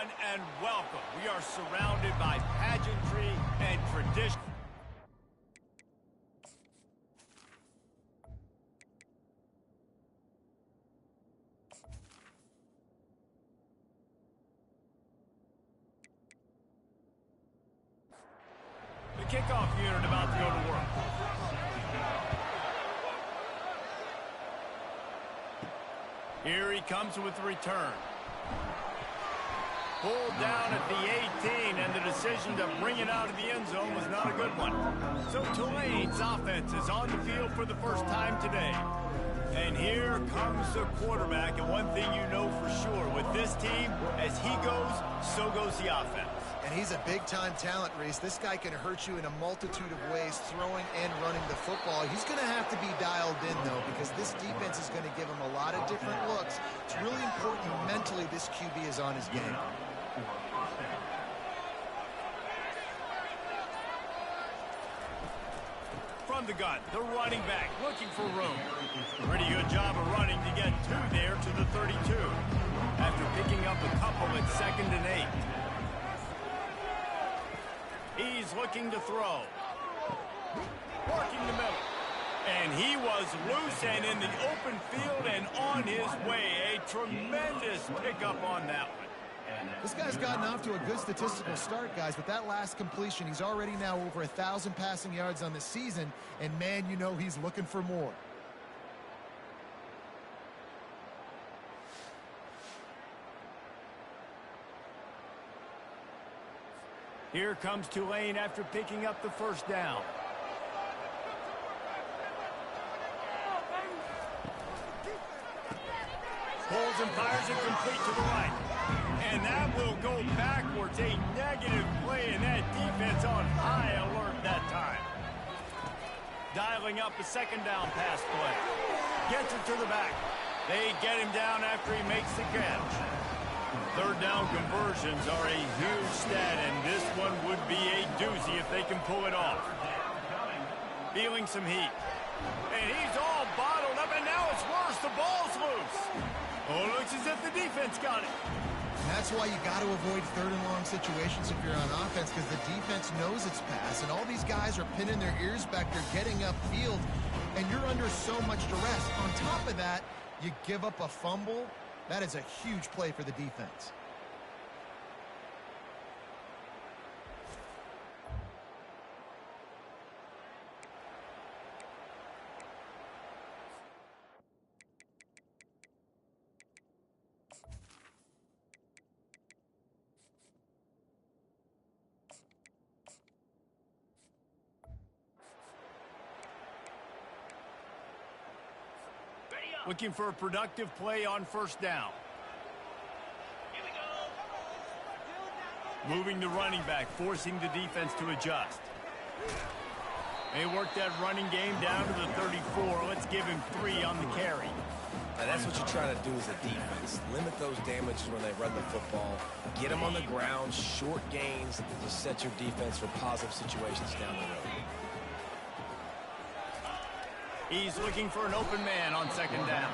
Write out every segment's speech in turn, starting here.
everyone, and welcome. We are surrounded by pageantry and tradition. The kickoff unit about to go to work. Here he comes with the return. Pulled down at the 18, and the decision to bring it out of the end zone was not a good one. So Tulane's offense is on the field for the first time today. And here comes the quarterback, and one thing you know for sure, with this team, as he goes, so goes the offense. And he's a big-time talent, Reese. This guy can hurt you in a multitude of ways, throwing and running the football. He's going to have to be dialed in, though, because this defense is going to give him a lot of different looks. It's really important mentally this QB is on his game. From the gun, the running back looking for room. Pretty good job of running to get two there to the 32. After picking up a couple at 2nd and 8. He's looking to throw. Working the middle. And he was loose and in the open field and on his way. A tremendous pickup on that one. This guy's gotten off to a good statistical start, guys. With that last completion, he's already now over 1,000 passing yards on the season. And, man, you know he's looking for more. Here comes Tulane after picking up the first down. Pulls and fires it complete to the right. And that will go backwards. A negative play, and that defense on high alert that time. Dialing up a 2nd down pass play. Gets it to the back. They get him down after he makes the catch. 3rd down conversions are a huge stat, and this one would be a doozy if they can pull it off. Feeling some heat. And he's all bottled up, and now it's worse. The ball's loose. Oh, looks as if the defense got it. And that's why you got to avoid 3rd and long situations if you're on offense, because the defense knows it's pass, and all these guys are pinning their ears back. They're getting upfield, and you're under so much duress. On top of that, you give up a fumble. That is a huge play for the defense. Looking for a productive play on 1st down. Moving the running back, forcing the defense to adjust. They work that running game down to the 34. Let's give him 3 on the carry. And that's what you're trying to do as a defense. Limit those damages when they run the football. Get them on the ground, short gains, to set your defense for positive situations down the road. He's looking for an open man on 2nd down.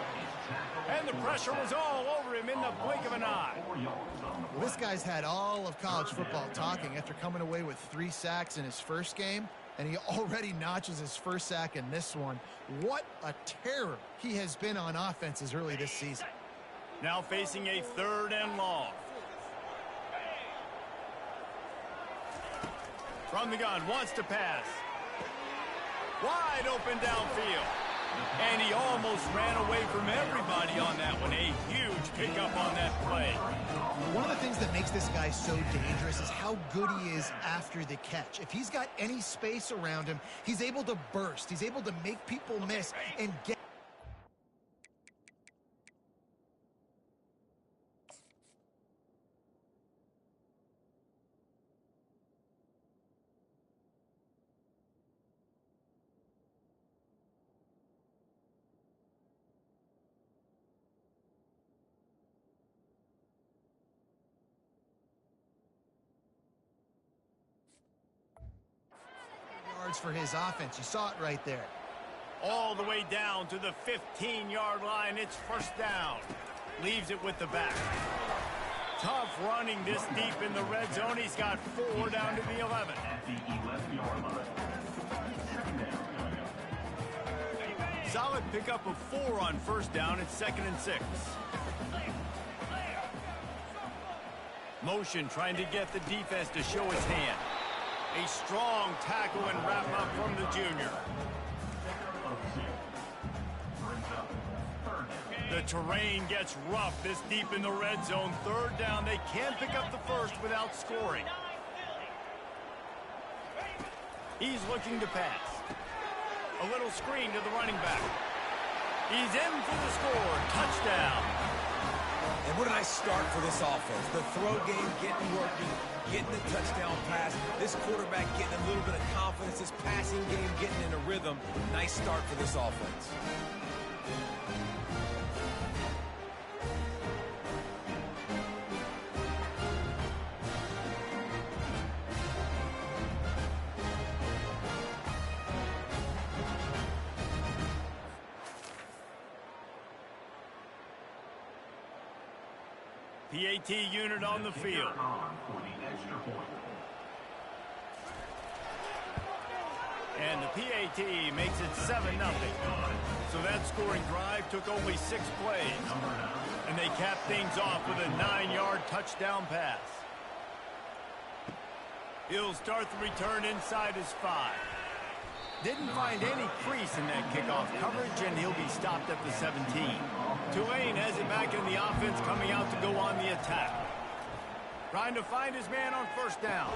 And the pressure was all over him in the blink of an eye. Well, this guy's had all of college football talking after coming away with 3 sacks in his first game, and he already notches his first sack in this one. What a terror he has been on offense as early this season. Now facing a 3rd and long. From the gun, wants to pass. Wide open downfield. And he almost ran away from everybody on that one. A huge pickup on that play. One of the things that makes this guy so dangerous is how good he is after the catch. If he's got any space around him, he's able to burst. He's able to make people miss and get. For his offense. You saw it right there. All the way down to the 15-yard line. It's 1st down. Leaves it with the back. Tough running this deep in the red zone. He's got 4 down to the 11. Solid pickup of 4 on first down. It's 2nd and 6. Motion trying to get the defense to show his hand. A strong tackle and wrap up from the junior. The terrain gets rough this deep in the red zone. 3rd down. They can't pick up the first without scoring. He's looking to pass. A little screen to the running back. He's in for the score. Touchdown. And what a nice start for this offense. The throw game getting working, getting the touchdown pass. This quarterback getting a little bit of confidence. This passing game getting in a rhythm. Nice start for this offense. PAT unit on the field. And the PAT makes it 7-0. So that scoring drive took only 6 plays. And they capped things off with a 9-yard touchdown pass. He'll start the return inside his 5. Didn't find any crease in that kickoff coverage, and he'll be stopped at the 17. Tulane has it back in the offense, coming out to go on the attack. Trying to find his man on first down.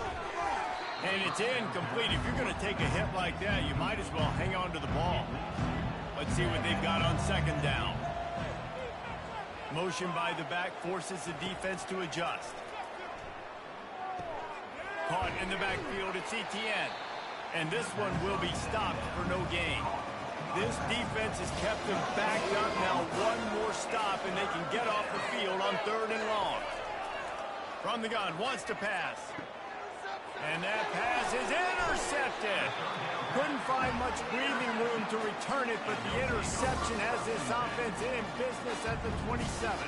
And it's incomplete. If you're going to take a hit like that, you might as well hang on to the ball. Let's see what they've got on 2nd down. Motion by the back forces the defense to adjust. Caught in the backfield, it's ETN. And this one will be stopped for no gain. This defense has kept them backed up. Now one more stop, and they can get off the field on 3rd and long. From the gun, wants to pass. And that pass is intercepted. Couldn't find much breathing room to return it, but the interception has this offense in business at the 27.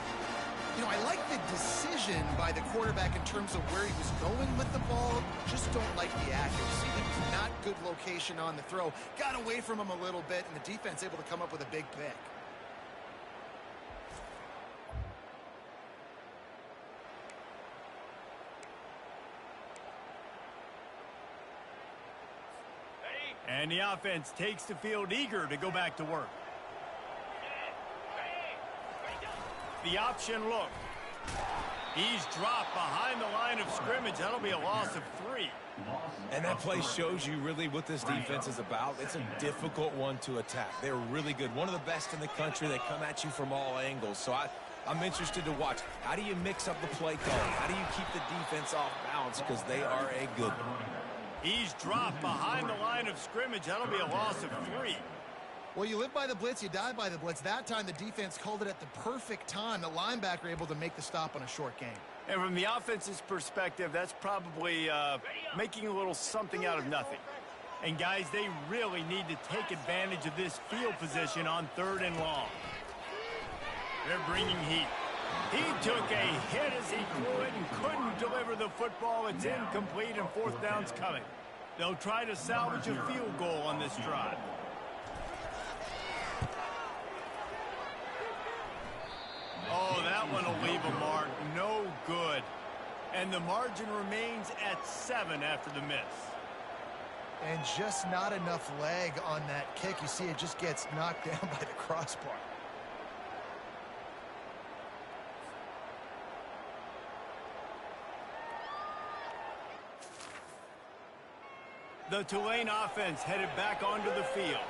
You know, I like the decision by the quarterback in terms of where he was going with the ball. Just don't like the accuracy. That was not good location on the throw. Got away from him a little bit, and the defense able to come up with a big pick. And the offense takes the field eager to go back to work. The option look. He's dropped behind the line of scrimmage. That'll be a loss of 3. And that play shows you really what this defense is about. It's a difficult one to attack. They're really good. One of the best in the country. They come at you from all angles. So I'm interested to watch. How do you mix up the play calling? How do you keep the defense off balance? Because they are a good one. He's dropped behind the line of scrimmage. That'll be a loss of 3. Well, you live by the blitz, you die by the blitz. That time, the defense called it at the perfect time. The linebacker able to make the stop on a short game. And from the offense's perspective, that's probably making a little something out of nothing. And, guys, they really need to take advantage of this field position on 3rd and long. They're bringing heat. He took a hit as he threw it and couldn't deliver the football. It's incomplete, and 4th down's coming. They'll try to salvage a field goal on this drive. Oh, that one will leave a mark. No good. And the margin remains at 7 after the miss. And just not enough leg on that kick. You see it just gets knocked down by the crossbar. The Tulane offense headed back onto the field.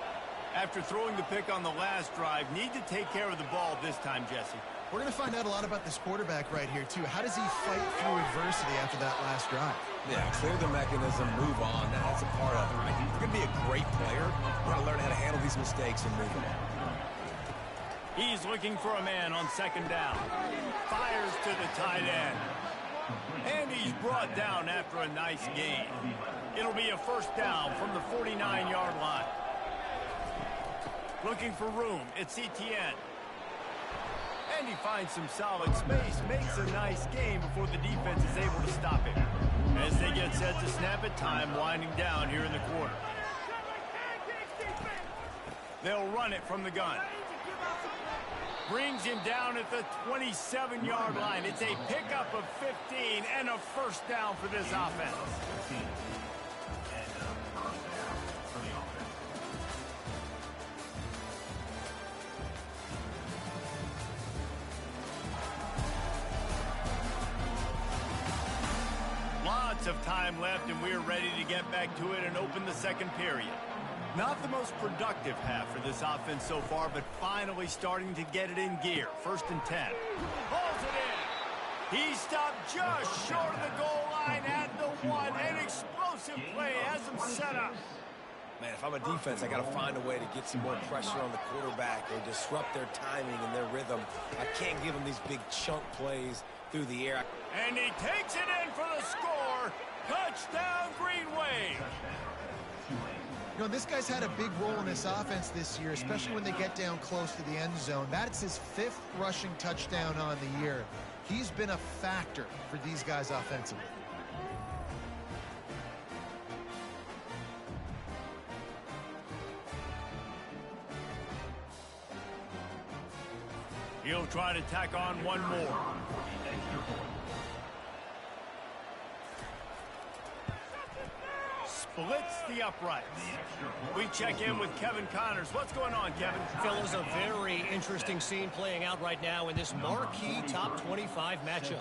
After throwing the pick on the last drive, need to take care of the ball this time, Jesse. We're going to find out a lot about this quarterback right here, too. How does he fight through adversity after that last drive? Yeah, clear the mechanism, move on. That's a part of it, right? If you're going to be a great player, you got to learn how to handle these mistakes and move on. He's looking for a man on 2nd down. Fires to the tight end. And he's brought down after a nice gain. It'll be a 1st down from the 49-yard line. Looking for room. It's ETN. And he finds some solid space, makes a nice game before the defense is able to stop him. As they get set to snap it, time winding down here in the quarter. They'll run it from the gun. Brings him down at the 27-yard line. It's a pickup of 15 and a first down for this offense. Lots of time left, and we're ready to get back to it and open the second period. Not the most productive half for this offense so far, but finally starting to get it in gear. 1st and 10. Pulls it in. He stopped just short of the goal line at the 1. An explosive play has him set up. Man, if I'm a defense, I got to find a way to get some more pressure on the quarterback or disrupt their timing and their rhythm. I can't give them these big chunk plays through the air. And he takes it in for the score. Touchdown, Green Wave. You know, this guy's had a big role in this offense this year, especially when they get down close to the end zone. That's his 5th rushing touchdown on the year. He's been a factor for these guys offensively. He'll try to tack on one more. Splits the uprights. We check in with Kevin Connors. What's going on, Kevin? Fellas, a very interesting scene playing out right now in this marquee top 25 matchup.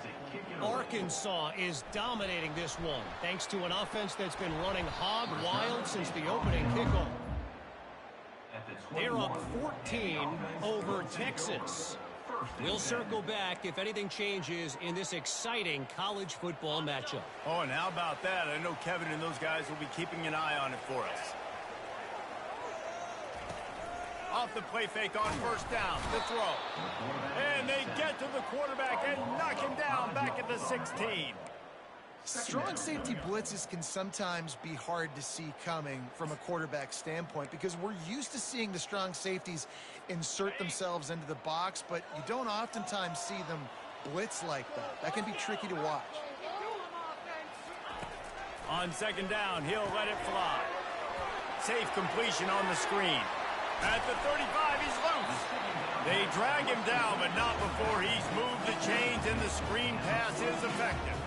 Arkansas is dominating this one, thanks to an offense that's been running hog wild since the opening kickoff. They're up 14 over Texas. We'll circle back if anything changes in this exciting college football matchup. Oh, and how about that? I know Kevin and those guys will be keeping an eye on it for us. Off the play fake on 1st down, the throw. And they get to the quarterback and knock him down back at the 16. Strong safety blitzes can sometimes be hard to see coming from a quarterback standpoint because we're used to seeing the strong safeties insert themselves into the box, but you don't oftentimes see them blitz like that. That can be tricky to watch. On 2nd down, he'll let it fly. Safe completion on the screen. At the 35, he's loose. They drag him down, but not before he's moved the chains, and the screen pass is effective.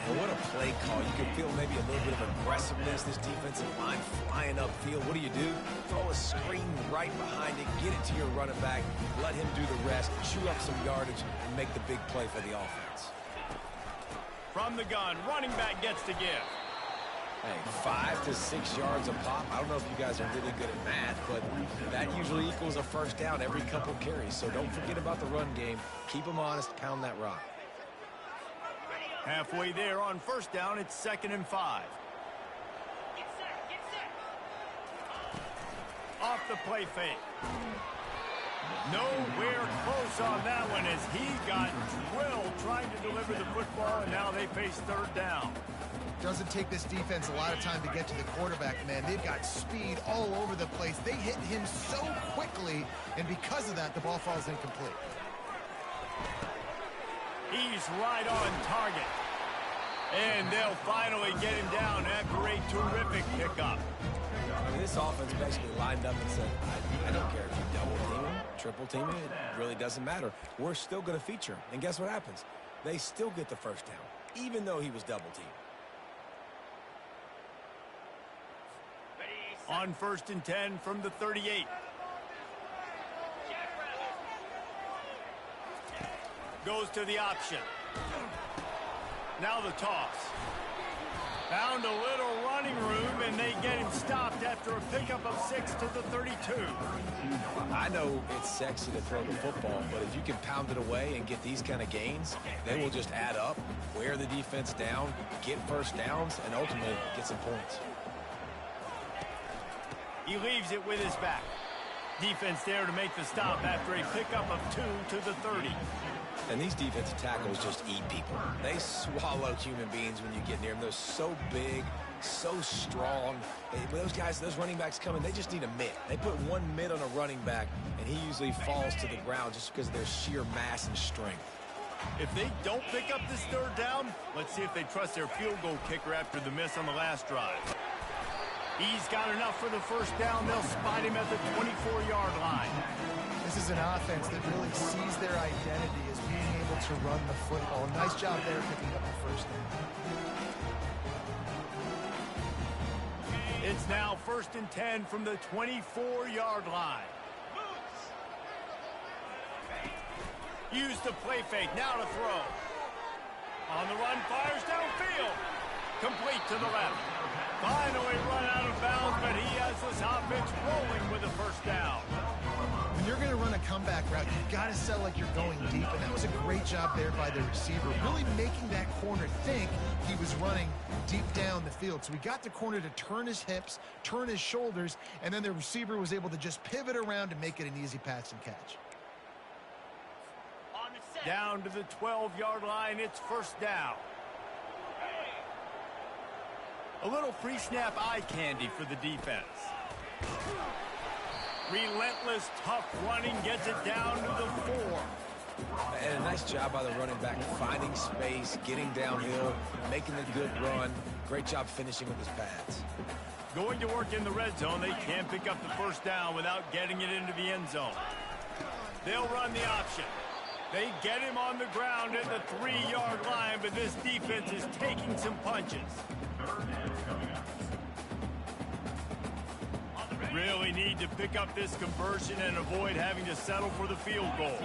Well, what a play call. You can feel maybe a little bit of aggressiveness, this defensive line flying upfield. What do? Throw a screen right behind it, get it to your running back, let him do the rest, chew up some yardage, and make the big play for the offense. From the gun, running back gets to give. Hey, 5 to 6 yards a pop. I don't know if you guys are really good at math, but that usually equals a first down every couple carries. So don't forget about the run game. Keep them honest, pound that rock. Halfway there on 1st down, it's 2nd and 5. Off the play fake. Nowhere close on that one as he got drilled trying to deliver the football, and now they face 3rd down. Doesn't take this defense a lot of time to get to the quarterback, man. They've got speed all over the place. They hit him so quickly, and because of that, the ball falls incomplete. He's right on target. And they'll finally get him down after a terrific pickup. I mean, this offense basically lined up and said, I don't care if you double team him, triple team him, it really doesn't matter. We're still going to feature him. And guess what happens? They still get the first down, even though he was double teamed. On 1st and 10 from the 38. Goes to the option. Now the toss. Found a little running room, and they get him stopped after a pickup of 6 to the 32. I know it's sexy to throw the football, but if you can pound it away and get these kind of gains, they will just add up, wear the defense down, get first downs, and ultimately get some points. He leaves it with his back. Defense there to make the stop after a pickup of 2 to the 30. And these defensive tackles just eat people. They swallow human beings when you get near them. They're so big, so strong. When those guys, those running backs come in, they just need a mid. They put one mid on a running back, and he usually falls to the ground just because of their sheer mass and strength. If they don't pick up this third down, let's see if they trust their field goal kicker after the miss on the last drive. He's got enough for the first down. They'll spot him at the 24-yard line. This is an offense that really sees their identity as being able to run the football. Nice job there picking up the first down. It's now 1st and 10 from the 24-yard line. Use the play fake. Now to throw. On the run, fires downfield. Complete to the left. Finally run out of bounds, but he has this offense rolling with a first down. When you're going to run a comeback route, you've got to sell like you're going deep, and that was a great job there by the receiver, really making that corner think he was running deep down the field. So we got the corner to turn his hips, turn his shoulders, and then the receiver was able to just pivot around and make it an easy pass and catch. Down to the 12-yard line, it's first down. A little pre-snap eye candy for the defense. Relentless, tough running gets it down to the 4. And a nice job by the running back, finding space, getting downhill, making a good run. Great job finishing with his pads. Going to work in the red zone, they can't pick up the first down without getting it into the end zone. They'll run the option. They get him on the ground at the 3-yard line, but this defense is taking some punches. Really need to pick up this conversion and avoid having to settle for the field goal.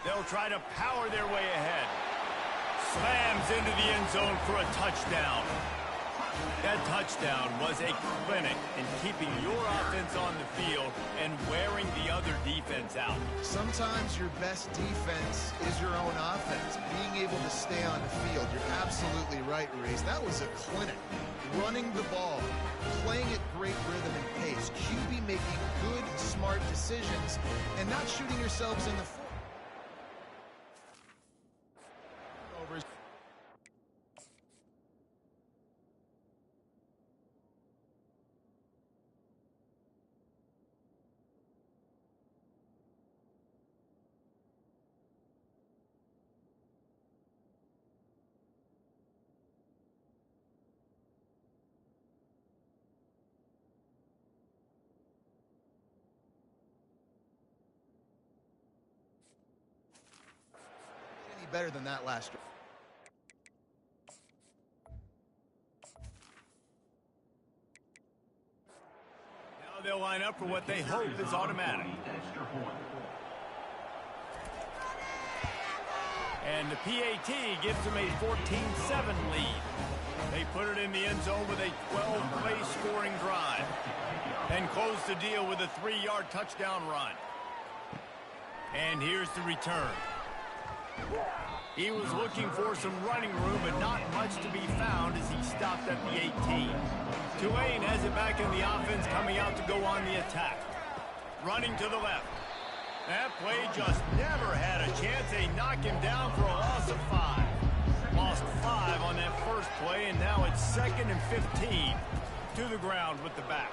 They'll try to power their way ahead. Slams into the end zone for a touchdown. That touchdown was a clinic in keeping your offense on the field and wearing the other defense out. Sometimes your best defense is your own offense, being able to stay on the field. You're absolutely right, Reese. That was a clinic. Running the ball, playing at great rhythm and pace, QB making good, smart decisions, and not shooting yourselves in the foot. Better than that last year. Now they'll line up for what they hope is automatic. And the PAT gives them a 14-7 lead. They put it in the end zone with a 12-play scoring drive. And close the deal with a 3-yard touchdown run. And here's the return. He was looking for some running room, but not much to be found as he stopped at the 18. Tulane has it back in the offense, coming out to go on the attack. Running to the left. That play just never had a chance. They knock him down for a loss of 5. Lost 5 on that first play, and now it's 2nd and 15. To the ground with the back.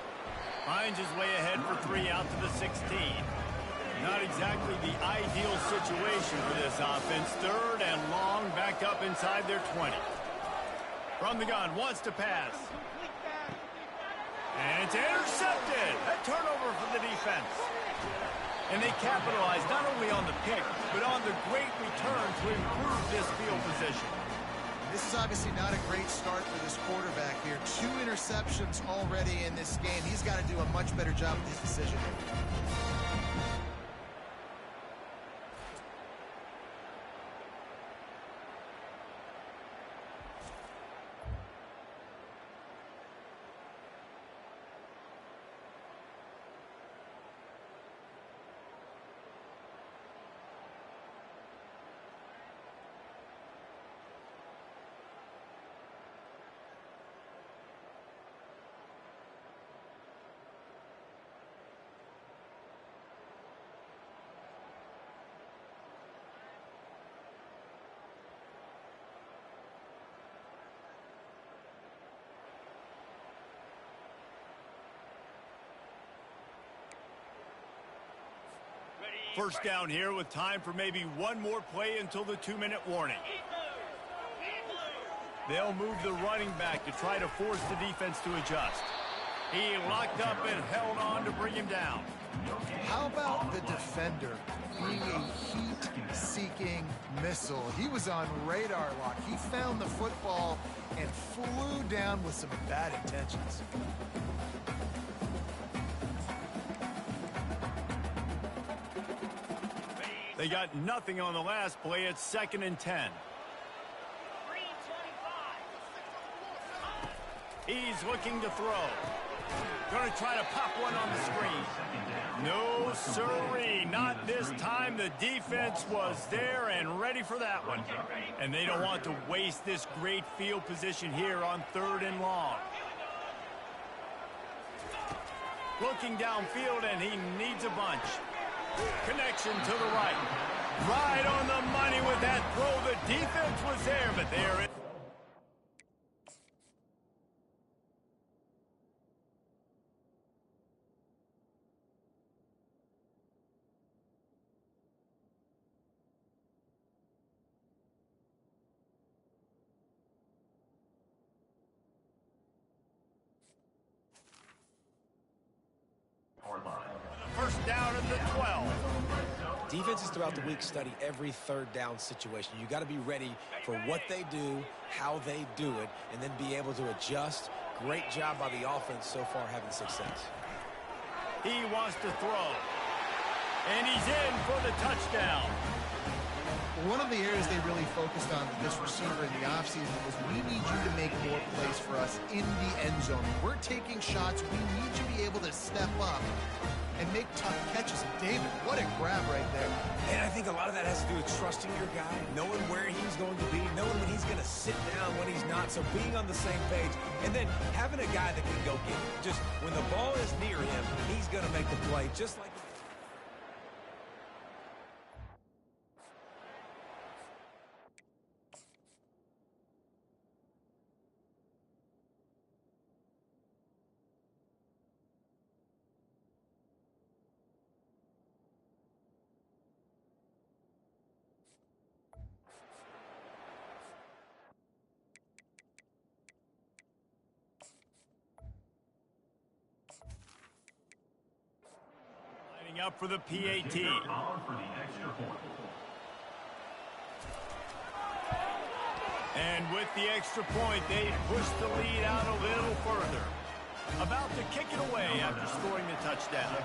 Finds his way ahead for 3 out to the 16. Not exactly the ideal situation for this offense. 3rd and long, back up inside their 20. From the gun, wants to pass. And it's intercepted. A turnover for the defense. And they capitalize not only on the pick, but on the great return to improve this field position. This is obviously not a great start for this quarterback here. 2 interceptions already in this game. He's got to do a much better job with his decision. First down here with time for maybe one more play until the 2-minute warning. They'll move the running back to try to force the defense to adjust. He locked up and held on to bring him down. How about the defender being a heat-seeking missile? He was on radar lock. He found the football and flew down with some bad intentions. They got nothing on the last play. It's 2nd and 10. He's looking to throw. Going to try to pop one on the screen. No, sirree. Not this time. The defense was there and ready for that one. And they don't want to waste this great field position here on 3rd and long. Looking downfield, and he needs a bunch. Connection to the right. Right on the money with that throw. The defense was there, but there it is. First down at the 12. Defenses throughout the week study every 3rd down situation. You got to be ready for what they do, how they do it, and then be able to adjust. Great job by the offense so far having success. He wants to throw. And he's in for the touchdown. One of the areas they really focused on with this receiver in the offseason was we need you to make more plays for us in the end zone. We're taking shots. We need you to be able to step up and make tough catches. And David, what a grab right there. And I think a lot of that has to do with trusting your guy, knowing where he's going to be, knowing when he's going to sit down, when he's not, so being on the same page, and then having a guy that can go get it. Just when the ball is near him, he's going to make the play, just like... Up for the PAT. And with the extra point, they push the lead out a little further. About to kick it away after scoring the touchdown.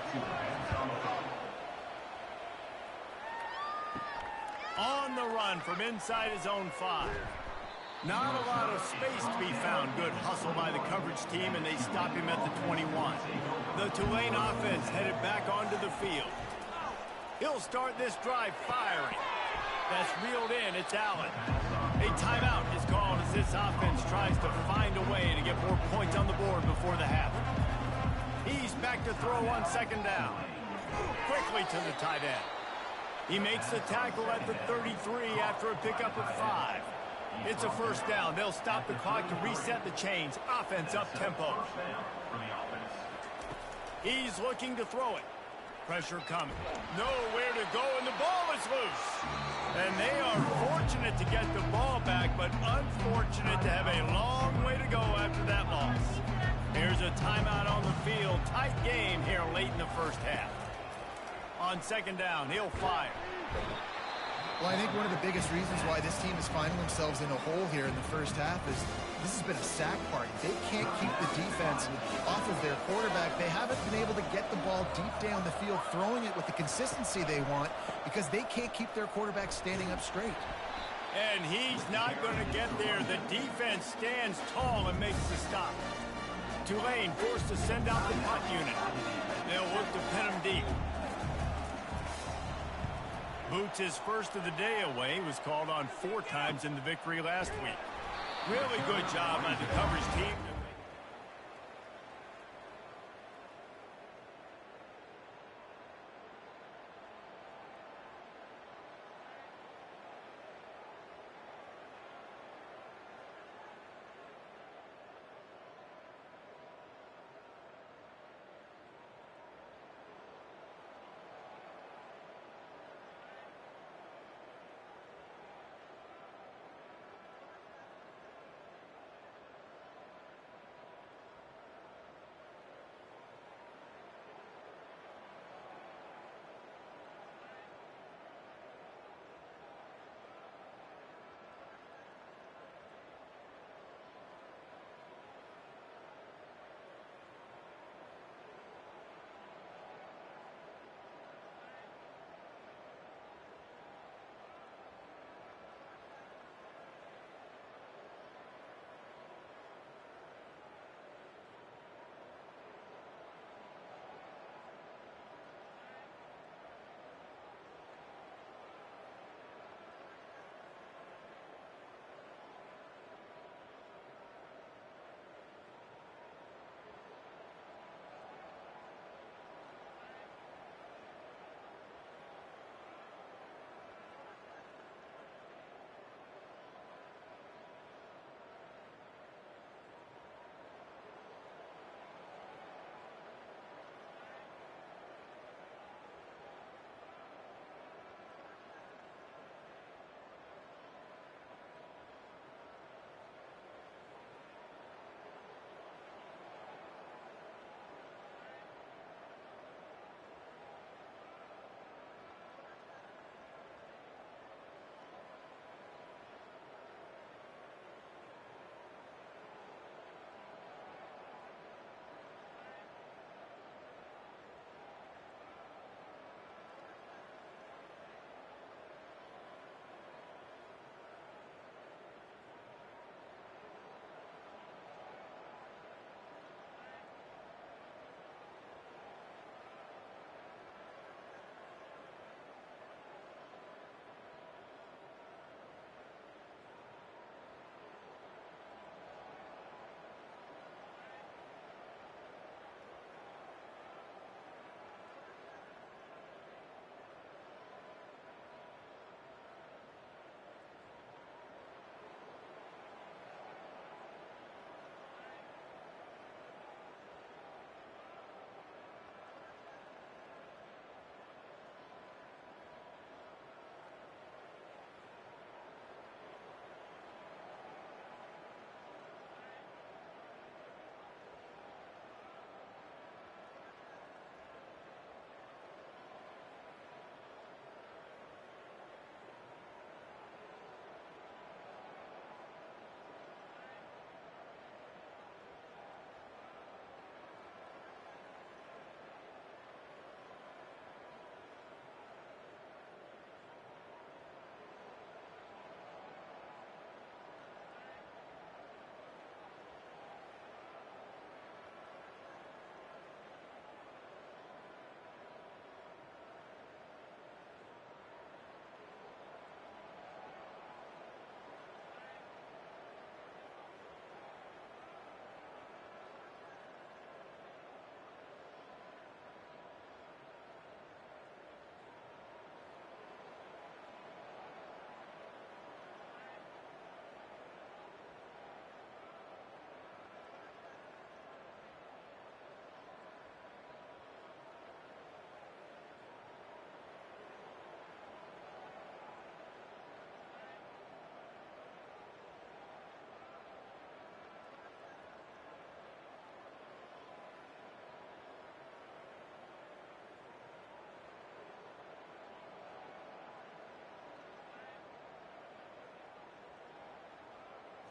On the run from inside his own 5. Not a lot of space to be found. Good hustle by the coverage team, and they stop him at the 21. The Tulane offense headed back onto the field. He'll start this drive firing. That's reeled in. It's Allen. A timeout is called as this offense tries to find a way to get more points on the board before the half. He's back to throw on 2nd down. Quickly to the tight end. He makes the tackle at the 33 after a pickup of 5. It's a first down. They'll stop the clock to reset the chains. Offense up tempo. He's looking to throw it. Pressure coming. Nowhere to go, and the ball is loose. And they are fortunate to get the ball back, but unfortunate to have a long way to go after that loss. Here's a timeout on the field. Tight game here late in the first half. On 2nd down, he'll fire. Well, I think one of the biggest reasons why this team is finding themselves in a hole here in the first half is this has been a sack party. They can't keep the defense off of their quarterback. They haven't been able to get the ball deep down the field, throwing it with the consistency they want because they can't keep their quarterback standing up straight. And he's not going to get there. The defense stands tall and makes the stop. Tulane forced to send out the punt unit. They'll look to pin him deep. Boots, his first of the day away, was called on 4 times in the victory last week. Really good job by the coverage team.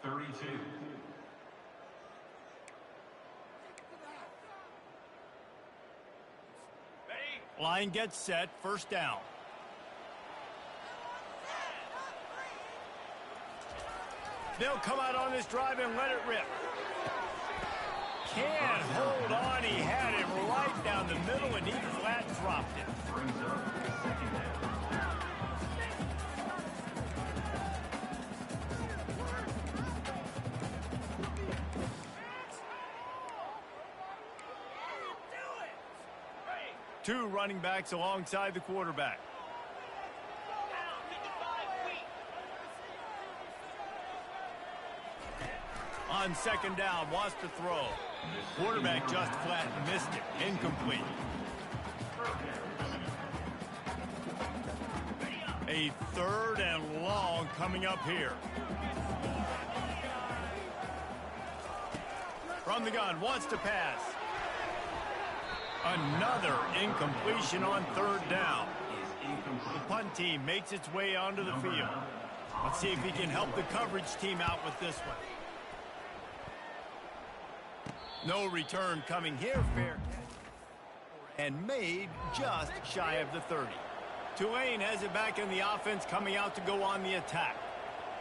32. Line gets set, first down. They'll come out on this drive and let it rip. Can't hold on. He had it right down the middle, and he flat dropped it. Brings up second down. Two running backs alongside the quarterback. On second down, wants to throw. Quarterback just flat missed it. Incomplete. A third and long coming up here. From the gun, wants to pass. Another incompletion on third down. The punt team makes its way onto the field. Let's see if he can help the coverage team out with this one. No return coming here, fair catch. And made just shy of the 30. Tulane has it back in the offense, coming out to go on the attack.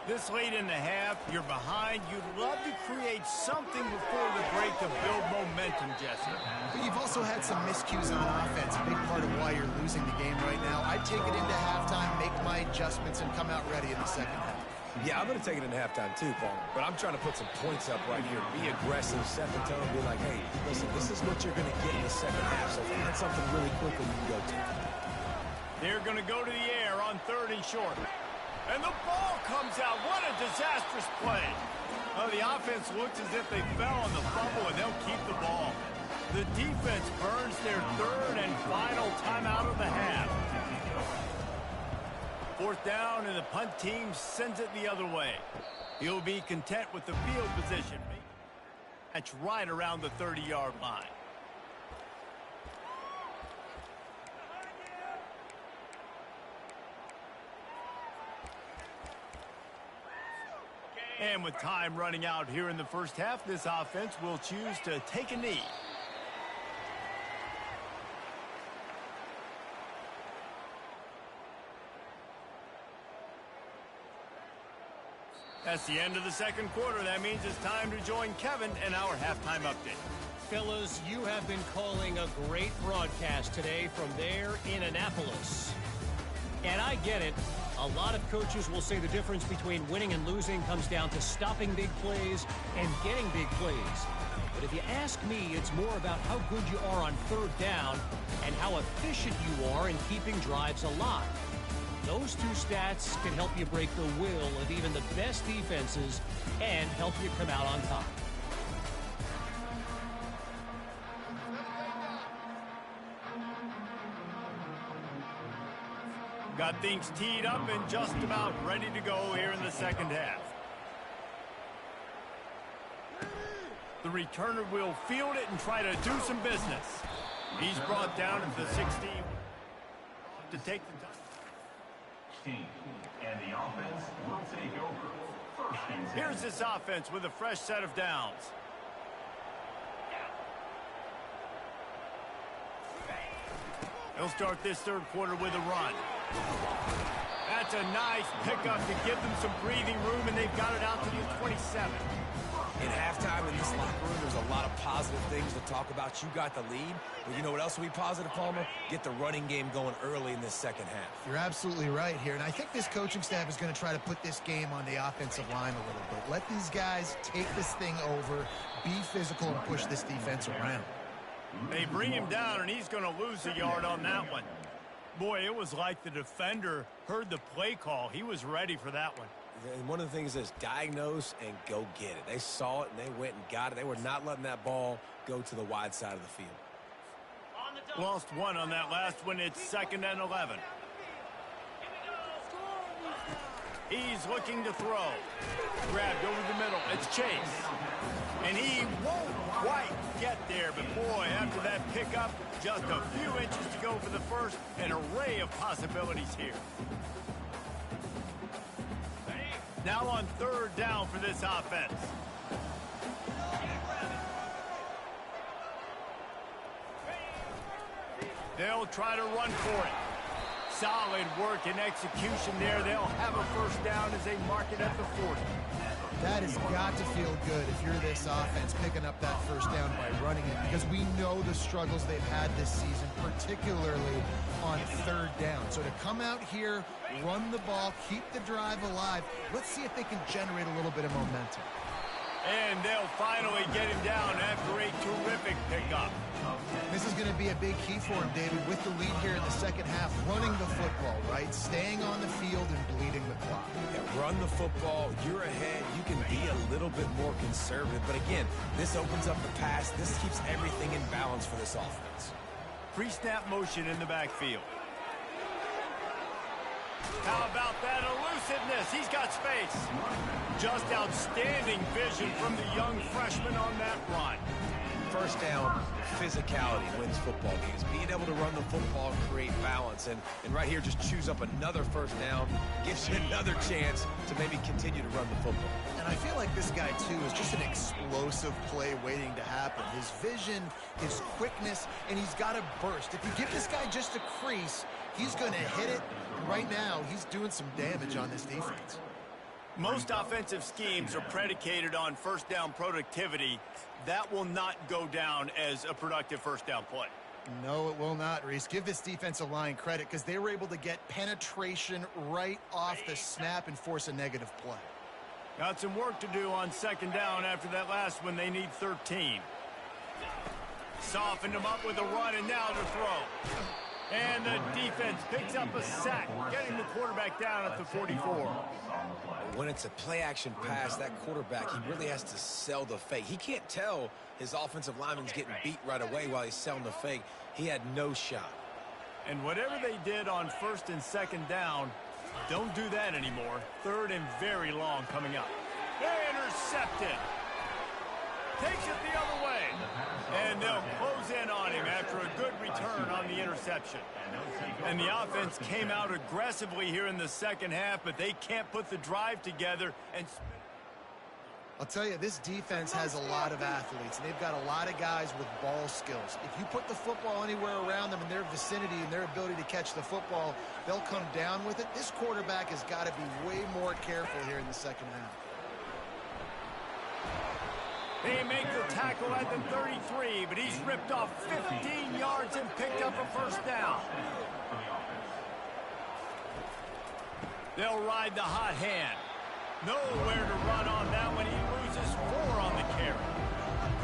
This late in the half, you're behind. You'd love to create something before the break to build momentum, Jesse. But you've also had some miscues on offense, a big part of why you're losing the game right now. I'd take it into halftime, make my adjustments, and come out ready in the second half. Yeah, I'm going to take it into halftime too, Paul. But I'm trying to put some points up right here. Be aggressive, set the tone, be like, hey, listen, this is what you're going to get in the second half. So find something really quickly you can go to. They're going to go to the air on third and short. And the ball comes out. What a disastrous play. Oh, the offense looks as if they fell on the fumble, and they'll keep the ball. The defense burns their third and final timeout of the half. Fourth down, and the punt team sends it the other way. He'll be content with the field position. That's right around the 30-yard line. And with time running out here in the first half, this offense will choose to take a knee. That's the end of the second quarter. That means it's time to join Kevin in our halftime update. Fellas, you have been calling a great broadcast today from there in Annapolis. And I get it. A lot of coaches will say the difference between winning and losing comes down to stopping big plays and getting big plays. But if you ask me, it's more about how good you are on third down and how efficient you are in keeping drives alive. Those two stats can help you break the will of even the best defenses and help you come out on top. Got things teed up and just about ready to go here in the second half. The returner will field it and try to do some business. He's brought down at the 16 to take the time. And the offense will take over. First and 10. Here's this offense with a fresh set of downs. He'll start this third quarter with a run. That's a nice pickup to give them some breathing room, and they've got it out to the 27. In halftime in this locker room, there's a lot of positive things to talk about. You got the lead, but you know what else will be positive, Palmer? Get the running game going early in this second half. You're absolutely right here, and I think this coaching staff is going to try to put this game on the offensive line a little bit. Let these guys take this thing over, be physical, and push this defense around. They bring him down, and he's going to lose a yard on that one. Boy, it was like the defender heard the play call. He was ready for that one. And one of the things is diagnose and go get it. They saw it, and they went and got it. They were not letting that ball go to the wide side of the field. Lost one on that last one. It's 2nd and 11. He's looking to throw. Grabbed over the middle. It's Chase. And he won't quite get there. But, boy, after that pickup, just a few inches to go for the first. An array of possibilities here. Now on third down for this offense. They'll try to run for it. Solid work and execution there. They'll have a first down as they mark it at the 40. That has got to feel good if you're this offense picking up that first down by running it, because we know the struggles they've had this season, particularly on third down. So to come out here, run the ball, keep the drive alive, let's see if they can generate a little bit of momentum. And they'll finally get him down after a terrific pickup. This is going to be a big key for him, David, with the lead here in the second half, running the football, right? Staying on the field and bleeding the clock. Yeah, run the football, you're ahead, you can be a little bit more conservative. But again, this opens up the pass. This keeps everything in balance for this offense. Pre-snap motion in the backfield. How about that elusiveness? He's got space. Just outstanding vision from the young freshman on that run. First down, physicality wins football games. Being able to run the football and create balance. And right here, just choose up another first down, gives you another chance to maybe continue to run the football. And I feel like this guy, too, is just an explosive play waiting to happen. His vision, his quickness, and he's got a burst. If you give this guy just a crease, he's going to hit it. Right now, he's doing some damage on this defense. Most offensive schemes are predicated on first down productivity. That will not go down as a productive first down play. No, it will not, Reese. Give this defensive line credit because they were able to get penetration right off the snap and force a negative play. Got some work to do on second down after that last one. They need 13. Softened them up with a run, and now to throw. And the defense picks up a sack, getting the quarterback down at the 44. When it's a play-action pass, that quarterback, he really has to sell the fake. He can't tell his offensive lineman's getting beat right away while he's selling the fake. He had no shot. And whatever they did on first and second down, don't do that anymore. Third and very long coming up. Intercepted. Takes it the other way. And they'll close in on him after a good return on the interception. And the offense came out aggressively here in the second half, but they can't put the drive together. And I'll tell you, this defense has a lot of athletes, and they've got a lot of guys with ball skills. If you put the football anywhere around them in their vicinity and their ability to catch the football, they'll come down with it. This quarterback has got to be way more careful here in the second half. They make the tackle at the 33, but he's ripped off 15 yards and picked up a first down. They'll ride the hot hand. Nowhere to run on that one. He loses 4 on the carry.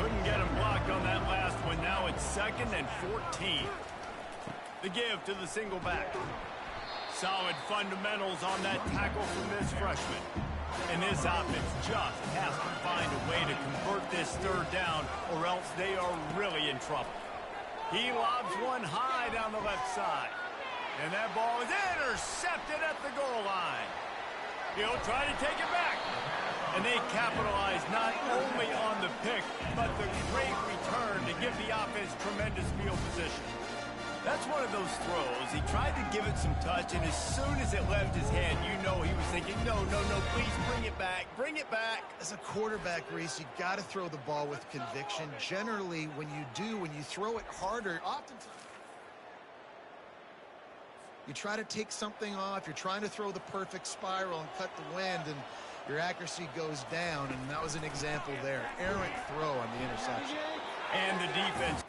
Couldn't get him blocked on that last one. Now it's 2nd and 14. The give to the single back. Solid fundamentals on that tackle from this freshman. And this offense just has to find a way to convert this third down, or else they are really in trouble. He lobs one high down the left side. And that ball is intercepted at the goal line. He'll try to take it back. And they capitalize not only on the pick, but the great return to give the offense tremendous field position. That's one of those throws. He tried to give it some touch, and as soon as it left his hand, you know he was thinking, no, please bring it back. Bring it back. As a quarterback, Reese, you got to throw the ball with conviction. Generally, when you do, when you throw it harder, oftentimes you try to take something off. You're trying to throw the perfect spiral and cut the wind, and your accuracy goes down, and that was an example there. Errant throw on the interception. And the defense.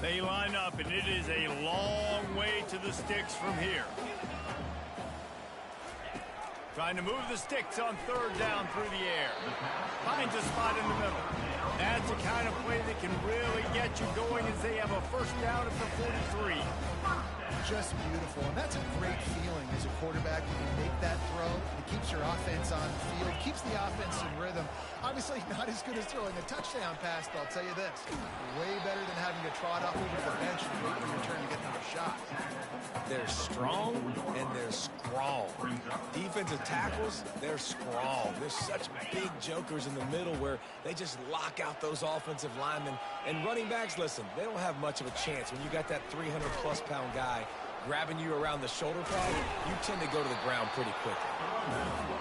They line up, and it is a long way to the sticks from here. Trying to move the sticks on third down through the air. Finds a spot in the middle. That's the kind of play that can really get you going as they have a first down at the 43. Just beautiful, and that's a great feeling as a quarterback when you make that throw. It keeps keeps your offense on the field, keeps the offense in rhythm. Obviously not as good as throwing a touchdown pass, but I'll tell you this, way better than having to trot off over to the bench and wait for your turn to get another shot. They're strong and they're strong. Defensive tackles, they're strong. There's such big jokers in the middle where they just lock out those offensive linemen. And running backs, listen, they don't have much of a chance. When you got that 300-plus pound guy grabbing you around the shoulder pad, you tend to go to the ground pretty quickly.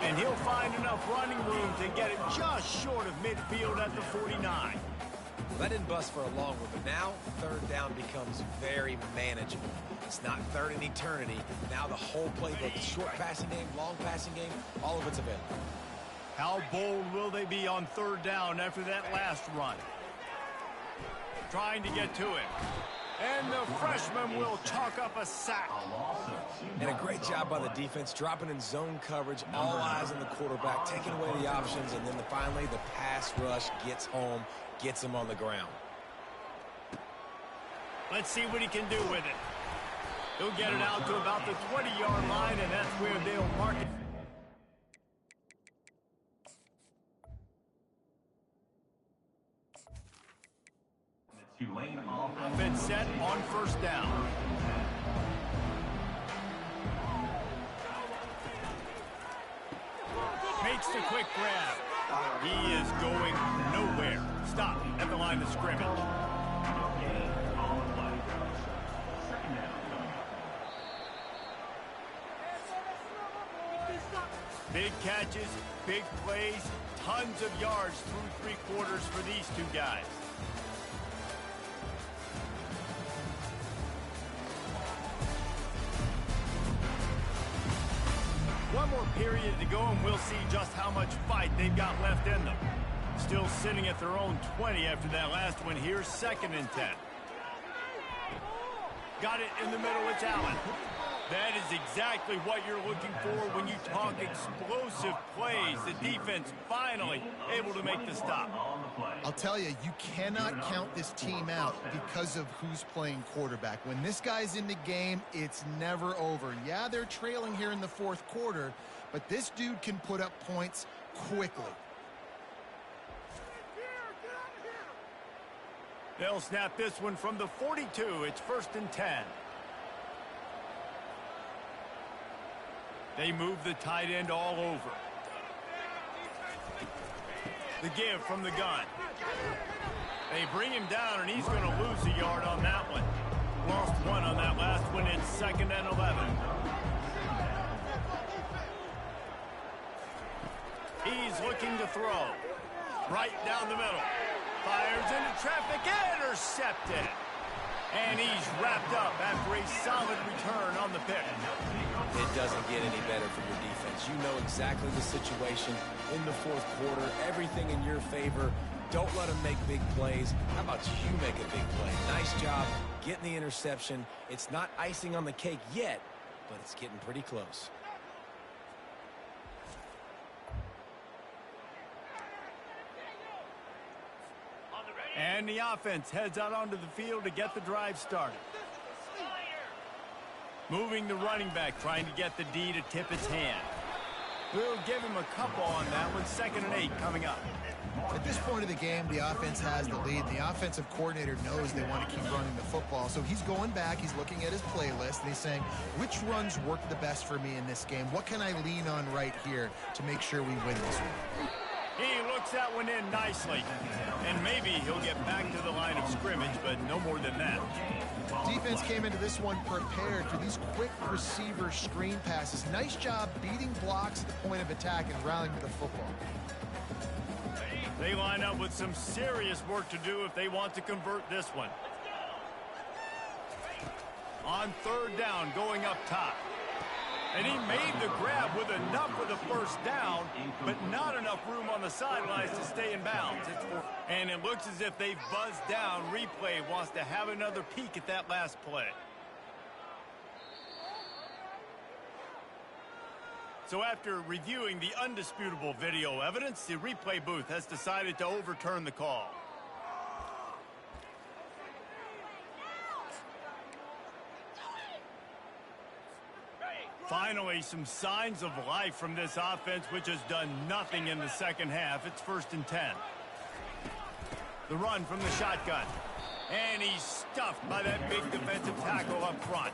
And he'll find enough running room to get it just short of midfield at the 49. Well, that didn't bust for a long one, but now third down becomes very manageable. It's not third in eternity. Now the whole playbook, the short passing game, long passing game, all of it's available. How bold will they be on third down after that last run? Trying to get to it. And the freshman will chalk up a sack. And a great job by the defense, dropping in zone coverage, all eyes on the quarterback, taking away the options, and then finally the pass rush gets home, gets him on the ground. Let's see what he can do with it. He'll get it out to about the 20-yard line, and that's where they'll mark it. Offense set on first down. Makes the quick grab. He is going nowhere. Stop at the line of scrimmage. Big catches, big plays, tons of yards through three quarters for these two guys. One more period to go, and we'll see just how much fight they've got left in them. Still sitting at their own 20 after that last one here, 2nd and 10. Got it in the middle, it's Allen. That is exactly what you're looking for when you talk explosive plays. The defense finally able to make the stop. I'll tell you, you cannot count this team out because of who's playing quarterback. When this guy's in the game, it's never over. Yeah, they're trailing here in the fourth quarter, but this dude can put up points quickly. They'll snap this one from the 42. It's 1st and 10. They move the tight end all over. The give from the gun. They bring him down, and he's going to lose a yard on that one. Lost one on that last one. It's 2nd and 11. He's looking to throw. Right down the middle. Fires into traffic. Intercepted. And he's wrapped up after a solid return on the pick. It doesn't get any better from your defense. You know exactly the situation in the fourth quarter. Everything in your favor. Don't let them make big plays. How about you make a big play? Nice job getting the interception. It's not icing on the cake yet, but it's getting pretty close. And the offense heads out onto the field to get the drive started. Moving the running back, trying to get the D to tip his hand. We'll give him a couple on that one. 2nd and 8 coming up. At this point of the game, the offense has the lead. The offensive coordinator knows they want to keep running the football. So he's going back, he's looking at his playlist, and he's saying, which runs work the best for me in this game? What can I lean on right here to make sure we win this one? He looks that one in nicely. And maybe he'll get back to the line of scrimmage, but no more than that. Defense came into this one prepared for these quick receiver screen passes. Nice job beating blocks at the point of attack and rallying to the football. They line up with some serious work to do if they want to convert this one. On 3rd down, going up top. And he made the grab with enough for the first down, but not enough room on the sidelines to stay in bounds. And it looks as if they've buzzed down. Replay wants to have another peek at that last play. So after reviewing the undisputable video evidence, the replay booth has decided to overturn the call. Finally, some signs of life from this offense, which has done nothing in the second half. It's 1st and 10. The run from the shotgun. And he's stuffed by that big defensive tackle up front.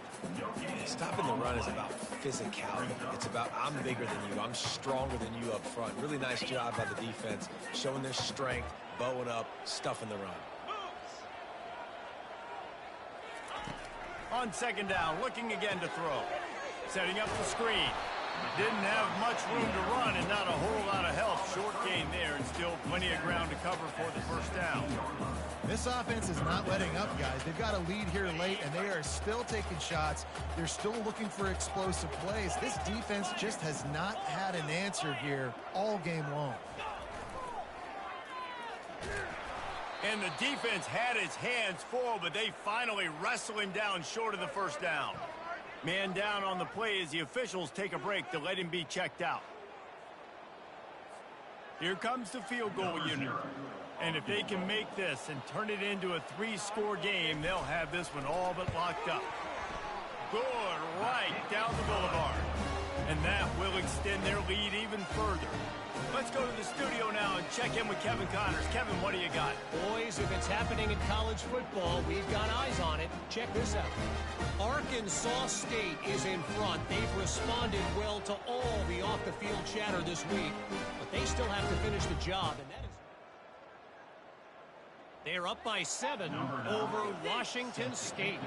Stopping the run is about physicality. It's about I'm bigger than you. I'm stronger than you up front. Really nice job by the defense, showing their strength, bowing up, stuffing the run. On 2nd down, looking again to throw. Setting up the screen. Didn't have much room to run and not a whole lot of help. Short gain there and still plenty of ground to cover for the 1st down. This offense is not letting up, guys. They've got a lead here late, and they are still taking shots. They're still looking for explosive plays. This defense just has not had an answer here all game long. And the defense had its hands full, but they finally wrestle him down short of the 1st down. Man down on the play as the officials take a break to let him be checked out. Here comes the field goal unit. And if they can make this and turn it into a 3-score game, they'll have this one all but locked up. Good, right down the boulevard. And that will extend their lead even further. Let's go to the studio now and check in with Kevin Connors. Kevin, what do you got? Boys, if it's happening in college football, we've got eyes on it. Check this out. Arkansas State is in front. They've responded well to all the off-the-field chatter this week, but they still have to finish the job, and that is... They're up by 7 over Washington State.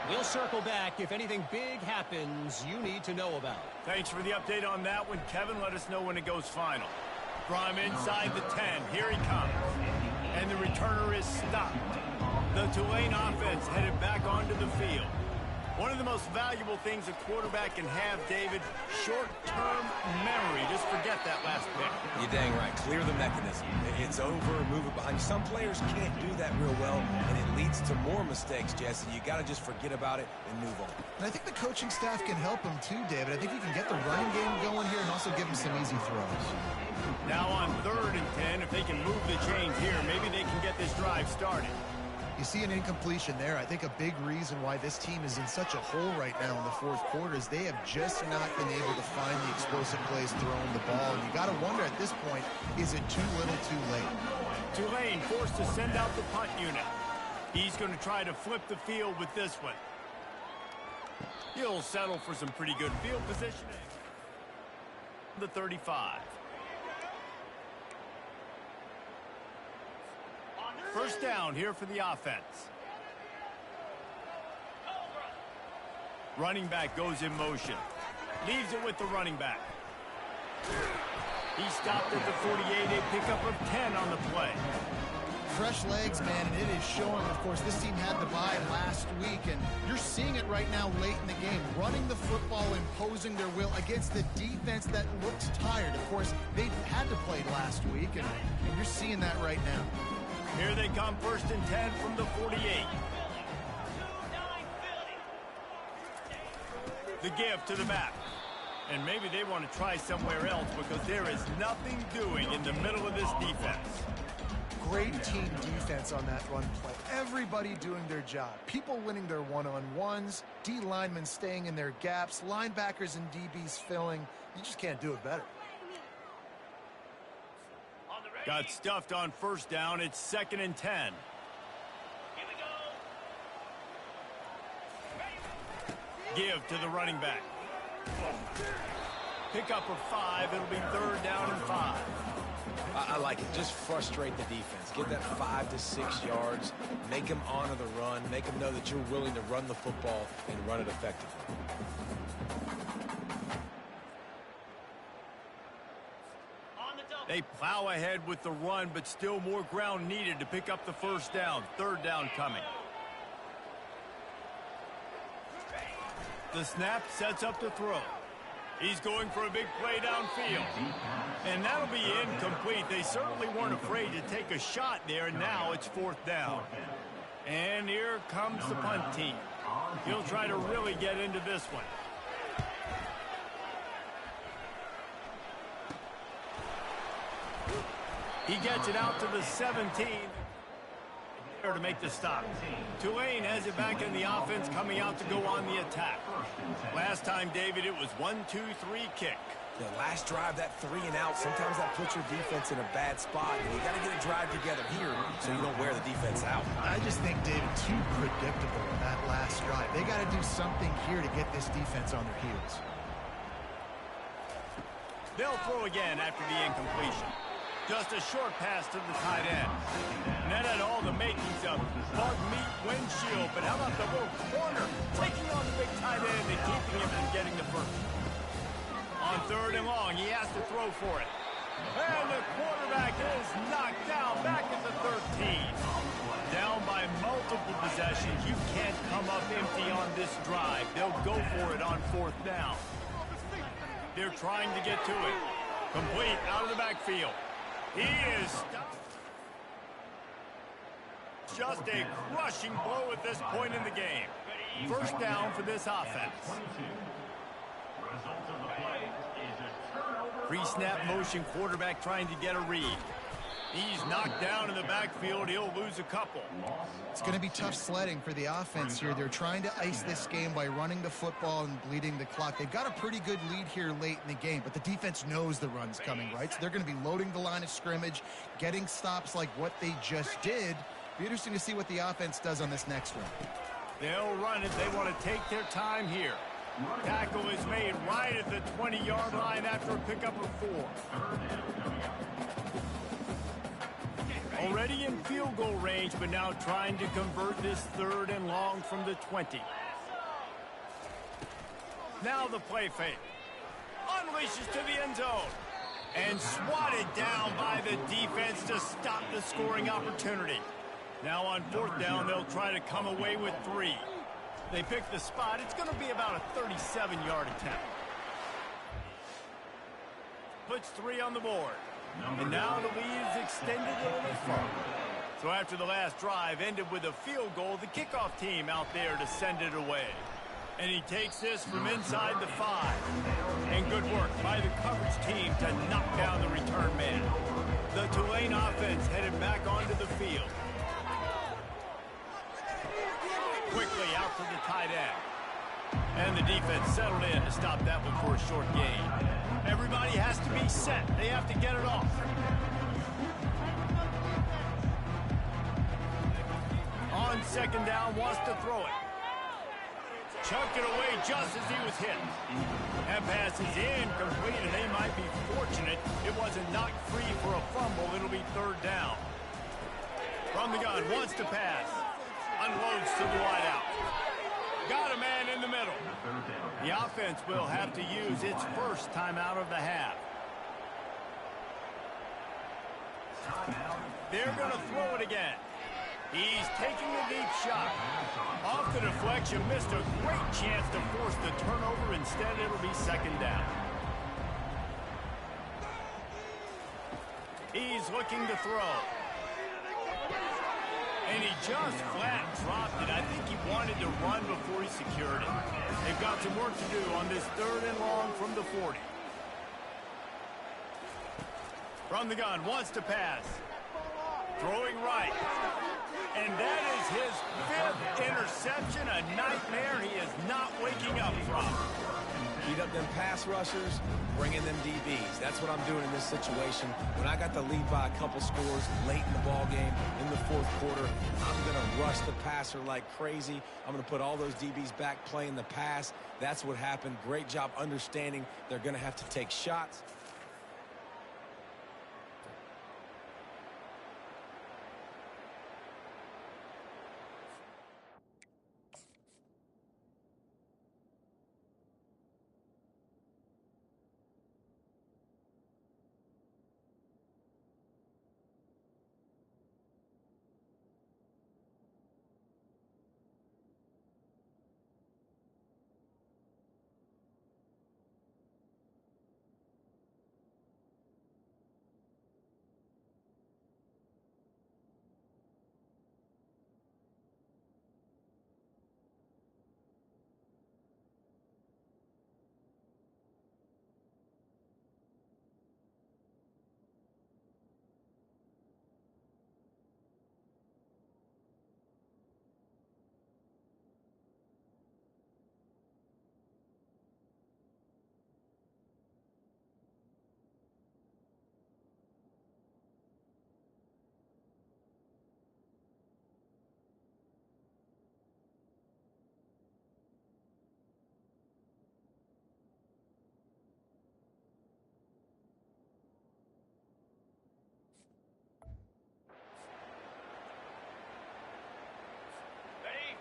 We'll circle back if anything big happens you need to know about. Thanks for the update on that one, Kevin. Let us know when it goes final. From inside the 10, here he comes. And the returner is stopped. The Tulane offense headed back onto the field. One of the most valuable things a quarterback can have, David, short-term memory. Just forget that last pick. You're dang right. Clear the mechanism. It's over, move it behind. Some players can't do that real well, and it leads to more mistakes, Jesse. You got to just forget about it and move on. And I think the coaching staff can help him too, David. I think he can get the running game going here and also give him some easy throws. Now on 3rd and 10, if they can move the chains here, maybe they can get this drive started. You see an incompletion there. I think a big reason why this team is in such a hole right now in the 4th quarter is they have just not been able to find the explosive plays throwing the ball. And you got to wonder at this point, is it too little too late? Tulane forced to send out the punt unit. He's going to try to flip the field with this one. He'll settle for some pretty good field positioning. The 35. 1st down here for the offense. Running back goes in motion. Leaves it with the running back. He stopped at the 48, a pickup of 10 on the play. Fresh legs, man, and it is showing. Of course, this team had the bye last week, and you're seeing it right now late in the game. Running the football, imposing their will against the defense that looked tired. Of course, they had to play last week, and you're seeing that right now. Here they come, 1st and 10 from the 48. The give to the back. And maybe they want to try somewhere else because there is nothing doing in the middle of this defense. Great team defense on that run play. Everybody doing their job. People winning their one-on-ones, D linemen staying in their gaps, linebackers and DBs filling. You just can't do it better. Got stuffed on 1st down. It's 2nd and 10. Here we go. Give to the running back. Pickup of 5. It'll be 3rd down and 5. I like it. Just frustrate the defense. Get that 5 to 6 yards. Make them honor the run. Make them know that you're willing to run the football and run it effectively. They plow ahead with the run, but still more ground needed to pick up the 1st down. 3rd down coming. The snap sets up the throw. He's going for a big play downfield. And that'll be incomplete. They certainly weren't afraid to take a shot there, and now it's 4th down. And here comes the punt team. He'll try to really get into this one. He gets it out to the 17. to make the stop. Tulane has it back in the offense, coming out to go on the attack. Last time, David, it was 1-2-3 kick. The last drive, that 3 and out, sometimes that puts your defense in a bad spot, and you got to get a drive together here so you don't wear the defense out. I just think, David, too predictable that last drive. They got to do something here to get this defense on their heels. They'll throw again after the incompletion. Just a short pass to the tight end. And that had all the makings of bug meat windshield, but how about the little corner taking on the big tight end and keeping him from getting the first? On 3rd and long, he has to throw for it. And the quarterback is knocked down back at the 13. Down by multiple possessions. You can't come up empty on this drive. They'll go for it on 4th down. They're trying to get to it. Complete out of the backfield. He is stopped. Just a crushing blow at this point in the game. 1st down for this offense. Pre-snap motion, quarterback trying to get a read. He's knocked down in the backfield. He'll lose a couple. It's going to be tough sledding for the offense here. They're trying to ice this game by running the football and bleeding the clock. They've got a pretty good lead here late in the game, but the defense knows the run's coming, right? So they're going to be loading the line of scrimmage, getting stops like what they just did. Be interesting to see what the offense does on this next run. They'll run it. They want to take their time here. Tackle is made right at the 20-yard line after a pickup of 4. Already in field goal range, but now trying to convert this 3rd and long from the 20. Now the play fake. Unleashes to the end zone. And swatted down by the defense to stop the scoring opportunity. Now on 4th down, they'll try to come away with 3. They pick the spot. It's going to be about a 37-yard attempt. Puts 3 on the board. And now the lead is extended a little further. So after the last drive ended with a field goal, the kickoff team out there to send it away. And he takes this from inside the 5. And good work by the coverage team to knock down the return man. The Tulane offense headed back onto the field. Quickly out to the tight end. And the defense settled in to stop that one for a short gain. Everybody has to be set. They have to get it off. On 2nd down, wants to throw it. Chucked it away just as he was hit. That pass is incomplete, and they might be fortunate it wasn't knocked free for a fumble. It'll be 3rd down. From the gun, wants to pass. Unloads to the wideout. Got a man in the middle. The offense will have to use its first timeout of the half. They're going to throw it again. He's taking a deep shot. Off the deflection, missed a great chance to force the turnover. Instead, it'll be 2nd down. He's looking to throw. And he just flat dropped it. I think he wanted to run before he secured it. They've got some work to do on this 3rd and long from the 40. From the gun, wants to pass. Throwing right. And that is his 5th interception, a nightmare he is not waking up from. Beat up them pass rushers, bring in them DBs. That's what I'm doing in this situation. When I got the lead by a couple scores late in the ball game, in the 4th quarter, I'm going to rush the passer like crazy. I'm going to put all those DBs back playing the pass. That's what happened. Great job understanding they're going to have to take shots.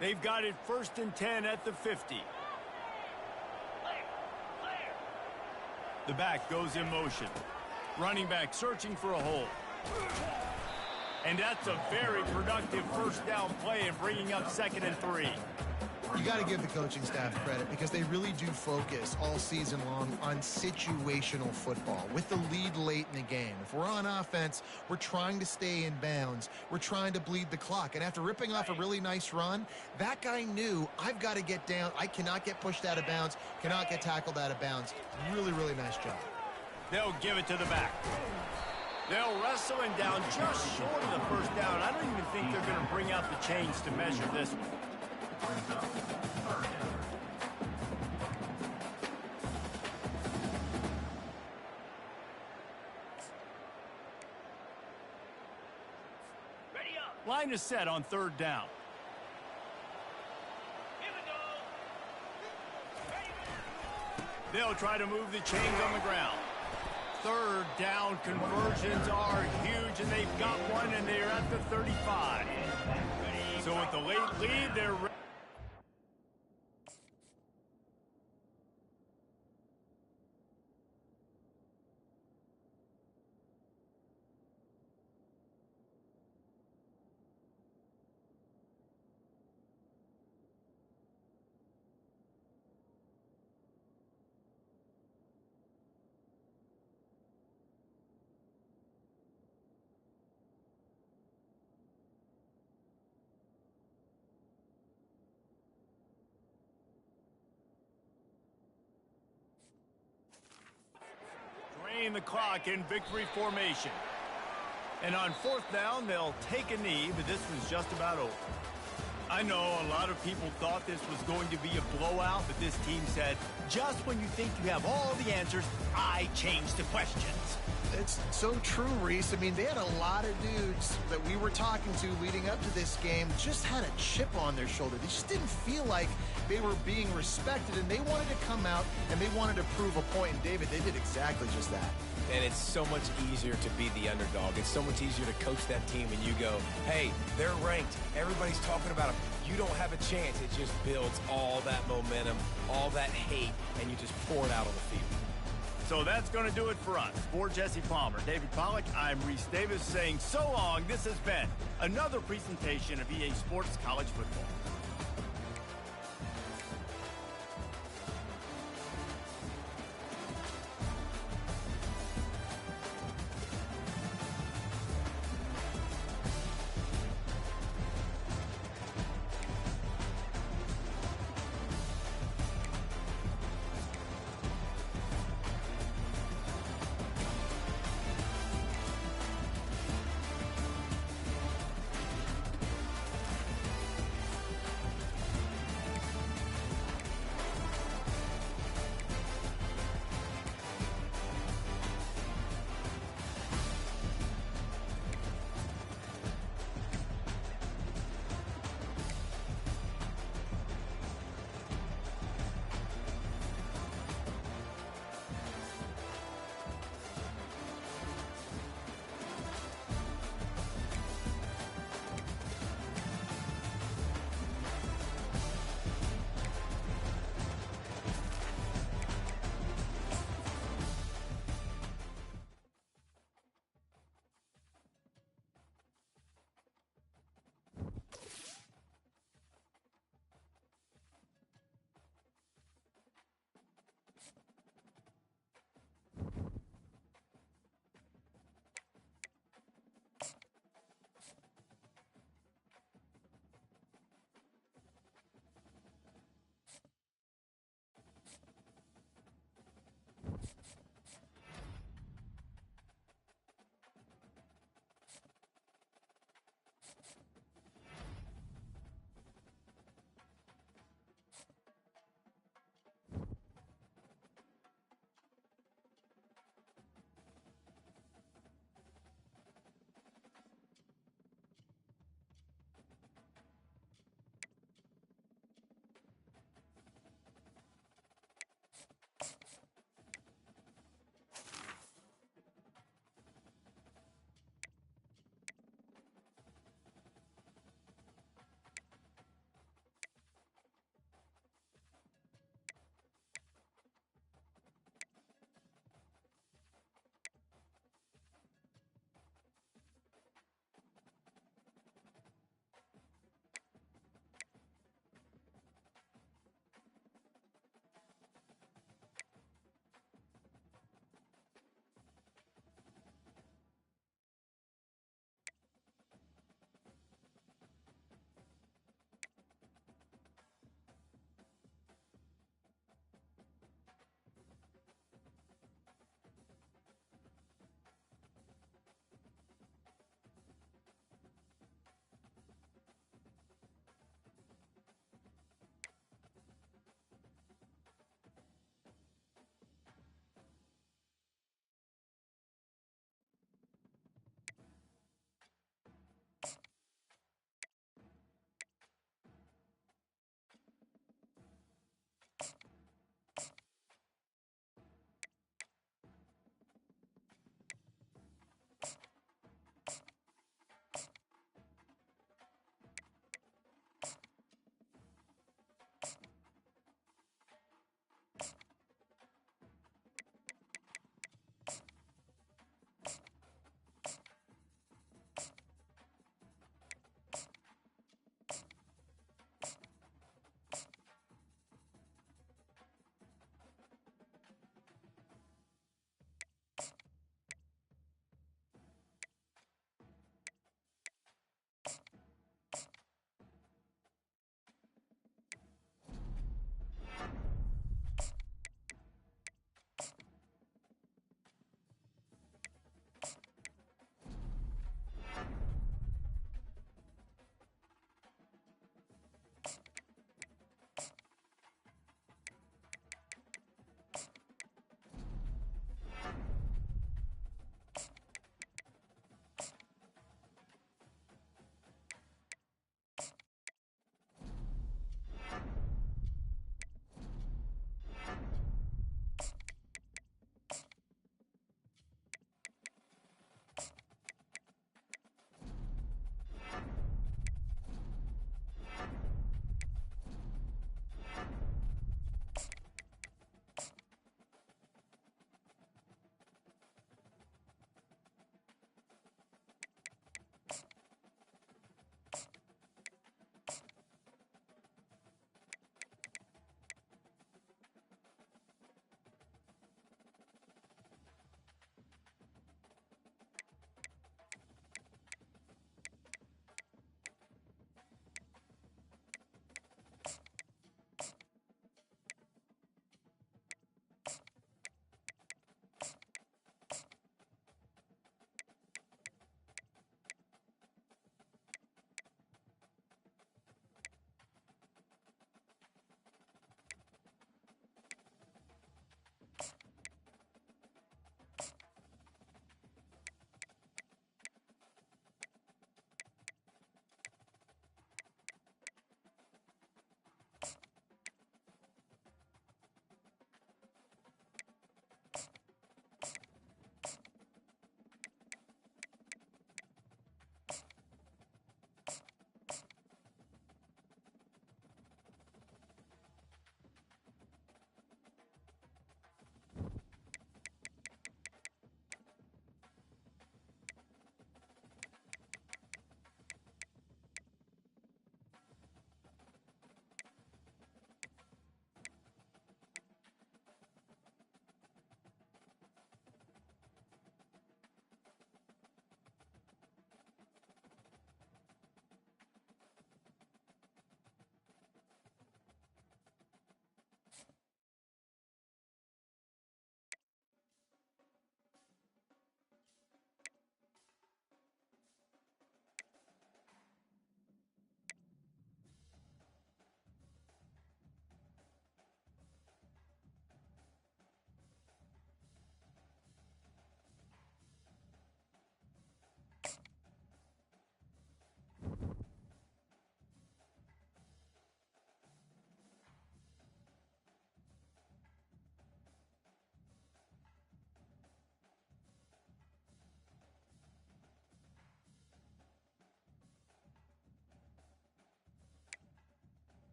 They've got it 1st and 10 at the 50. The back goes in motion. Running back searching for a hole. And that's a very productive first down play and bringing up 2nd and 3. You got to give the coaching staff credit because they really do focus all season long on situational football with the lead late in the game. If we're on offense, we're trying to stay in bounds. We're trying to bleed the clock. And after ripping off a really nice run, that guy knew, I've got to get down. I cannot get pushed out of bounds, cannot get tackled out of bounds. Really, really nice job. They'll give it to the back. They'll wrestle him down just short of the first down. I don't even think they're going to bring out the chains to measure this one. Line is set on 3rd down. Here we go. They'll try to move the chains on the ground. 3rd down conversions are huge, and they've got one, and they're at the 35. So with the late lead, they're ready. Drain the clock in victory formation. And on 4th down, they'll take a knee, but this one's just about over. I know a lot of people thought this was going to be a blowout, but this team said, just when you think you have all the answers, I change the questions. It's so true, Reese. I mean, they had a lot of dudes that we were talking to leading up to this game just had a chip on their shoulder. They just didn't feel like they were being respected, and they wanted to come out and they wanted to prove a point. And David, they did exactly just that. And it's so much easier to be the underdog. It's so much easier to coach that team and you go, hey, they're ranked. Everybody's talking about them. You don't have a chance. It just builds all that momentum, all that hate, and you just pour it out on the field. So that's going to do it for us. For Jesse Palmer, David Pollack, I'm Reese Davis saying so long. This has been another presentation of EA Sports College Football.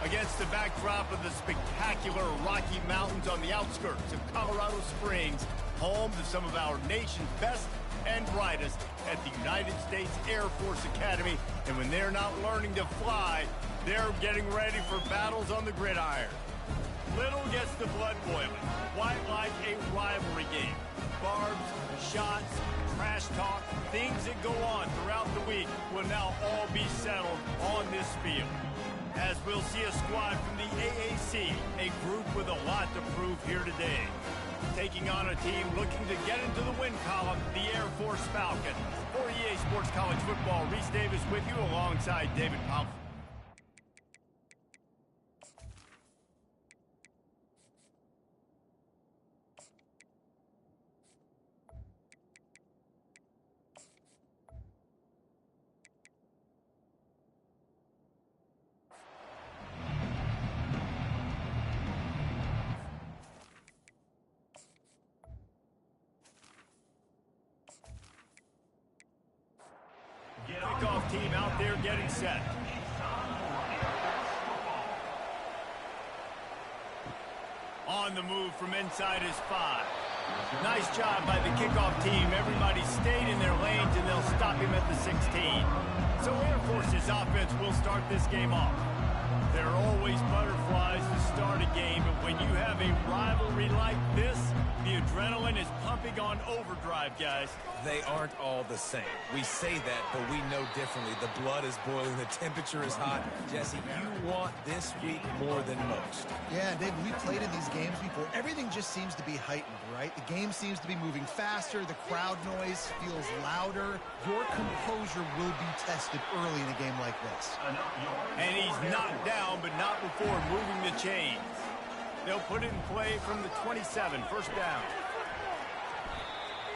Against the backdrop of the spectacular Rocky Mountains on the outskirts of Colorado Springs, home to some of our nation's best and brightest at the United States Air Force Academy. And when they're not learning to fly, they're getting ready for battles on the gridiron. Little gets the blood boiling, quite like a rivalry game. Barbs, shots, trash talk, things that go on throughout the week will now all be settled on this field. As we'll see a squad from the AAC, a group with a lot to prove here today. Taking on a team looking to get into the win column, the Air Force Falcons. For EA Sports College Football, Reese Davis with you alongside David Powell. Kickoff team out there getting set. On the move from inside his 5. Nice job by the kickoff team. Everybody stayed in their lanes, and they'll stop him at the 16. So Air Force's offense will start this game off. There are always butterflies to start a game, but when you have a rivalry like this, the adrenaline is pumping on overdrive, guys. They aren't all the same. We say that, but we know differently. The blood is boiling. The temperature is hot. Jesse, you want this week more than most. Yeah, David, we played in these games before. Everything just seems to be heightened, right? The game seems to be moving faster. The crowd noise feels louder. Your composure will be tested early in a game like this. And he's knocked down, but not before moving the chains. They'll put it in play from the 27, first down.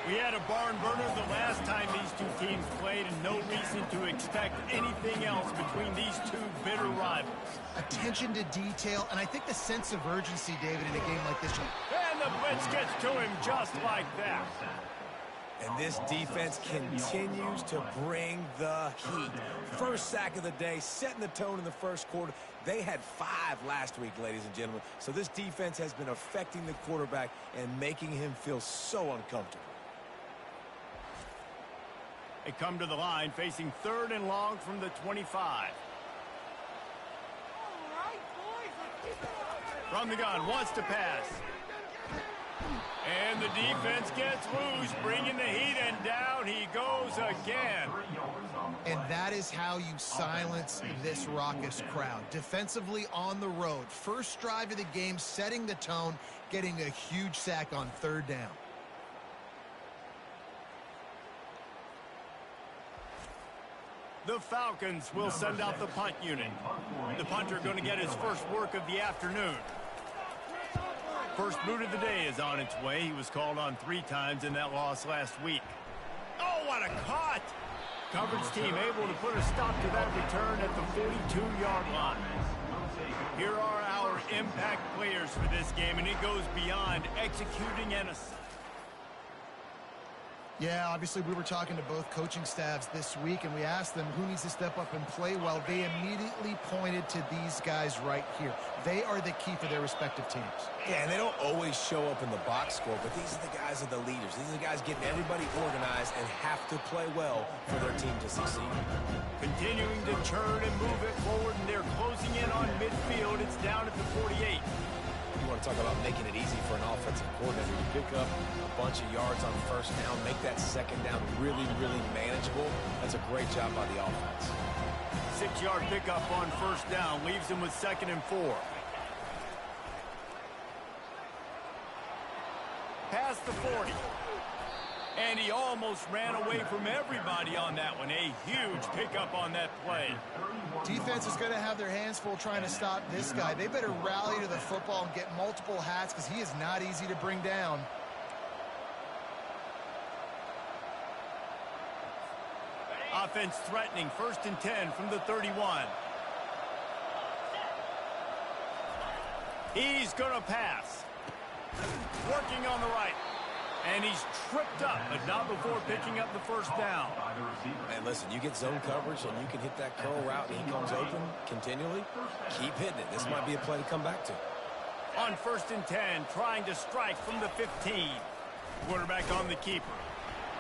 We had a barn burner the last time these two teams played, and no reason to expect anything else between these two bitter rivals. Attention to detail, and I think the sense of urgency, David, in a game like this. And the blitz gets to him just like that. And this defense continues to bring the heat. First sack of the day, setting the tone in the first quarter. They had 5 last week, ladies and gentlemen. So this defense has been affecting the quarterback and making him feel so uncomfortable. They come to the line facing 3rd and long from the 25. From the gun, wants to pass. And the defense gets loose, bringing the heat, and down he goes again. And that is how you silence this raucous crowd. Defensively on the road. First drive of the game, setting the tone, getting a huge sack on 3rd down. The Falcons will send out the punt unit. The punter going to get his first work of the afternoon. First boot of the day is on its way. He was called on 3 times in that loss last week. Oh, what a cut! Coverage team able to put a stop to that return at the 42-yard line. Here are our impact players for this game, and it goes beyond executing an assignment. Yeah, obviously we were talking to both coaching staffs this week, and we asked them who needs to step up and play well. They immediately pointed to these guys right here. They are the key for their respective teams. Yeah, and they don't always show up in the box score, but these are the guys that are the leaders. These are the guys getting everybody organized and have to play well for their team to succeed. Continuing to churn and move it forward, and they're closing in on midfield. It's down at the 48. You want to talk about making it easy for an offensive coordinator. You pick up a bunch of yards on first down, make that second down really, really manageable. That's a great job by the offense. 6-yard pickup on first down leaves them with 2nd and 4. Past the 40. And he almost ran away from everybody on that one. A huge pickup on that play. Defense is going to have their hands full trying to stop this guy. They better rally to the football and get multiple hats because he is not easy to bring down. Offense threatening, 1st and 10 from the 31. He's going to pass. Working on the right. And he's tripped up, but not before picking up the first down. And listen, you get zone coverage and you can hit that curl route and he comes open continually. Keep hitting it. This might be a play to come back to. On 1st and 10, trying to strike from the 15. Quarterback on the keeper.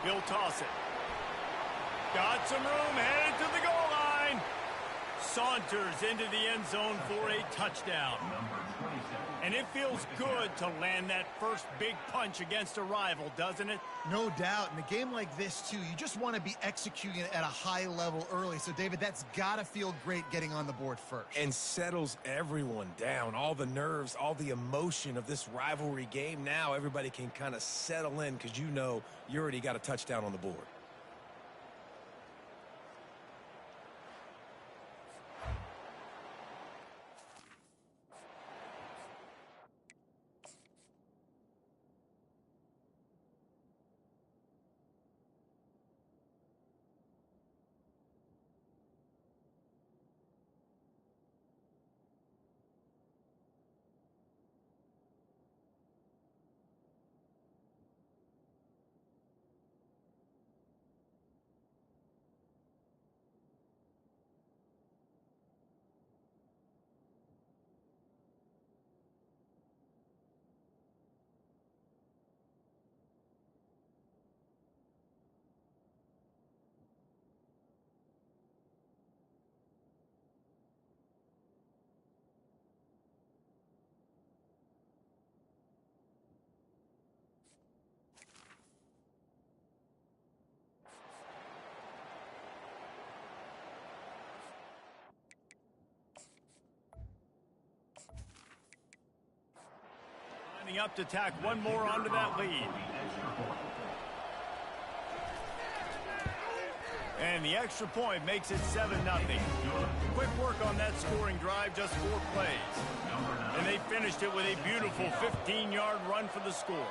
He'll toss it. Got some room, headed to the goal line. Saunters into the end zone for a touchdown. And it feels good to land that first big punch against a rival, doesn't it? No doubt. In a game like this, too, you just want to be executing it at a high level early. So, David, that's got to feel great getting on the board first. And settles everyone down. All the nerves, all the emotion of this rivalry game. Now everybody can kind of settle in because you know you already got a touchdown on the board. Lining up to tack one more onto that lead. And the extra point makes it 7-0. Quick work on that scoring drive, just 4 plays. And they finished it with a beautiful 15-yard run for the score.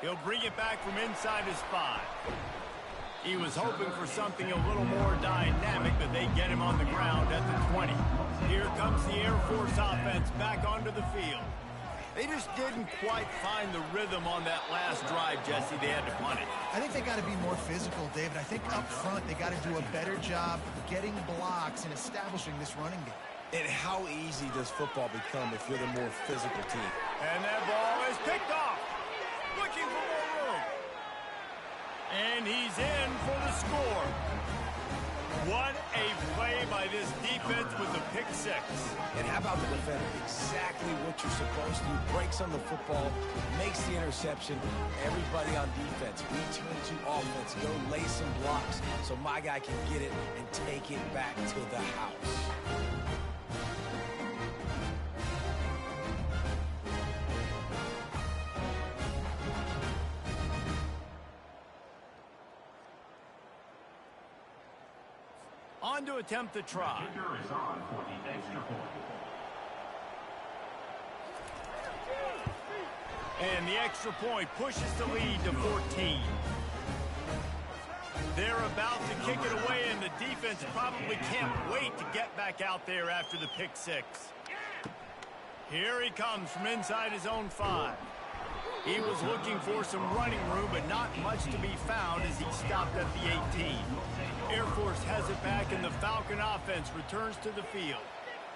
He'll bring it back from inside his 5. He was hoping for something a little more dynamic, but they get him on the ground at the 20. Here comes the Air Force offense back onto the field. They just didn't quite find the rhythm on that last drive, Jesse. They had to punt it. I think they got to be more physical, David. I think up front they got to do a better job getting blocks and establishing this running game. And how easy does football become if you're the more physical team? And that ball is picked off. Looking for more room. And he's in for the score. What a play by this defense with the pick 6. And how about the defender? Exactly what you're supposed to do. Breaks on the football, makes the interception. Everybody on defense, return to offense. Go lay some blocks so my guy can get it and take it back to the house. On to attempt the try. Kicker is on for the extra point. And the extra point pushes the lead to 14. They're about to kick it away, and the defense probably can't wait to get back out there after the pick 6. Here he comes from inside his own 5. He was looking for some running room, but not much to be found as he stopped at the 18. Air Force has it back, and the Falcon offense returns to the field.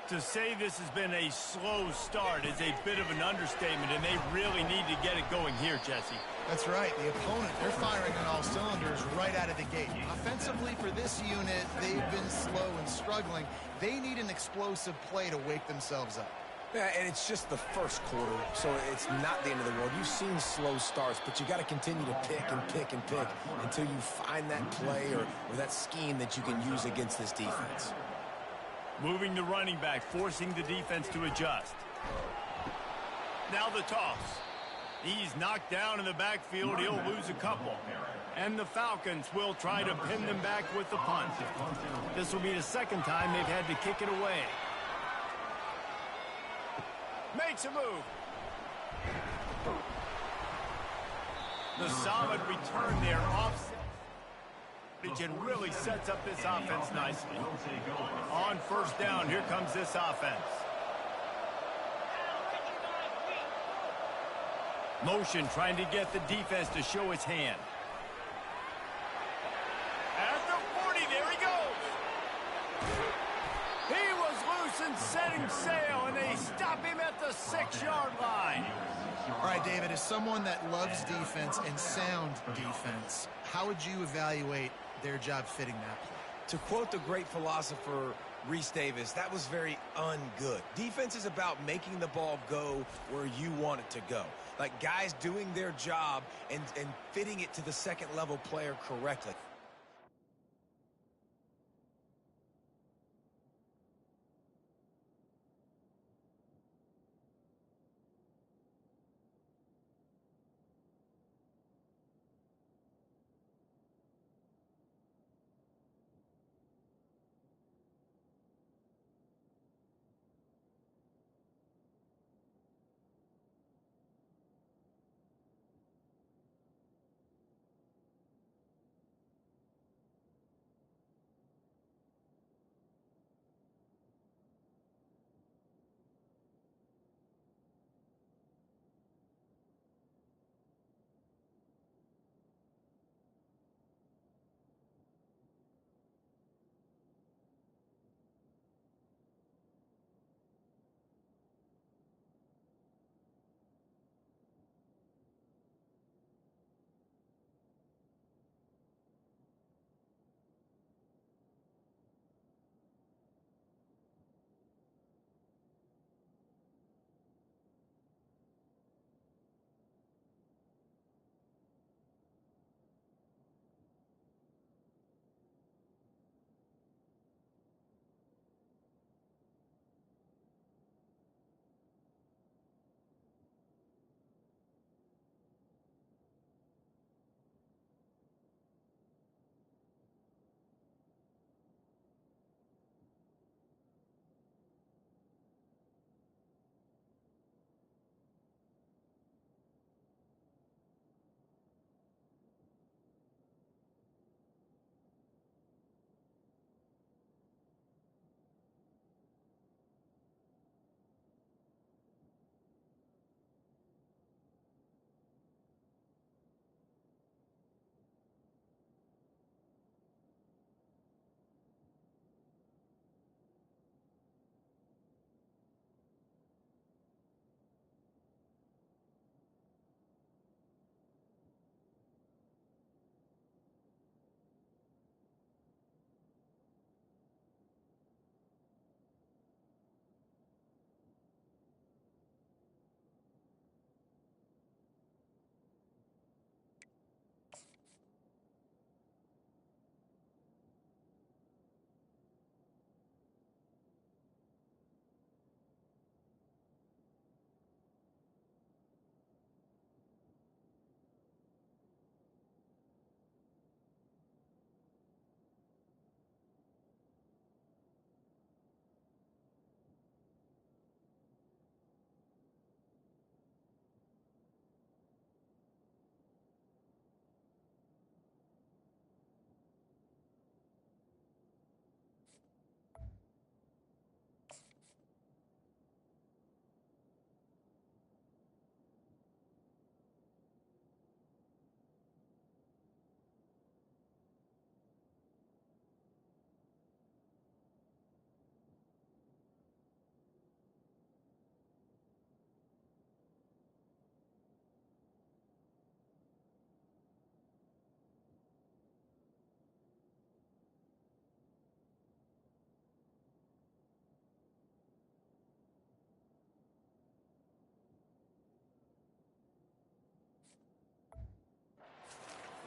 To say this has been a slow start is a bit of an understatement, and they really need to get it going here, Jesse. That's right. The opponent, they're firing on all cylinders right out of the gate. Offensively, for this unit, they've been slow and struggling. They need an explosive play to wake themselves up. Yeah, and it's just the first quarter, so it's not the end of the world. You've seen slow starts, but you got to continue to pick and pick and pick until you find that play or that scheme that you can use against this defense. Moving the running back, forcing the defense to adjust. Now the toss. He's knocked down in the backfield. He'll lose a couple. And the Falcons will try to pin them back with the punt. This will be the second time they've had to kick it away. Makes a move. The solid return there offset and really sets up this offense nicely. On first down, here comes this offense. Motion trying to get the defense to show its hand. At the 40, there he goes. He was loose and setting sail, and they stop him at the 6-yard line. All right, David, as someone that loves defense and sound defense, how would you evaluate their job fitting that play? To quote the great philosopher Reese Davis, that was very ungood. Defense is about making the ball go where you want it to go. Like guys doing their job and fitting it to the second-level player correctly.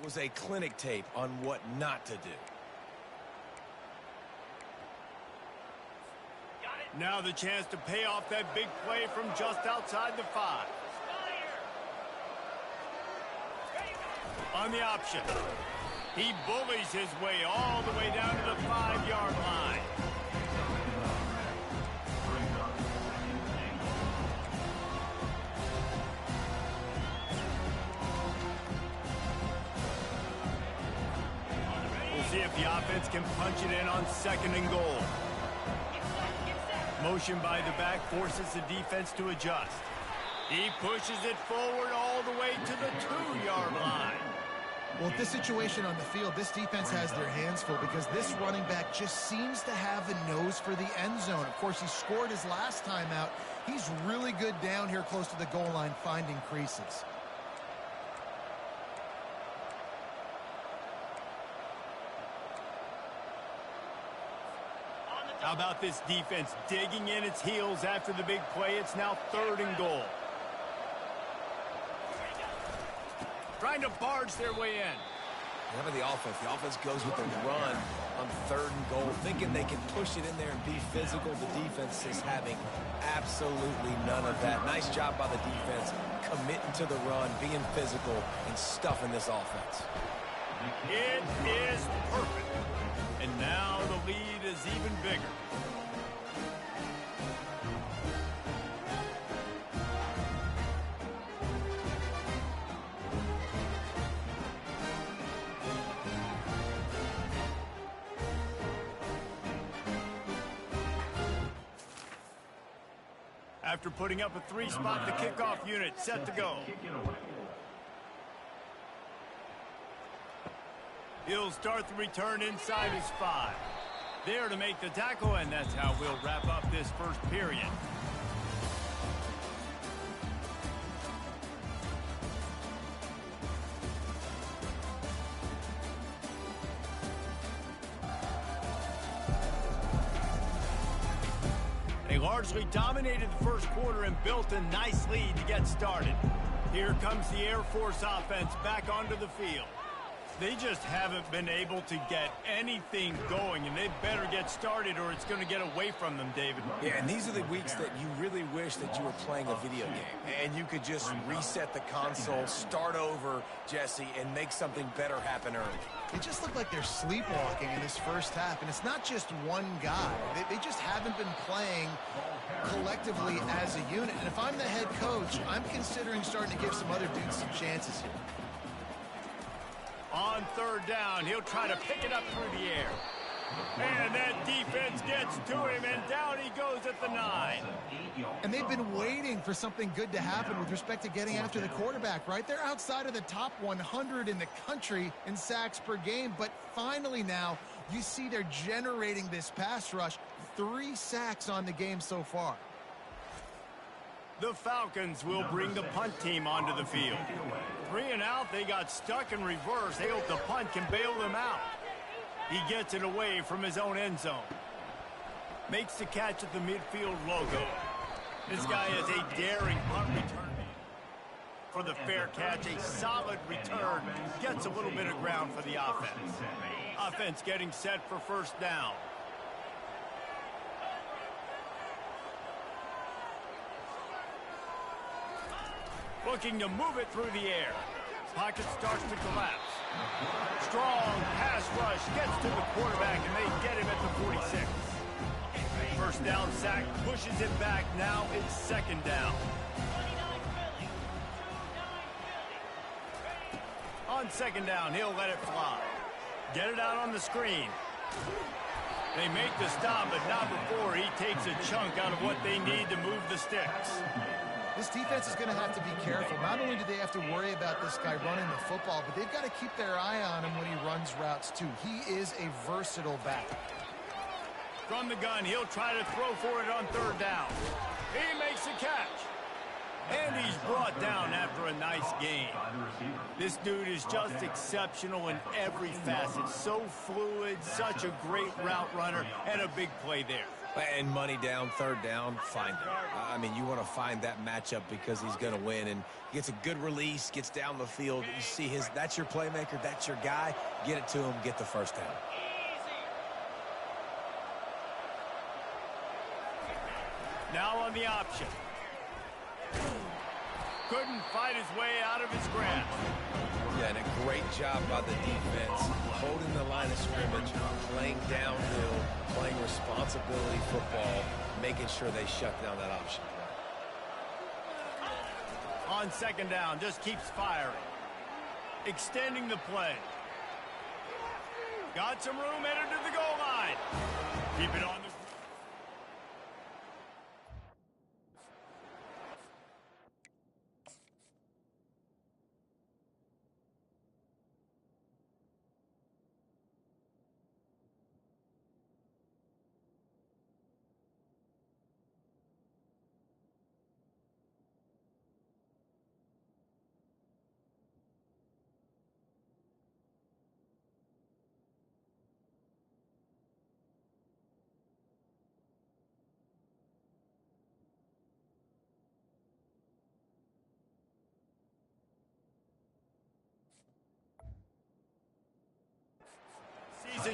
Was a clinic tape on what not to do. Now the chance to pay off that big play from just outside the 5. On the option. He bullies his way all the way down to the 5-yard line. See if the offense can punch it in on 2nd and goal. Motion by the back forces the defense to adjust. He pushes it forward all the way to the 2-yard line. Well, at this situation on the field, this defense has their hands full because this running back just seems to have a nose for the end zone. Of course, he scored his last time out. He's really good down here close to the goal line finding creases. How about this defense digging in its heels after the big play? It's now 3rd and goal. Trying to barge their way in. How about the offense? The offense goes with the run on 3rd and goal, thinking they can push it in there and be physical. The defense is having absolutely none of that. Nice job by the defense, committing to the run, being physical, and stuffing this offense. It is perfect. And now the lead is even bigger. After putting up a 3-spot, the kickoff unit set to go. He'll start the return inside his 5. There to make the tackle, and that's how we'll wrap up this first period. They largely dominated the first quarter and built a nice lead to get started. Here comes the Air Force offense back onto the field. They just haven't been able to get anything going, and they better get started or it's going to get away from them, David. Yeah, and these are the weeks that you really wish that you were playing a video game and you could just reset the console, start over, Jesse, and make something better happen early. It just looked like they're sleepwalking in this first half, and it's not just one guy. They just haven't been playing collectively as a unit. And if I'm the head coach, I'm considering starting to give some other dudes some chances here. On 3rd down, he'll try to pick it up through the air. And that defense gets to him, and down he goes at the 9. And they've been waiting for something good to happen with respect to getting after the quarterback, right? They're outside of the top 100 in the country in sacks per game, but finally now you see they're generating this pass rush. 3 sacks on the game so far. The Falcons will bring the punt team onto the field. 3 and out, they got stuck in reverse. They hope the punt can bail them out. He gets it away from his own end zone. Makes the catch at the midfield logo. This guy is a daring punt return man. For the fair catch, a solid return. Gets a little bit of ground for the offense. Offense getting set for 1st down. Looking to move it through the air. Pocket starts to collapse. Strong pass rush gets to the quarterback, and they get him at the 46. 1st down sack pushes it back. Now it's 2nd down. On 2nd down, he'll let it fly. Get it out on the screen. They make the stop, but not before he takes a chunk out of what they need to move the sticks. This defense is going to have to be careful. Not only do they have to worry about this guy running the football, but they've got to keep their eye on him when he runs routes, too. He is a versatile back. From the gun, he'll try to throw for it on 3rd down. He makes the catch. And he's brought down after a nice gain. This dude is just exceptional in every facet. So fluid, such a great route runner, and a big play there. And money down, 3rd down, find him. I mean, you want to find that matchup because he's going to win. And gets a good release, gets down the field. You see that's your playmaker, that's your guy. Get it to him, get the 1st down. Now on the option. Couldn't fight his way out of his grasp. Yeah, and a great job by the defense, holding the line of scrimmage, playing downhill, playing responsibility football, making sure they shut down that option. On 2nd down, just keeps firing. Extending the play. Got some room, headed to the goal line. Keep it on the...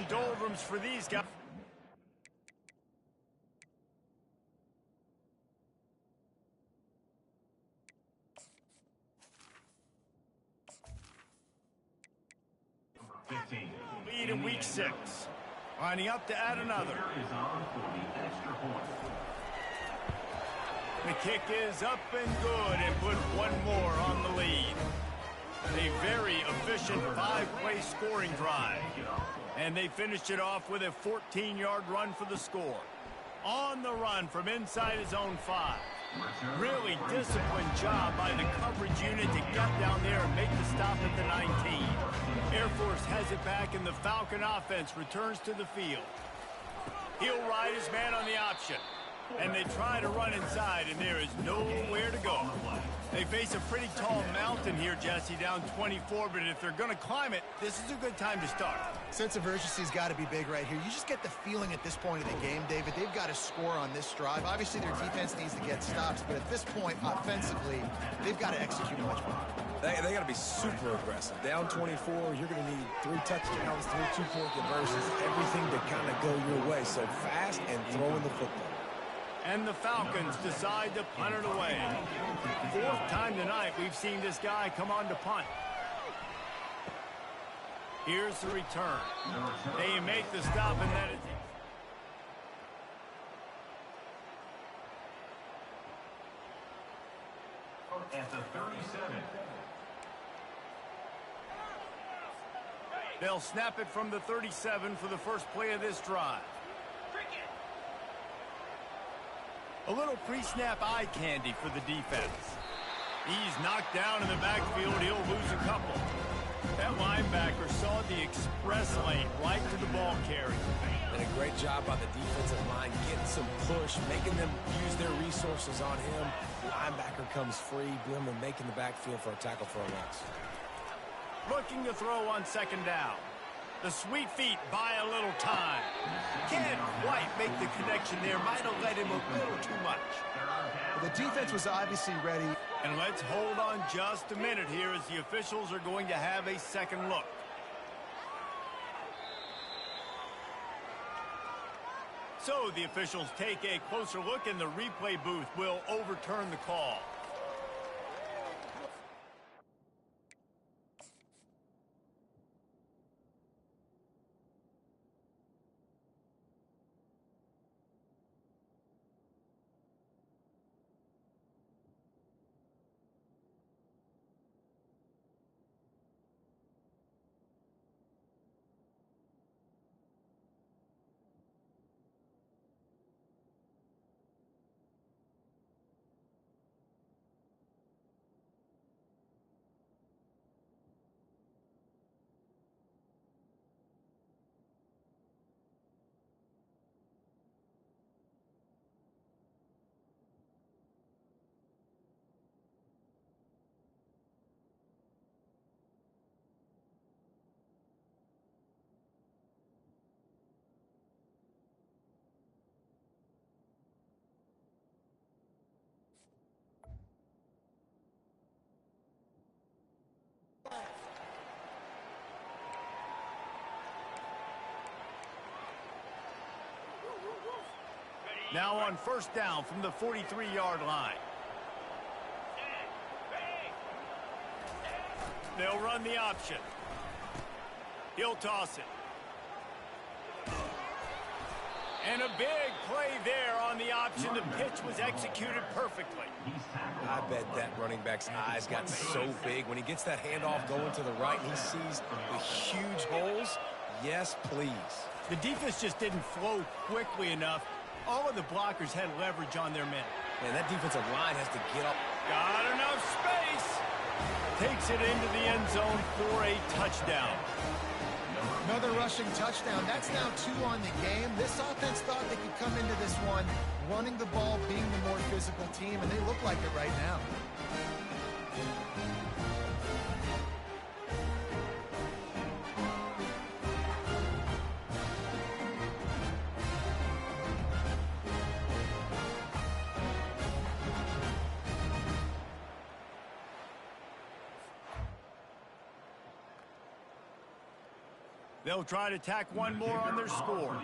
in doldrums for these guys. Lead in week 6. Lining up to add another. Is on for the extra point. The kick is up and good and put one more on the lead. A very efficient 5-play scoring drive. And they finished it off with a 14-yard run for the score. On the run from inside his own 5. Really disciplined job by the coverage unit to get down there and make the stop at the 19. Air Force has it back and the Falcon offense returns to the field. He'll ride his man on the option. And they try to run inside, and there is nowhere to go. They face a pretty tall mountain here, Jesse, down 24, but if they're going to climb it, this is a good time to start. Sense of urgency's got to be big right here. You just get the feeling at this point of the game, David, they've got to score on this drive. Obviously, their defense needs to get stops, but at this point, offensively, they've got to execute much more. They got to be super aggressive. Down 24, you're going to need 3 touchdowns, 3 two-point conversions, everything to kind of go your way. So fast and throwing the football. And the Falcons decide to punt it away. 4th time tonight we've seen this guy come on to punt. Here's the return. They make the stop, and that is... At the 37. They'll snap it from the 37 for the first play of this drive. A little pre-snap eye candy for the defense. He's knocked down in the backfield. He'll lose a couple. That linebacker saw the express lane right to the ball carrier. And a great job by the defensive line getting some push, making them use their resources on him. Linebacker comes free, Blum making the backfield for a tackle for a loss. Looking to throw on 2nd down. The sweet feet buy a little time. Can't quite make the connection there. Might have let him a little too much. The defense was obviously ready. And let's hold on just a minute here as the officials are going to have a second look. So the officials take a closer look and the replay booth will overturn the call. Now on 1st down from the 43-yard line. They'll run the option. He'll toss it. And a big play there on the option. The pitch was executed perfectly. I bet that running back's eyes got so big. When he gets that handoff going to the right and he sees the huge holes, yes, please. The defense just didn't flow quickly enough. All of the blockers had leverage on their men. Man, that defensive line has to get up. Got enough space. Takes it into the end zone for a touchdown. Another rushing touchdown. That's now 2 on the game. This offense thought they could come into this one running the ball, being the more physical team, and they look like it right now. They'll try to tack one more on their score.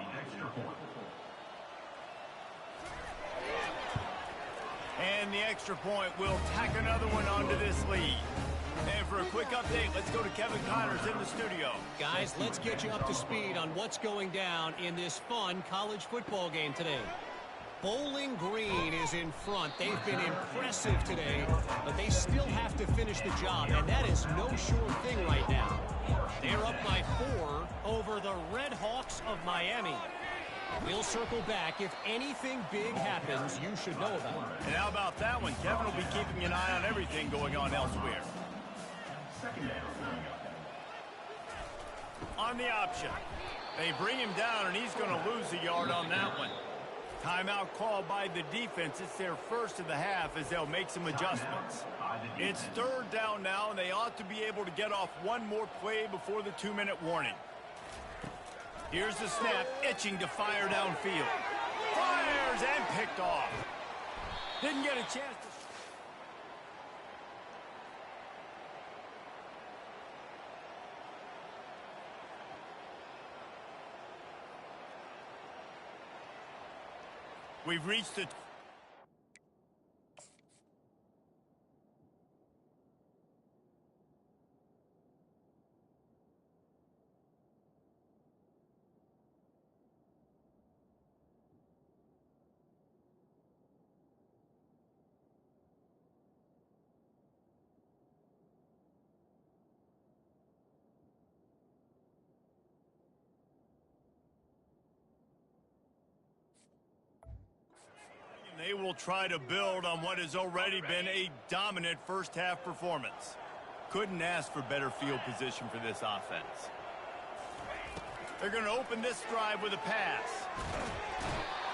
And the extra point will tack another one onto this lead. And for a quick update, let's go to Kevin Connors in the studio. Guys, let's get you up to speed on what's going down in this fun college football game today. Bowling Green is in front. They've been impressive today, but they still have to finish the job, and that is no sure thing right now. They're up by 4 over the Red Hawks of Miami. We'll circle back. If anything big happens, you should know about it. And how about that one? Kevin will be keeping an eye on everything going on elsewhere. On the option. They bring him down, and he's going to lose a yard on that one. Timeout called by the defense. It's their first of the half as they'll make some adjustments. It's 3rd down now, and they ought to be able to get off one more play before the 2-minute warning. Here's the snap, itching to fire downfield. Fires and picked off. Didn't get a chance to... We've reached the... They will try to build on what has already been a dominant first-half performance. Couldn't ask for better field position for this offense. They're going to open this drive with a pass.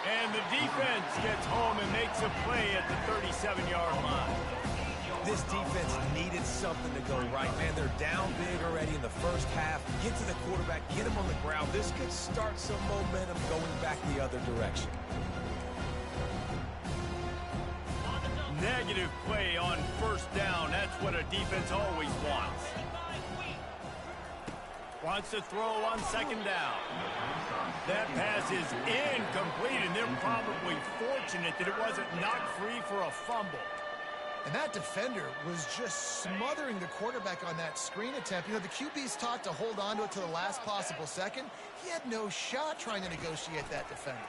And the defense gets home and makes a play at the 37-yard line. This defense needed something to go right, man. They're down big already in the first half. Get to the quarterback, get him on the ground. This could start some momentum going back the other direction. Negative play on first down. That's what a defense always wants. Wants to throw on 2nd down. That pass is incomplete, and they're probably fortunate that it wasn't knocked free for a fumble. And that defender was just smothering the quarterback on that screen attempt. You know, the QB's taught to hold on to it to the last possible second. He had no shot trying to negotiate that defender.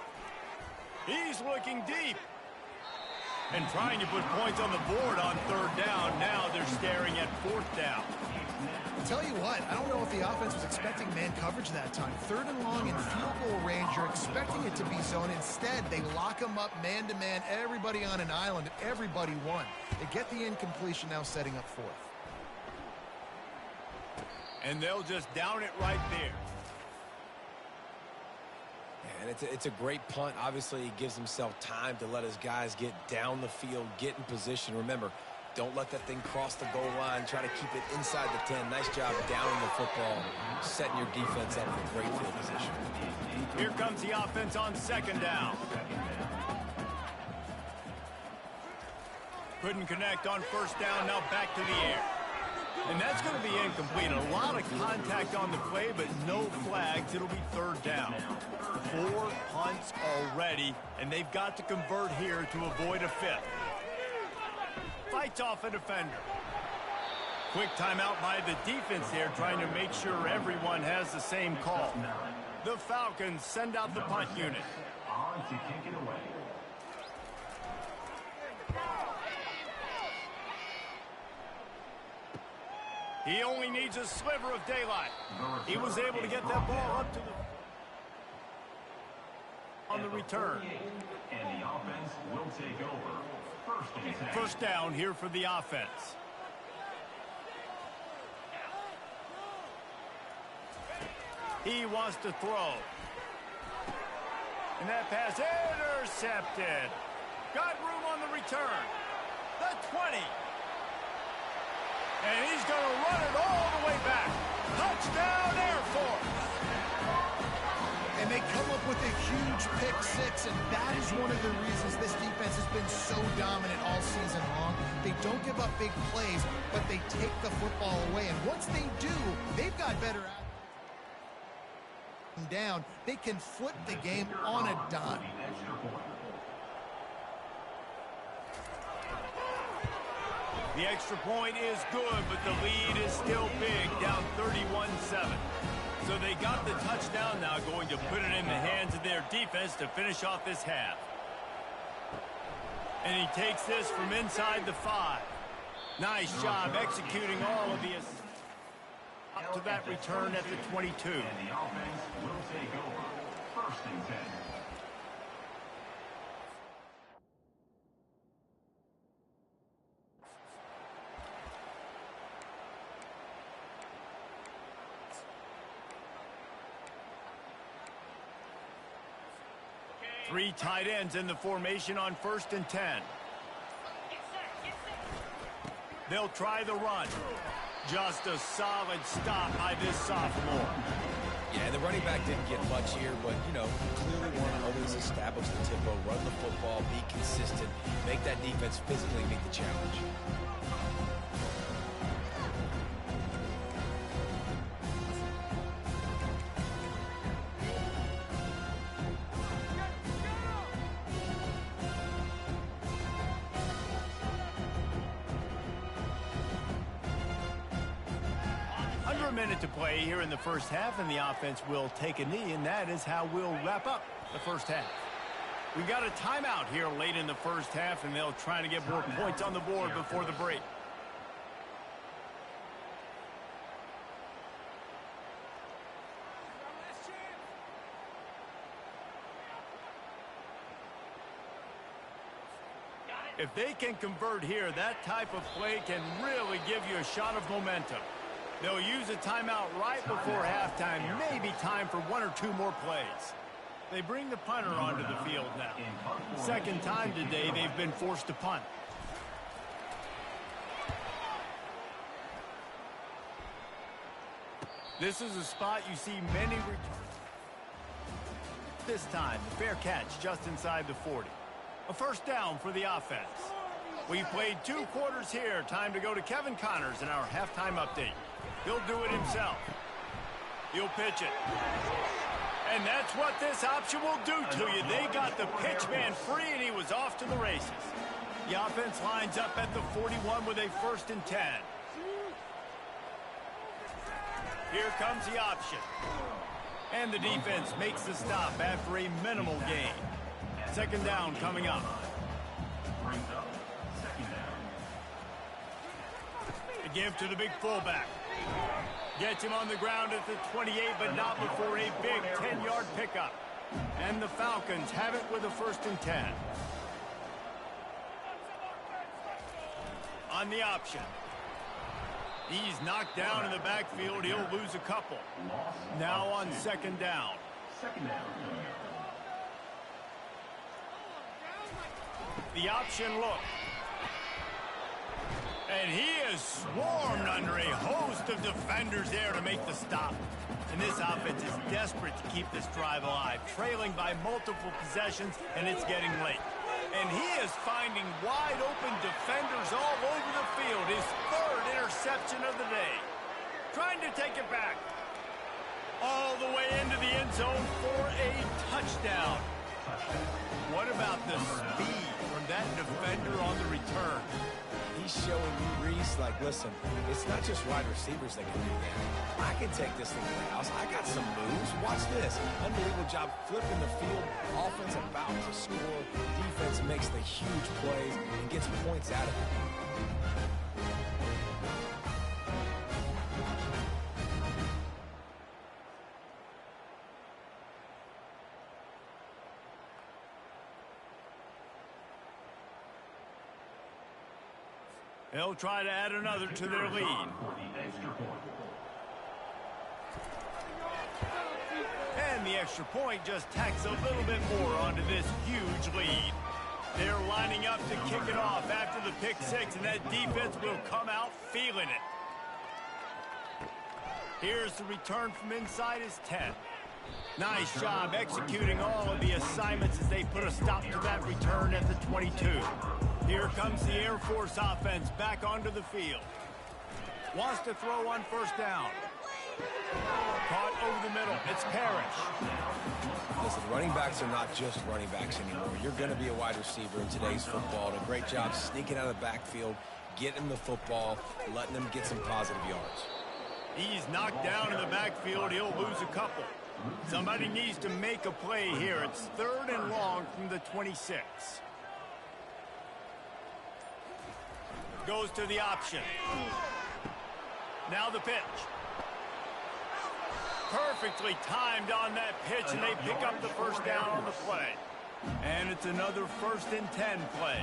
He's looking deep. And trying to put points on the board on 3rd down. Now they're staring at 4th down. I'll tell you what, I don't know if the offense was expecting man coverage that time. 3rd and long in field goal range, you're expecting it to be zone. Instead, they lock them up man-to-man, everybody on an island, everybody won. They get the incompletion, now setting up 4th. And they'll just down it right there. And it's a great punt. Obviously, he gives himself time to let his guys get down the field, get in position. Remember, don't let that thing cross the goal line. Try to keep it inside the 10. Nice job downing the football, setting your defense up for great field position. Here comes the offense on 2nd down. Couldn't connect on 1st down. Now back to the air. And that's going to be incomplete. A lot of contact on the play, but no flags. It'll be 3rd down. 4 punts already, and they've got to convert here to avoid a 5th. Fights off a defender. Quick timeout by the defense there, trying to make sure everyone has the same call. The Falcons send out the punt unit. On to kick it away. He only needs a sliver of daylight. He was able to get that ball up to the... on the return. And the offense will take over. First down here for the offense. He wants to throw. And that pass intercepted. Got room on the return. The 20. And he's going to run it all the way back. Touchdown, Air Force. And they come up with a huge pick-6, and that is one of the reasons this defense has been so dominant all season long. They don't give up big plays, but they take the football away. And once they do, they've got better out. down, they can flip the game on a dime. The extra point is good, but the lead is still big, down 31-7. So they got the touchdown now, going to put it in the hands of their defense to finish off this half. And he takes this from inside the 5. Nice job executing all of the up to that return at the 22. And the offense will take over. 1st and 10. Three tight ends in the formation on 1st and 10. They'll try the run. Just a solid stop by this sophomore. Yeah, the running back didn't get much here, but, you know, clearly want to always establish the tempo, run the football, be consistent, make that defense physically meet the challenge. 1 minute to play here in the first half, and the offense will take a knee, and that is how we'll wrap up the first half. We've got a timeout here late in the first half, and they'll try to get more points on the board before the break. If they can convert here, that type of play can really give you a shot of momentum. They'll use a timeout right before halftime, maybe time for 1 or 2 more plays. They bring the punter onto the field now. Second time today they've been forced to punt. This is a spot you see many return. This time, the fair catch just inside the 40. A first down for the offense. We've played 2 quarters here. Time to go to Kevin Connors in our halftime update. He'll do it himself. He'll pitch it. And that's what this option will do to you. They got the pitch man free, and he was off to the races. The offense lines up at the 41 with a 1st and 10. Here comes the option. And the defense makes the stop after a minimal gain. 2nd down coming up. The give to the big fullback. Gets him on the ground at the 28, but not before a big 10-yard pickup. And the Falcons have it with a 1st and 10. On the option. He's knocked down in the backfield. He'll lose a couple. Now on 2nd down. The option look. And he is swarmed under a host of defenders there to make the stop. And this offense is desperate to keep this drive alive, trailing by multiple possessions, and it's getting late. And he is finding wide open defenders all over the field. His 3rd interception of the day. Trying to take it back. All the way into the end zone for a touchdown. What about the speed from that defender on the return? He's showing you, Reese, like, listen, it's not just wide receivers that can do that. I can take this thing to the house. I got some moves. Watch this. Unbelievable job flipping the field. Offense about to score. Defense makes the huge plays and gets points out of it. They'll try to add another to their lead. And the extra point just tacks a little bit more onto this huge lead. They're lining up to kick it off after the pick 6, and that defense will come out feeling it. Here's the return from inside his 10. Nice job executing all of the assignments as they put a stop to that return at the 22. Here comes the Air Force offense back onto the field. Wants to throw on 1st down. Caught over the middle. It's Parrish. Listen, running backs are not just running backs anymore. You're going to be a wide receiver in today's football. And a great job sneaking out of the backfield, getting the football, letting them get some positive yards. He's knocked down in the backfield. He'll lose a couple. Somebody needs to make a play here. It's 3rd and long from the 26. Goes to the option. Now the pitch. Perfectly timed on that pitch, and they pick up the first down on the play. And it's another 1st and 10 play.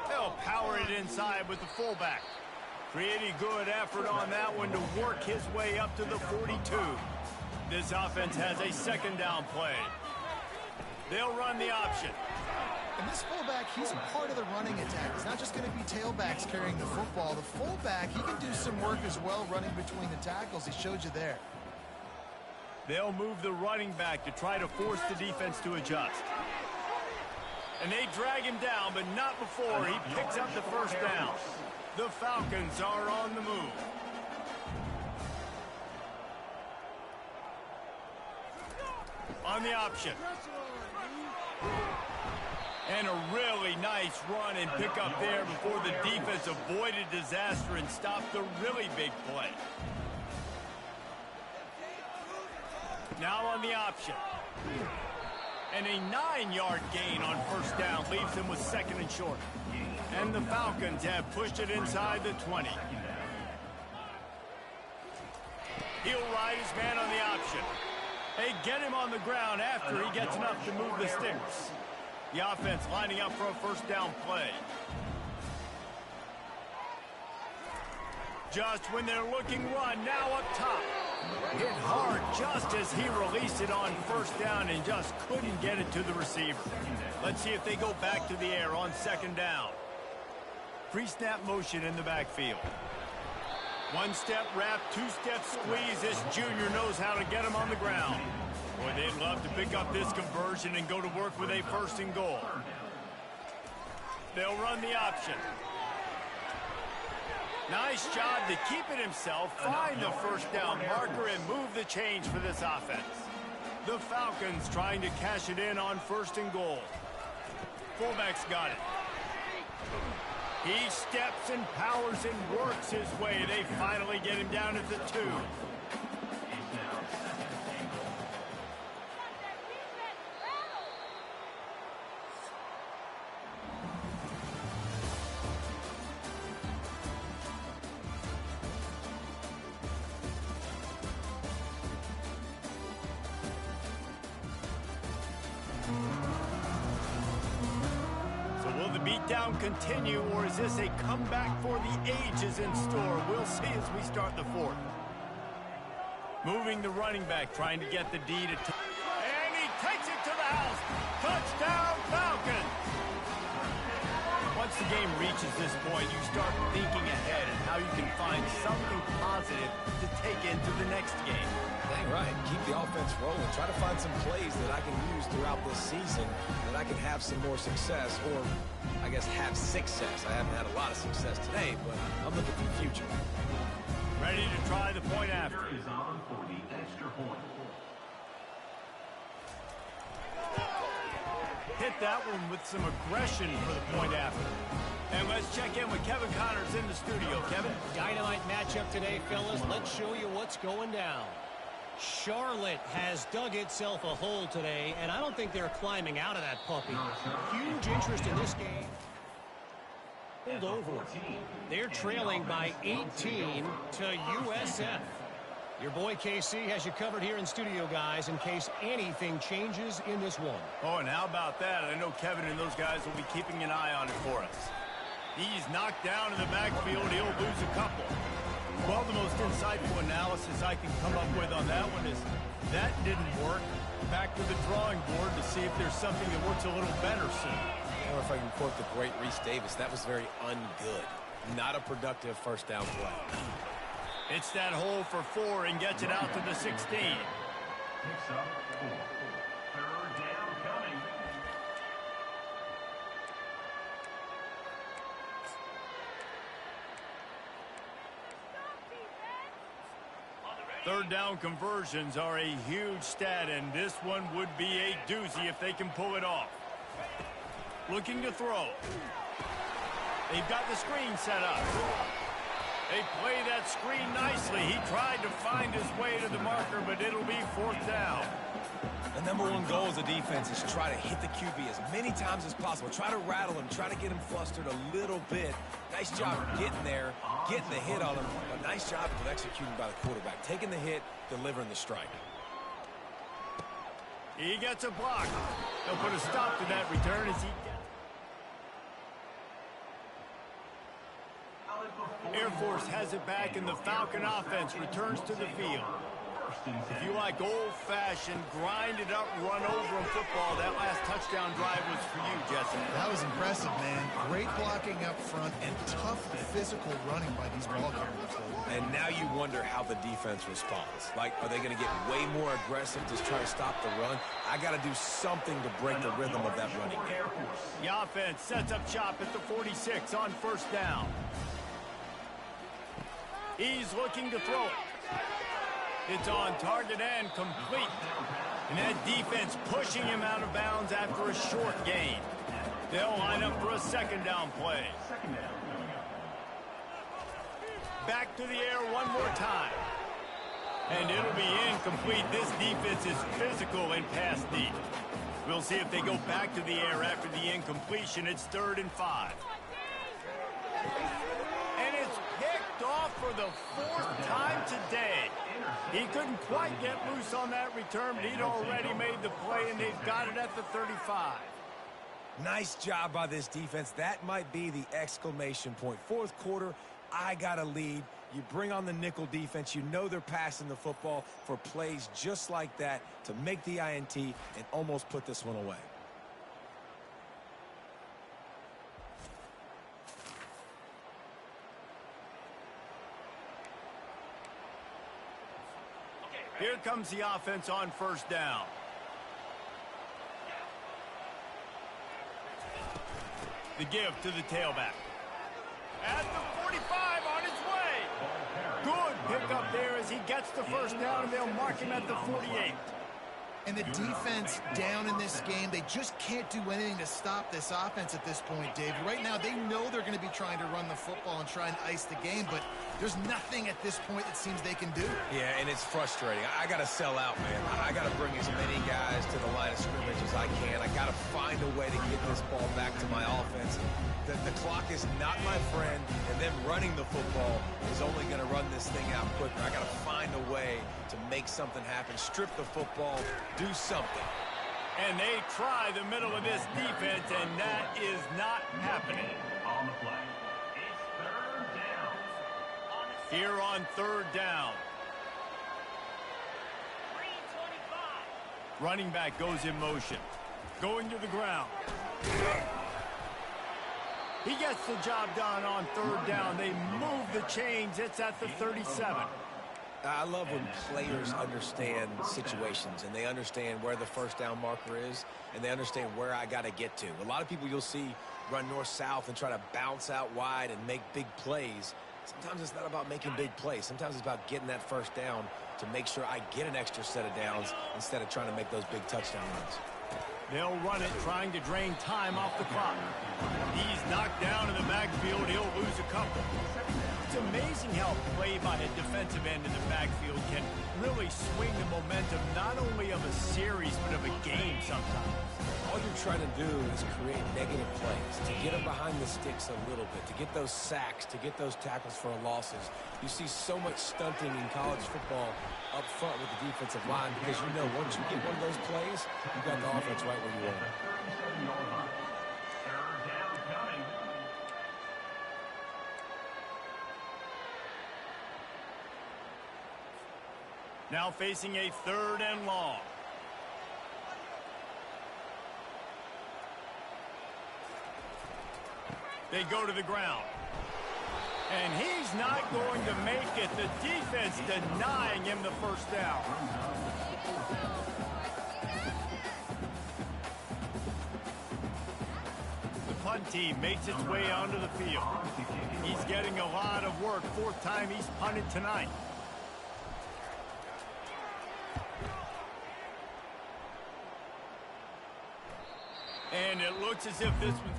They'll power it inside with the fullback. Pretty good effort on that one to work his way up to the 42. This offense has a 2nd down play. They'll run the option. And this fullback, he's a part of the running attack. It's not just going to be tailbacks carrying the football. The fullback, he can do some work as well running between the tackles. He showed you there. They'll move the running back to try to force the defense to adjust. And they drag him down, but not before he picks up the first down. The Falcons are on the move. On the option. And a really nice run and pick up there before the defense avoided disaster and stopped the really big play. Now on the option. And a 9-yard gain on first down leaves them with 2nd and short. And the Falcons have pushed it inside the 20. He'll ride his man on the option. They get him on the ground after he gets enough to move the sticks. The offense lining up for a first down play. Just when they're looking run, now up top. Hit hard just as he released it on first down and just couldn't get it to the receiver. Let's see if they go back to the air on 2nd down. Pre-snap motion in the backfield. 1-step wrap, 2-step squeeze. This junior knows how to get him on the ground. Boy, they'd love to pick up this conversion and go to work with a 1st and goal. They'll run the option. Nice job to keep it himself, find the first down marker, and move the chains for this offense. The Falcons trying to cash it in on 1st and goal. Fullback's got it. He steps and powers and works his way. They finally get him down at the 2. Beatdown continue, or is this a comeback for the ages in store? We'll see as we start the 4th. Moving the running back, trying to get the D to... And he takes it to the house. Touchdown, Falcons! Once the game reaches this point, you start thinking ahead and how you can find something positive to take into the next game. Dang right. Keep the offense rolling. Try to find some plays that I can use throughout this season that I can have some more success, or I guess have success. I haven't had a lot of success today, but I'm looking for the future. Ready to try the point after. Is on for the extra point. Hit that one with some aggression for the point after. And let's check in with Kevin Connors in the studio. Kevin? Dynamite matchup today, fellas. Let's show you what's going down. Charlotte has dug itself a hole today, and I don't think they're climbing out of that puppy. Huge interest in this game. Hold over. They're trailing by 18 to USF. Your boy KC has you covered here in studio, guys, in case anything changes in this one. Oh, and how about that? I know Kevin and those guys will be keeping an eye on it for us. He's knocked down in the backfield. He'll lose a couple. Well, the most insightful analysis I can come up with on that one is that didn't work. Back to the drawing board to see if there's something that works a little better soon. Or if I can quote the great Reese Davis, that was very ungood. Not a productive first down play. It's that hole for 4 and gets it out to the 16. Picks up 4. 3rd down coming. Third down conversions are a huge stat, and this one would be a doozy if they can pull it off. Looking to throw. They've got the screen set up. They play that screen nicely. He tried to find his way to the marker, but it'll be fourth down. The number one goal as a defense is try to hit the QB as many times as possible. Try to rattle him, try to get him flustered a little bit. Nice job getting there, getting the hit on him. But nice job of executing by the quarterback. Taking the hit, delivering the strike. He gets a block. They'll put a stop to that return as he gets. Air Force has it back, and the Falcon offense returns to the field. If you like old-fashioned, grind-it-up, run-over-'em football, that last touchdown drive was for you, Jesse. That was impressive, man. Great blocking up front and tough physical running by these ball carriers. And now you wonder how the defense responds. Like, are they going to get way more aggressive to try to stop the run? I got to do something to break the rhythm of that running game. The offense sets up shop at the 46 on first down. He's looking to throw it. It's on target and complete. And that defense pushing him out of bounds after a short gain. They'll line up for a second down play. Back to the air one more time. And it'll be incomplete. This defense is physical and pass deep. We'll see if they go back to the air after the incompletion. It's 3rd and 5. And it's picked off for the 4th time today. He couldn't quite get loose on that return, but he'd already made the play, and they've got it at the 35. Nice job by this defense. That might be the exclamation point. 4th quarter, I got a lead. You bring on the nickel defense. You know they're passing the football for plays just like that to make the INT and almost put this one away. Here comes the offense on first down. The give to the tailback. At the 45, on his way. Good pickup there as he gets the first down, and they'll mark him at the 48. And the defense down in this game, they just can't do anything to stop this offense at this point, Dave. Right now, they know they're going to be trying to run the football and try and ice the game, but there's nothing at this point that seems they can do. Yeah, and it's frustrating. I got to sell out, man. I got to bring as many guys to the line of scrimmage as I can. I got to find a way to get this ball back to my offense. The clock is not my friend, and them running the football is only going to run this thing out quicker. I got to find a way to make something happen, strip the football, do something. And they try the middle of this defense, and that is not happening. On the play. It's 3rd down. Here on 3rd down. Running back goes in motion. Going to the ground. He gets the job done on 3rd down. They move the chains. It's at the 37. I love when players understand situations and they understand where the first down marker is and they understand where I got to get to. A lot of people you'll see run north-south and try to bounce out wide and make big plays. Sometimes it's not about making big plays. Sometimes it's about getting that first down to make sure I get an extra set of downs instead of trying to make those big touchdown runs. They'll run it, trying to drain time off the clock. He's knocked down in the backfield. He'll lose a couple. It's amazing how play by a defensive end in the backfield can really swing the momentum not only of a series but of a game sometimes. All you're trying to do is create negative plays, to get them behind the sticks a little bit, to get those sacks, to get those tackles for losses. You see so much stunting in college football up front with the defensive line because you know once you get one of those plays, you got the offense right where you want it. 3rd down coming. Now facing a 3rd and long. They go to the ground. And he's not going to make it. The defense denying him the first down. The punt team makes its way onto the field. He's getting a lot of work. 4th time he's punted tonight. And it looks as if this one's...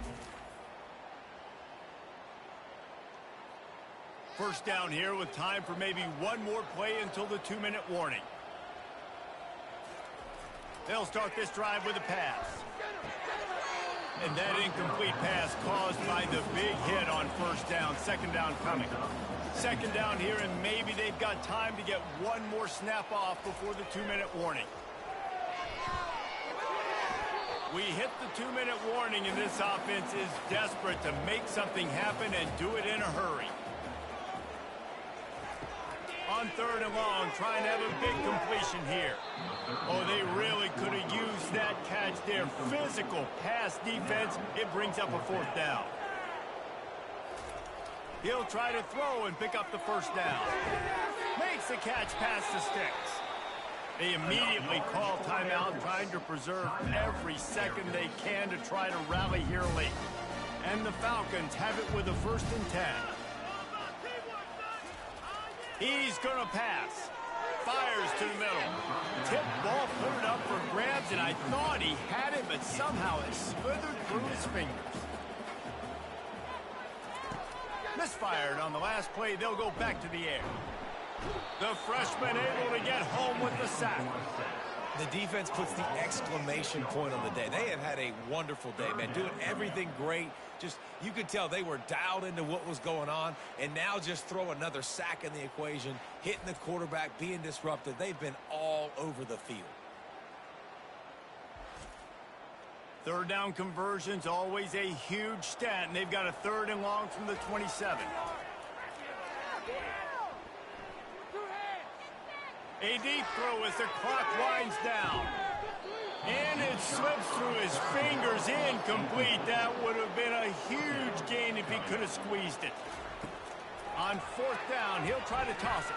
First down here with time for maybe one more play until the 2-minute warning. They'll start this drive with a pass. And that incomplete pass caused by the big hit on first down. Second down coming. Second down here, and maybe they've got time to get one more snap off before the 2-minute warning. We hit the 2-minute warning, and this offense is desperate to make something happen and do it in a hurry. On third and long, trying to have a big completion here. Oh, they really could have used that catch there. Physical pass defense. It brings up a fourth down. He'll try to throw and pick up the first down. Makes the catch past the sticks. They immediately call timeout, trying to preserve every second they can to try to rally here late. And the Falcons have it with a 1st and 10. He's going to pass. Fires to the middle. Tip ball, put it up for grabs, and I thought he had it, but somehow it slithered through his fingers. Misfired on the last play. They'll go back to the air. The freshman able to get home with the sack. The defense puts the exclamation point on the day. They have had a wonderful day, man. Doing everything great. Just, you could tell they were dialed into what was going on. And now just throw another sack in the equation, hitting the quarterback, being disrupted. They've been all over the field. Third down conversions, always a huge stat. And they've got a 3rd and long from the 27. A deep throw as the clock winds down. And it slips through his fingers, incomplete. That would have been a huge gain if he could have squeezed it. On 4th down, he'll try to toss it.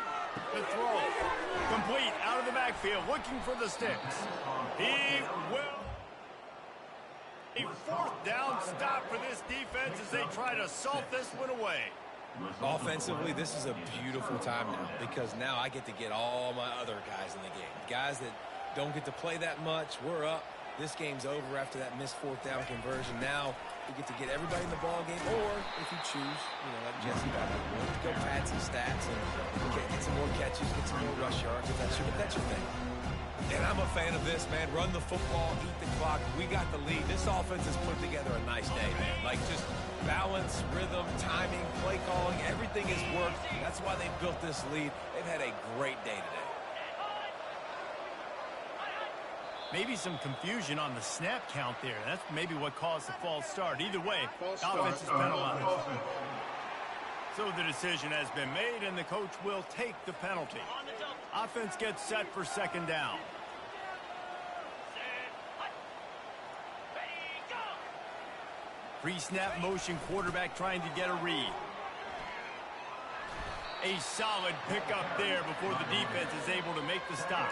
The throw, complete out of the backfield, looking for the sticks. He will. A 4th down stop for this defense as they try to salt this one away. Offensively, this is a beautiful time now because now I get to get all my other guys in the game. Guys that don't get to play that much. We're up. This game's over after that missed 4th down conversion. Now we get to get everybody in the ball game, or if you choose, like Jesse got go pad some stats and get some more catches, get some more rush yards if that's your thing. And I'm a fan of this, man. Run the football, eat the clock. We got the lead. This offense has put together a nice day, man. Like, just balance, rhythm, timing, play calling, everything has worked. That's why they built this lead. They've had a great day today. Maybe some confusion on the snap count there. That's maybe what caused the false start. Either way, offense is penalized. So the decision has been made, and the coach will take the penalty. Offense gets set for 2nd down. Pre-snap motion, quarterback trying to get a read. A solid pickup there before the defense is able to make the stop.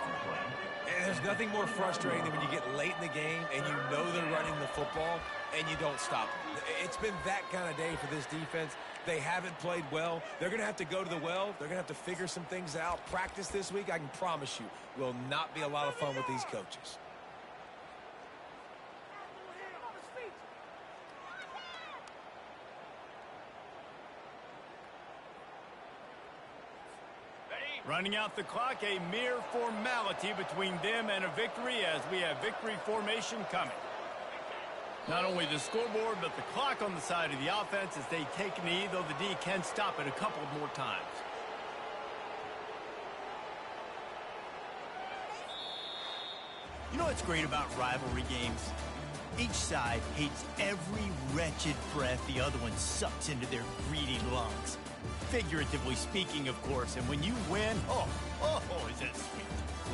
And there's nothing more frustrating than when you get late in the game and you know they're running the football and you don't stop them. It's been that kind of day for this defense. They haven't played well. They're going to have to go to the well. They're going to have to figure some things out. Practice this week, I can promise you, will not be a lot of fun with these coaches. Running out the clock, a mere formality between them and a victory as we have victory formation coming. Not only the scoreboard, but the clock on the side of the offense as they take a knee, though the D can stop it a couple more times. You know what's great about rivalry games? Each side hates every wretched breath the other one sucks into their greedy lungs. Figuratively speaking, of course, and when you win, oh, is that sweet.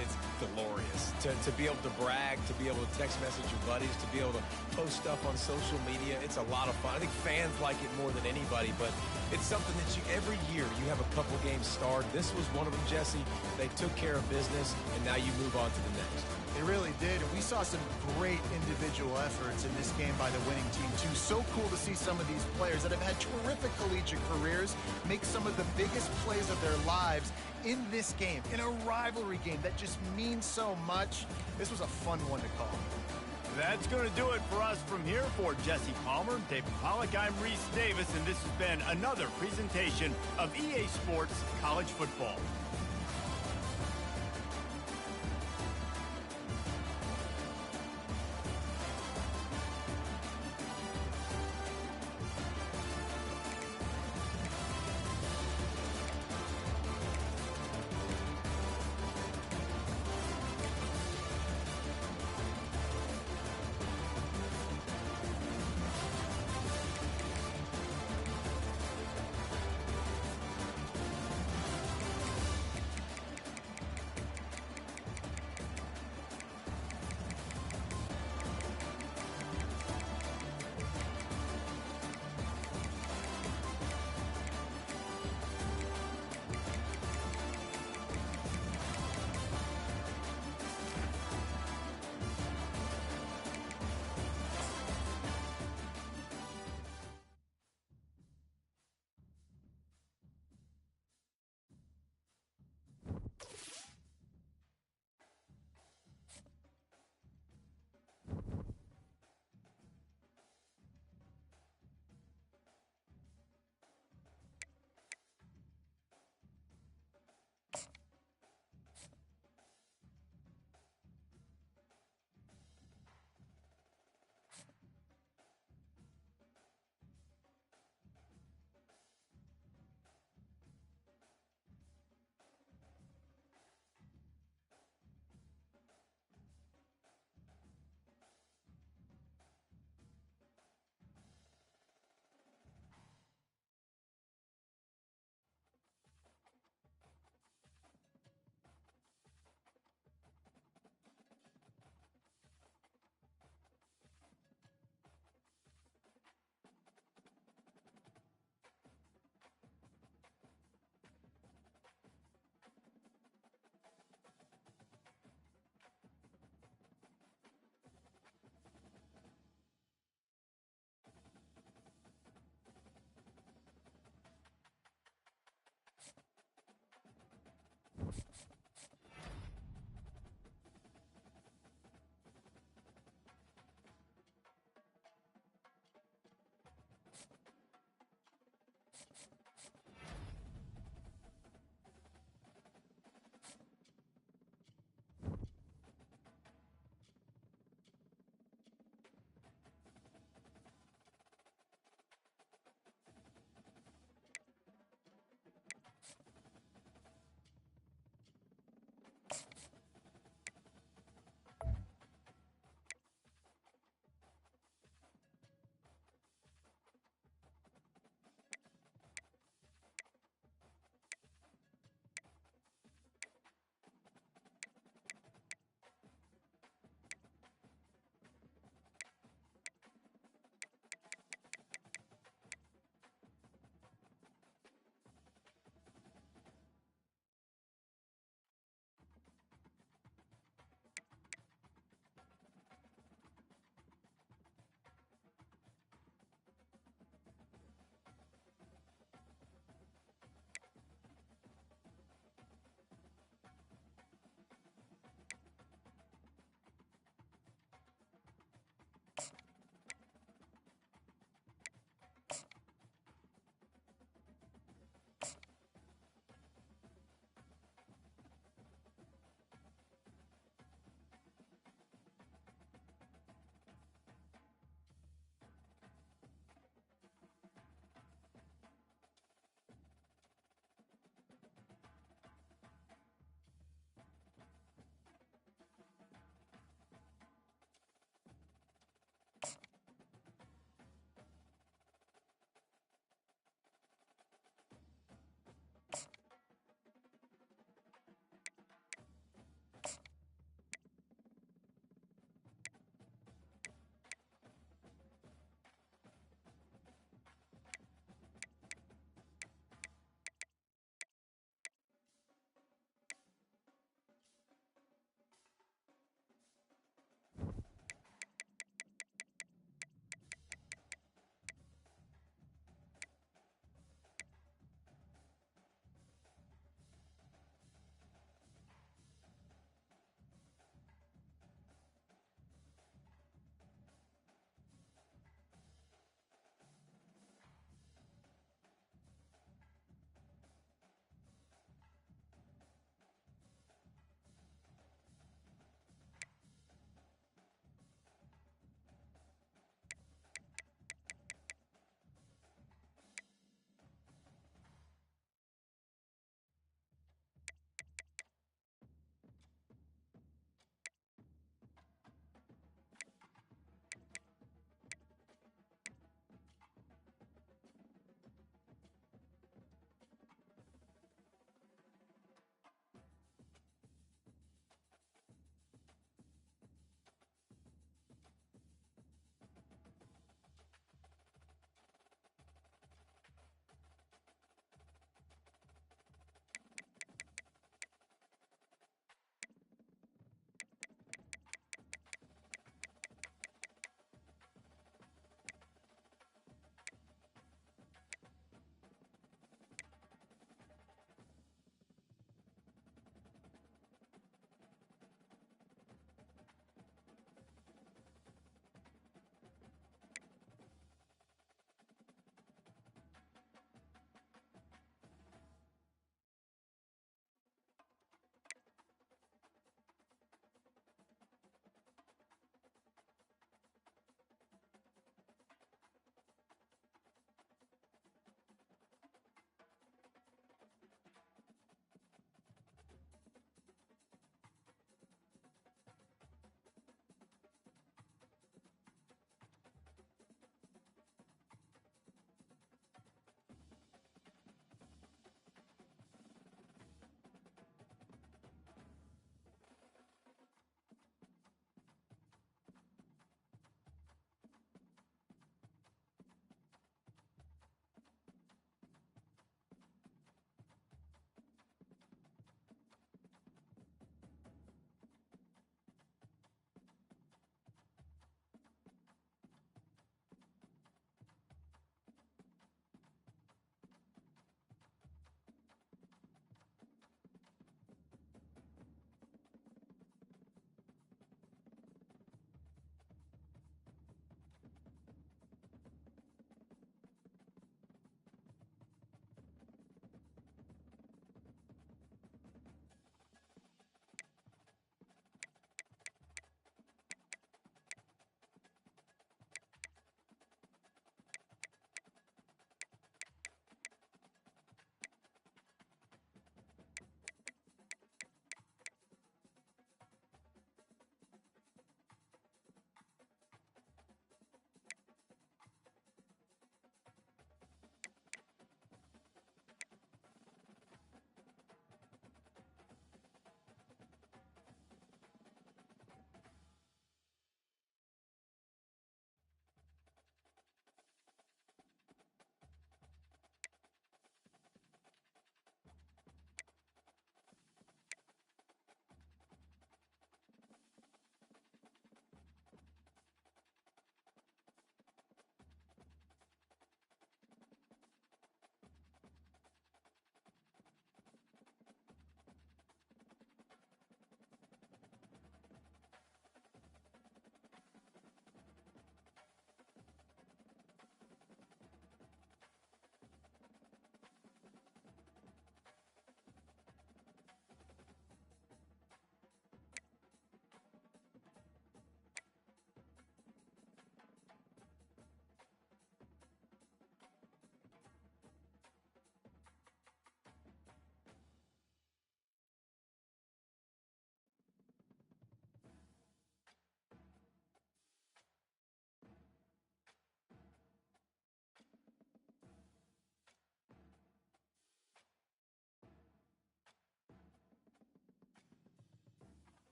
It's glorious to be able to brag, to be able to text message your buddies, to be able to post stuff on social media. It's a lot of fun. I think fans like it more than anybody, but it's something that every year you have a couple games start. This was one of them, Jesse. They took care of business, and now you move on to the next. They really did, and we saw some great individual efforts in this game by the winning team, too. So cool to see some of these players that have had terrific collegiate careers make some of the biggest plays of their lives in this game, in a rivalry game that just means so much. This was a fun one to call. That's going to do it for us from here. For Jesse Palmer, David Pollack, I'm Reese Davis, and this has been another presentation of EA Sports College Football.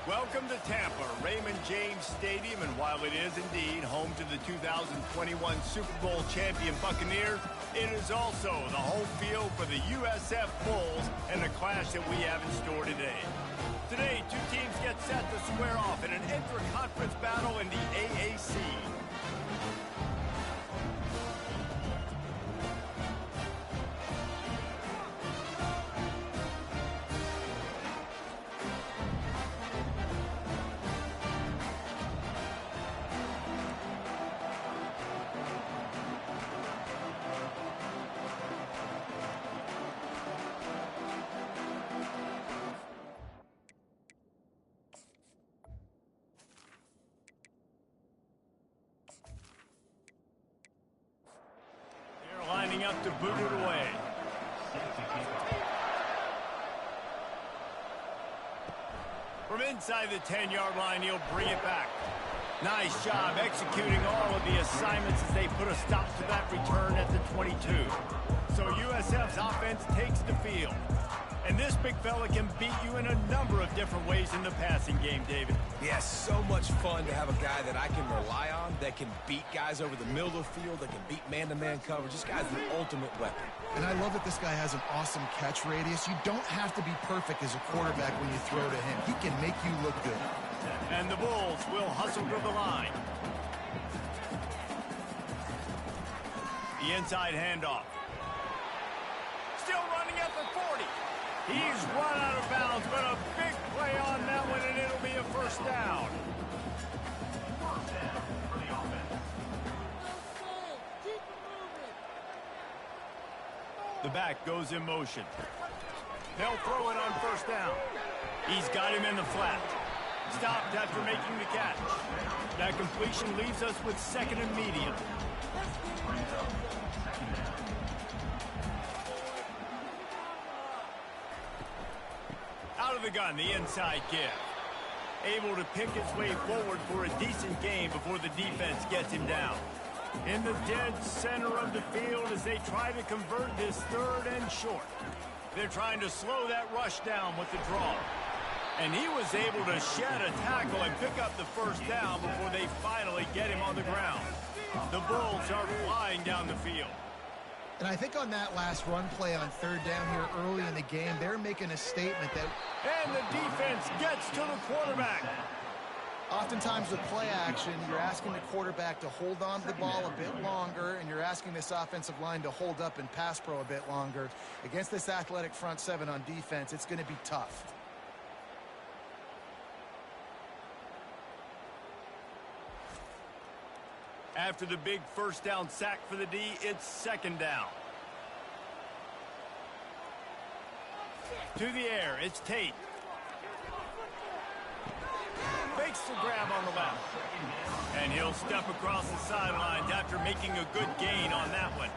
Welcome to Tampa, Raymond James Stadium, and while it is indeed home to the 2021 Super Bowl champion Buccaneers, it is also the home field for the USF Bulls and the clash that we have in store today. Today, two teams get set to square off in an intra-conference battle in the AAC. Lining up to boot it away. From inside the 10-yard line, he'll bring it back. Nice job executing all of the assignments as they put a stop to that return at the 22. So USF's offense takes the field. And this big fella can beat you in a number of different ways in the passing game, David. Yes, so much fun to have a guy that I can rely on, that can beat guys over the middle of the field, that can beat man-to-man coverage. This guy's the ultimate weapon. And I love that this guy has an awesome catch radius. You don't have to be perfect as a quarterback when you throw to him. He can make you look good. And the Bulls will hustle to the line. The inside handoff. Still running at the 40. He's run out of bounds, but a big play on that one, and it'll be a first down. The back goes in motion. They'll throw it on first down. He's got him in the flat. Stopped after making the catch. That completion leaves us with second and medium. Out of the gun, the inside give. Able to pick his way forward for a decent gain before the defense gets him down. In the dead center of the field as they try to convert this third and short. They're trying to slow that rush down with the draw. And he was able to shed a tackle and pick up the first down before they finally get him on the ground. The Bulls are flying down the field. And I think on that last run play on third down here early in the game, they're making a statement that... And the defense gets to the quarterback. Oftentimes with play action, you're asking the quarterback to hold on to the ball a bit longer, and you're asking this offensive line to hold up and pass pro a bit longer. Against this athletic front seven on defense, it's going to be tough. After the big first down sack for the D, it's second down. To the air, it's Tate. Fakes the grab on the left. And he'll step across the sidelines after making a good gain on that one.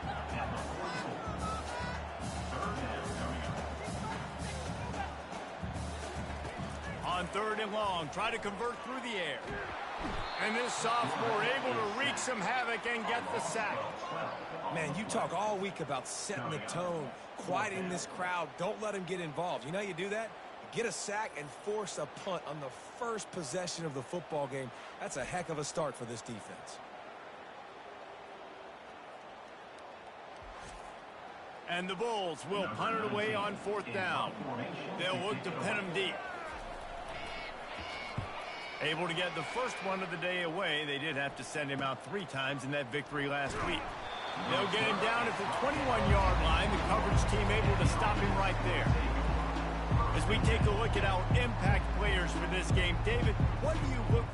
On third and long, try to convert through the air. And this sophomore able to wreak some havoc and get the sack. Man, you talk all week about setting the tone, quieting this crowd. Don't let him get involved. You know how you do that? Get a sack and force a punt on the first possession of the football game. That's a heck of a start for this defense. And the Bulls will punt it away on fourth down. They'll look to pin him deep. Able to get the first one of the day away. They did have to send him out 3 times in that victory last week. They'll get him down at the 21-yard line. The coverage team able to stop him right there. As we take a look at our impact players for this game, David, what do you look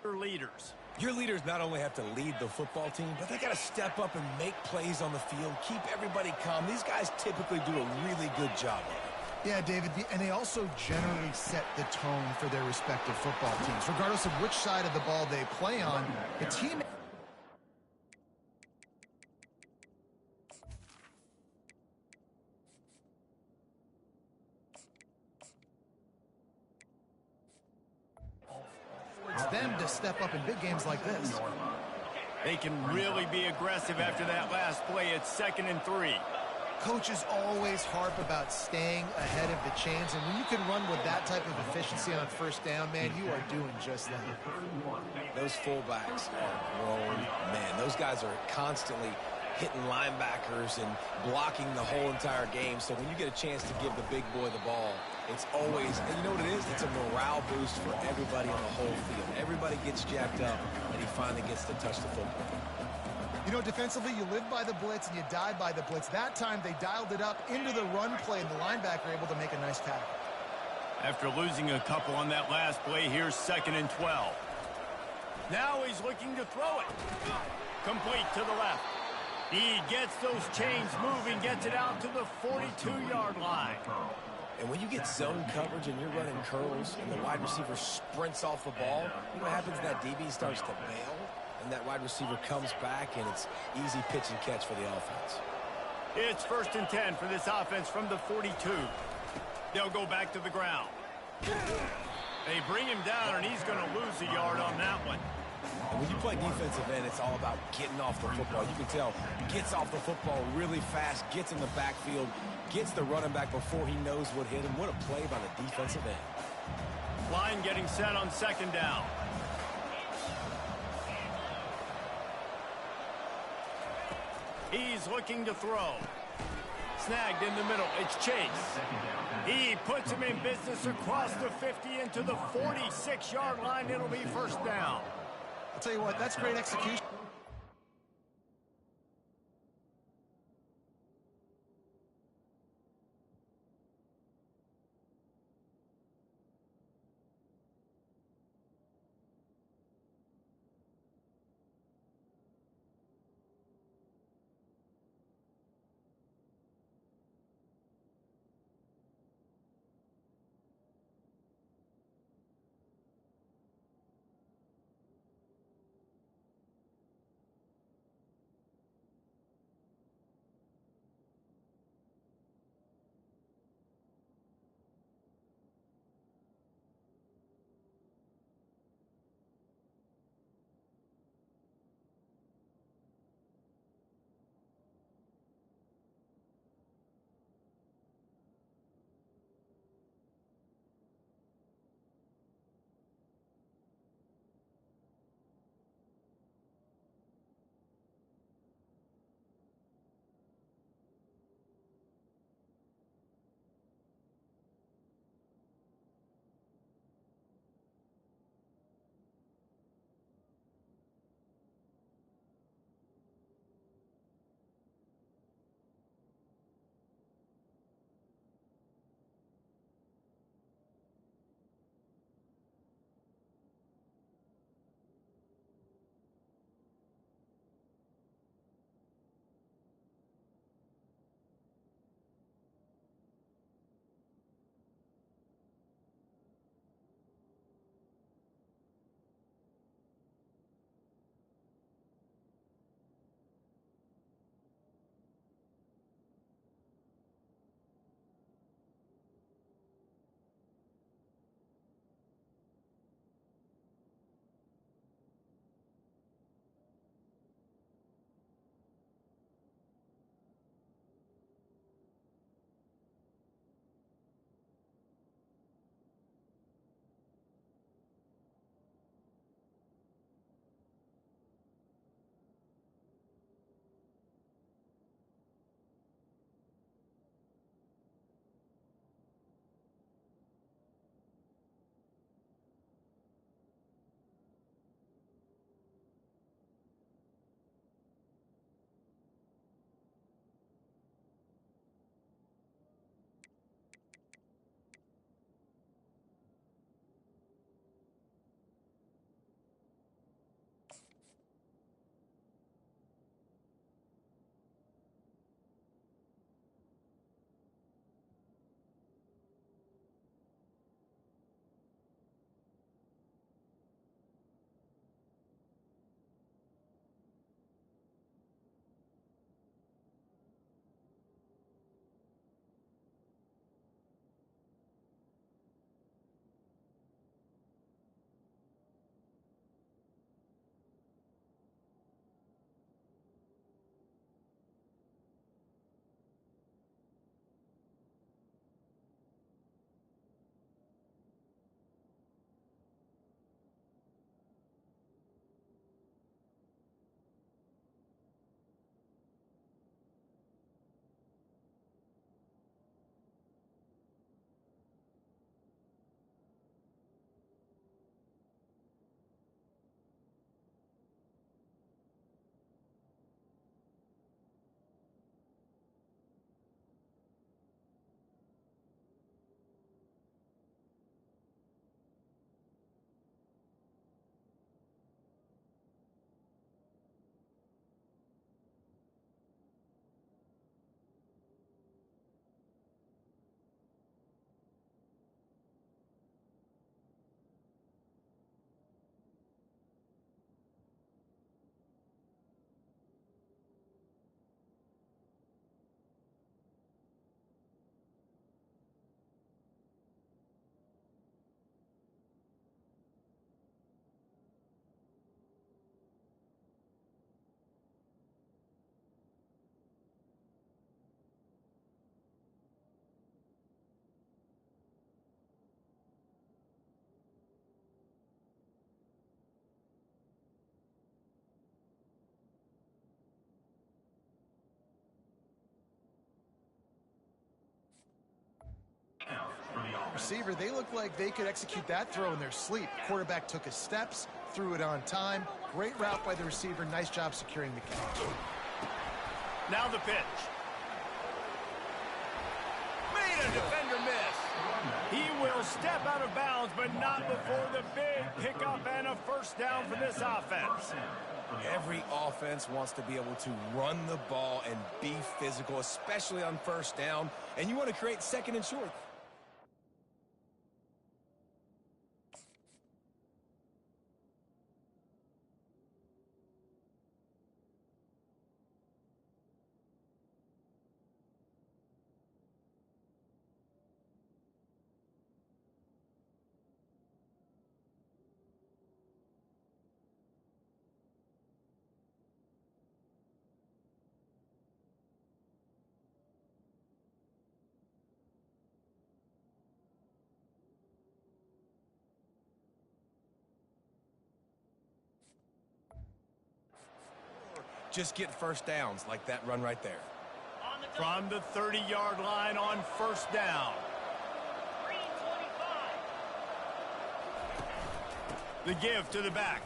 for your leaders? Your leaders not only have to lead the football team, but they got to step up and make plays on the field, keep everybody calm. These guys typically do a really good job of it. Yeah, David, and they also generally set the tone for their respective football teams. Regardless of which side of the ball they play on, the team... It's them to step up in big games like this. They can really be aggressive after that last play. It's 2nd and 3. Coaches always harp about staying ahead of the chains, and when you can run with that type of efficiency on first down, man, you are doing just that. Those fullbacks are grown men. Those guys are constantly hitting linebackers and blocking the whole entire game. So when you get a chance to give the big boy the ball, it's always, and you know what it is? It's a morale boost for everybody on the whole field. Everybody gets jacked up, and he finally gets to touch the football. You know, defensively, you live by the blitz and you die by the blitz. That time, they dialed it up into the run play, and the linebacker able to make a nice tackle. After losing a couple on that last play, here's 2nd and 12. Now he's looking to throw it. Complete to the left. He gets those chains moving, gets it out to the 42-yard line. And when you get zone coverage and you're running curls and the wide receiver sprints off the ball, you know what happens? That DB starts to bail, and that wide receiver comes back, and it's easy pitch and catch for the offense. It's 1st and 10 for this offense from the 42. They'll go back to the ground. They bring him down, and he's going to lose a yard on that one. And when you play defensive end, it's all about getting off the football. You can tell, gets off the football really fast, gets in the backfield, gets the running back before he knows what hit him. What a play by the defensive end. Line getting set on 2nd down. He's looking to throw. Snagged in the middle. It's Chase. He puts him in business across the 50 into the 46-yard line. It'll be 1st down. I'll tell you what, that's great execution. receiver, they look like they could execute that throw in their sleep. Quarterback took his steps, threw it on time. Great route by the receiver. Nice job securing the catch. Now the pitch. Made a defender miss. He will step out of bounds, but not before the big pickup and a first down for this offense. Every offense wants to be able to run the ball and be physical, especially on first down, and you want to create second and short. Just get first downs like that run right there. From the 30-yard line on first down. The give to the back.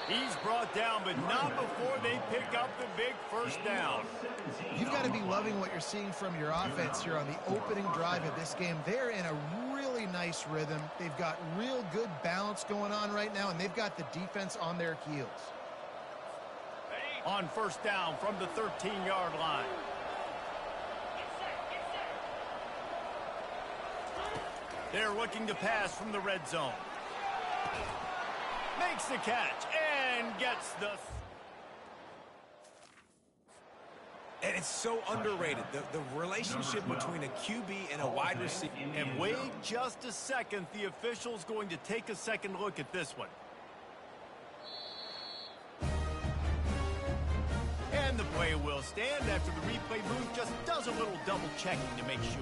He's brought down, but not before they pick up the big first down. You've got to be loving what you're seeing from your offense here on the opening drive of this game. They're in a really nice rhythm. They've got real good balance going on right now, and they've got the defense on their heels. On first down from the 13-yard line. They're looking to pass from the red zone. Makes the catch and gets the... And it's so underrated, the relationship between a QB and a wide receiver. And wait just a second, the official's going to take a second look at this one. And the play will stand after the replay booth just does a little double checking to make sure.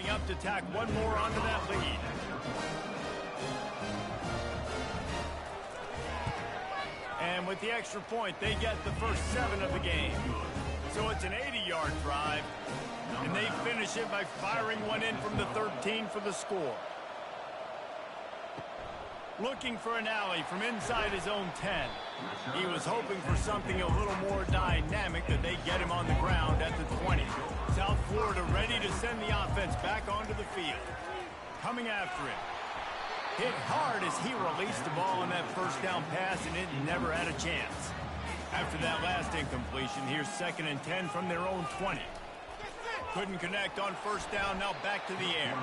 Up to tack one more onto that lead. And with the extra point, they get the first 7 of the game. So it's an 80-yard drive, and they finish it by firing one in from the 13 for the score. Looking for an alley from inside his own 10. He was hoping for something a little more dynamic, that they get him on the ground at the 20. South Florida ready to send the offense back onto the field. Coming after him. Hit hard as he released the ball on that first down pass, and it never had a chance. After that last incompletion, here's 2nd and 10 from their own 20. Couldn't connect on first down, now back to the air.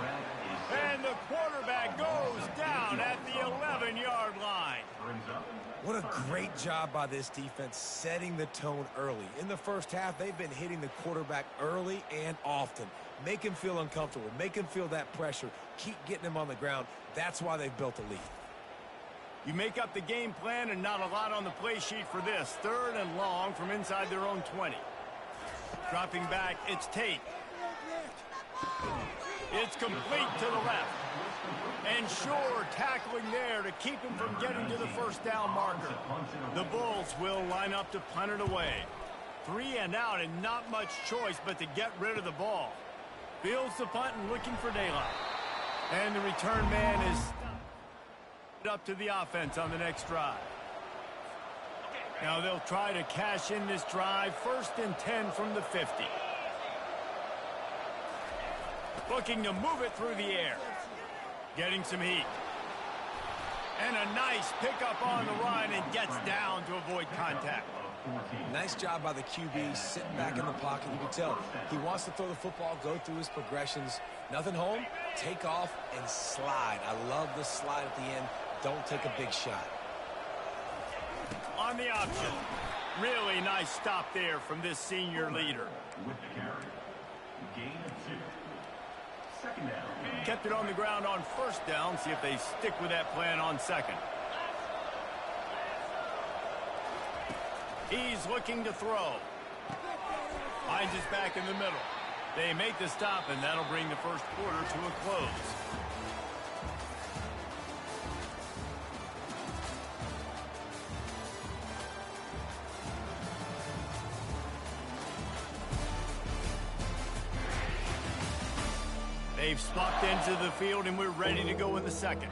And the quarterback goes down at the 11-yard line. What a great job by this defense setting the tone early. In the first half, they've been hitting the quarterback early and often. Make him feel uncomfortable. Make him feel that pressure. Keep getting him on the ground. That's why they've built a lead. You make up the game plan and not a lot on the play sheet for this. 3rd and long from inside their own 20. Dropping back, it's Tate. It's complete to the left. And Shore tackling there to keep him from getting to the first down marker. The Bulls will line up to punt it away. 3 and out, and not much choice but to get rid of the ball. Fields the punt and looking for daylight. And the return man is up to the offense on the next drive. Now they'll try to cash in this drive. 1st and 10 from the 50. Looking to move it through the air. Getting some heat. And a nice pickup on the run and gets down to avoid contact. Nice job by the QB, sitting back in the pocket. You can tell he wants to throw the football, go through his progressions. Nothing home, take off, and slide. I love the slide at the end. Don't take a big shot. On the option. Really nice stop there from this senior leader. With the carry. Gain of 2. Second down. Kept it on the ground on first down. See if they stick with that plan on second. He's looking to throw. Finds his back in the middle. They make the stop, and that'll bring the first quarter to a close. They've swapped into the field, and we're ready to go in the second.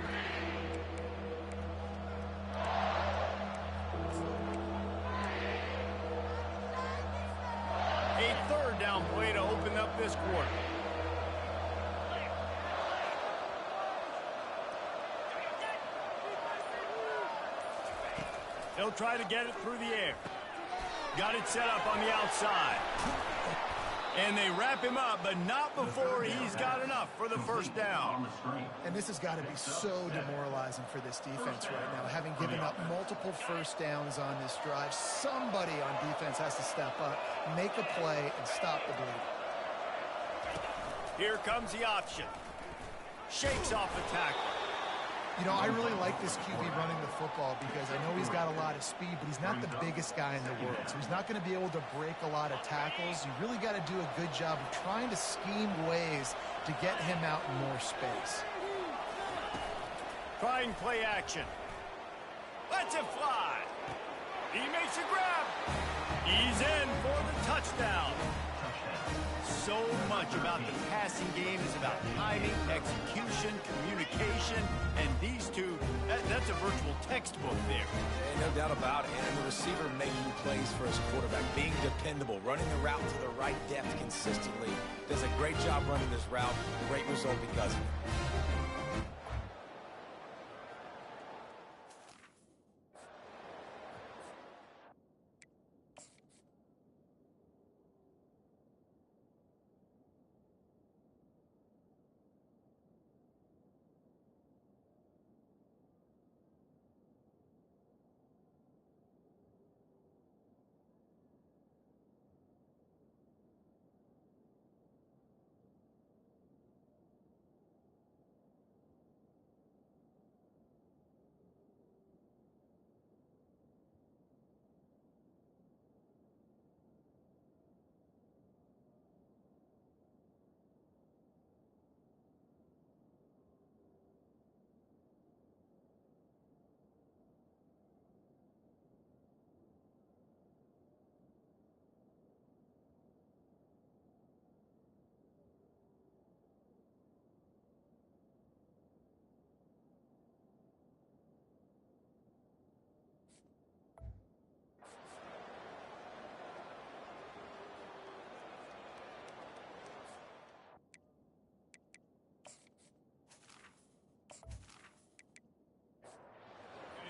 A third down play to open up this quarter. They'll try to get it through the air. Got it set up on the outside. And they wrap him up, but not before he's got enough for the first down. And this has got to be so demoralizing for this defense right now, having given up multiple first downs on this drive. Somebody on defense has to step up, make a play, and stop the bleed. Here comes the option. Shakes off the tackle. You know, I really like this QB running the football because I know he's got a lot of speed, but he's not the biggest guy in the world. So he's not going to be able to break a lot of tackles. You really got to do a good job of trying to scheme ways to get him out in more space. Trying play action. Lets it fly. He makes a grab. He's in for the touchdown. So much about the passing game is about timing, execution, communication, and these two, that's a virtual textbook there. No doubt about it. And the receiver making plays for his quarterback, being dependable, running the route to the right depth consistently. Does a great job running this route. Great result because of it.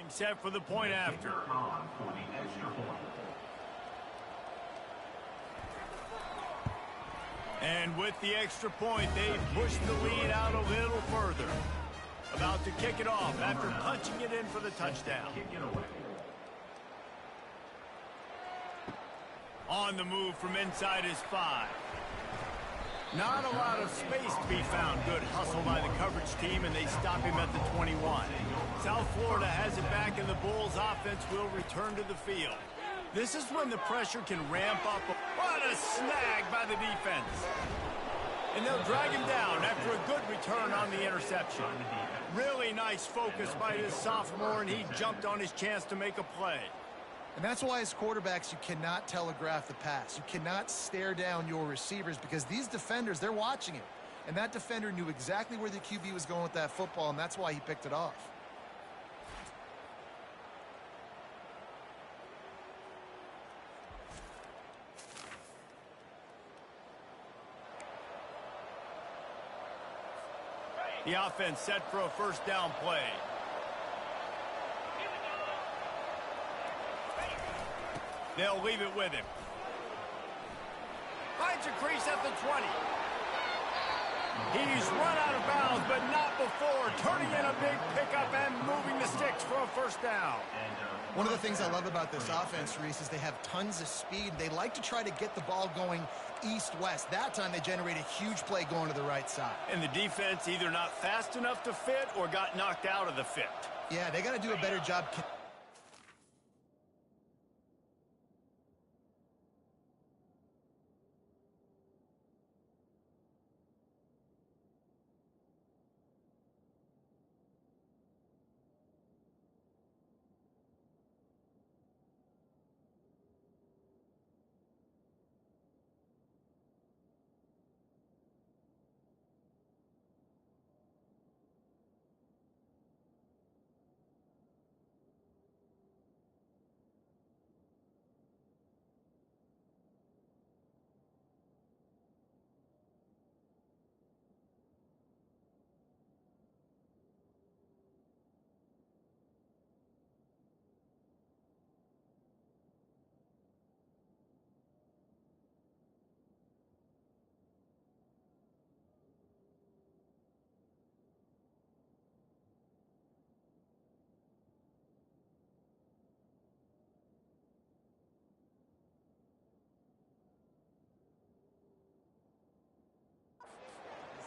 Set for the point after. On for the extra point. And with the extra point, they push the lead out a little further. About to kick it off after punching it in for the touchdown. Kick it away. On the move from inside his 5. Not a lot of space to be found. Good hustle by the coverage team, and they stop him at the 21. South Florida has it back, and the Bulls offense will return to the field. This is when the pressure can ramp up. What a snag by the defense. And they'll drag him down after a good return on the interception. Really nice focus by this sophomore, and he jumped on his chance to make a play. And that's why as quarterbacks, you cannot telegraph the pass. You cannot stare down your receivers because these defenders, they're watching it. And that defender knew exactly where the QB was going with that football, and that's why he picked it off. The offense set for a first down play. They'll leave it with him. Finds a crease at the 20. He's run out of bounds, but not before. Turning in a big pickup and moving the sticks for a first down. One of the things I love about this offense, Reese, is they have tons of speed. They like to try to get the ball going east-west. That time they generate a huge play going to the right side. And the defense either not fast enough to fit or got knocked out of the fit. Yeah, they got to do a better job.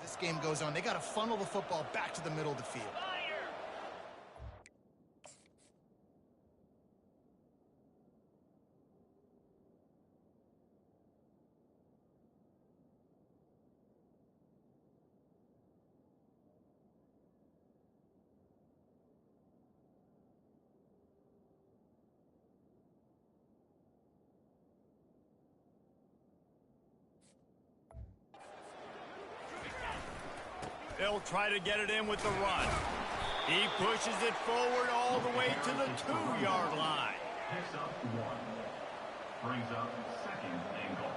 This game goes on. They got to funnel the football back to the middle of the field. They'll try to get it in with the run. He pushes it forward all the way to the 2-yard line. Picks up 1. Brings up second and goal.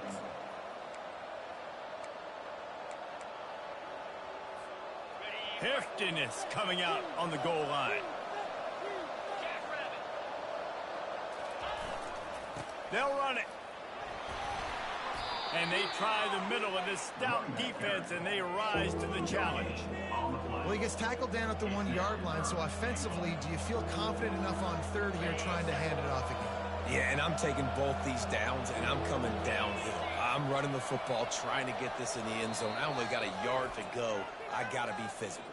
Heftiness coming out on the goal line. They'll run it. And they try the middle of this stout defense, and they rise to the challenge. Well, he gets tackled down at the 1-yard line, so offensively, do you feel confident enough on third here trying to hand it off again? Yeah, and I'm taking both these downs, and I'm coming downhill. I'm running the football, trying to get this in the end zone. I only got a yard to go. I got to be physical.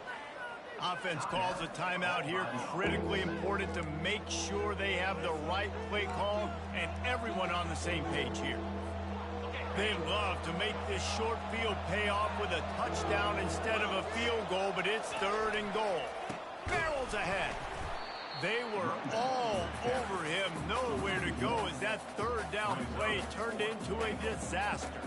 Offense calls a timeout here. Critically important to make sure they have the right play call and everyone on the same page here. They love to make this short field pay off with a touchdown instead of a field goal, but it's third and goal. Barrels ahead. They were all over him, nowhere to go as that third down play turned into a disaster.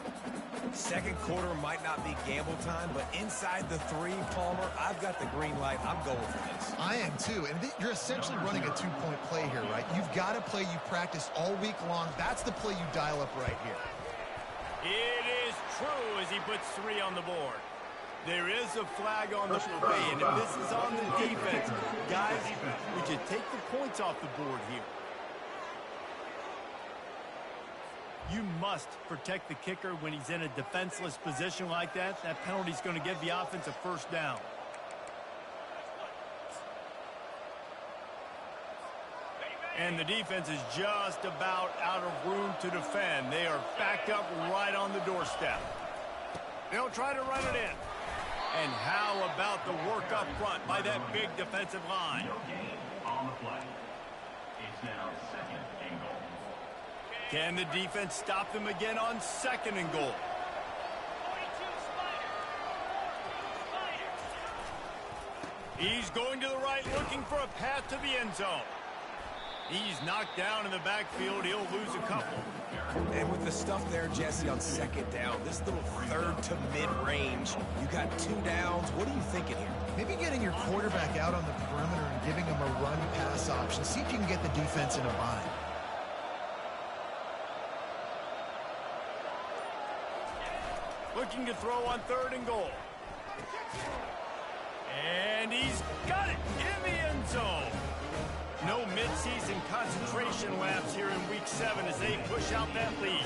Second quarter might not be gamble time, but inside the 3, Palmer, I've got the green light. I'm going for this. I am too, and you're essentially running a 2-point play here, right? You've got a play you practice all week long. That's the play you dial up right here. It is true as he puts 3 on the board. There is a flag on the play, and if this is on the defense, guys, we can take the points off the board here. You must protect the kicker when he's in a defenseless position like that. That penalty is going to give the offense a first down. And the defense is just about out of room to defend. They are backed up right on the doorstep. They'll try to run it in. And how about the work up front by that big defensive line? No gain on the play. It's now second and goal. Can the defense stop them again on second and goal? He's going to the right, looking for a path to the end zone. He's knocked down in the backfield. He'll lose a couple. And with the stuff there, Jesse, on second down, this little third to mid-range, you got 2 downs. What are you thinking here? Maybe getting your quarterback out on the perimeter and giving him a run-pass option. See if you can get the defense in a bind. Looking to throw on third and goal. And he's got it in the end zone. No midseason concentration laps here in Week 7 as they push out that lead.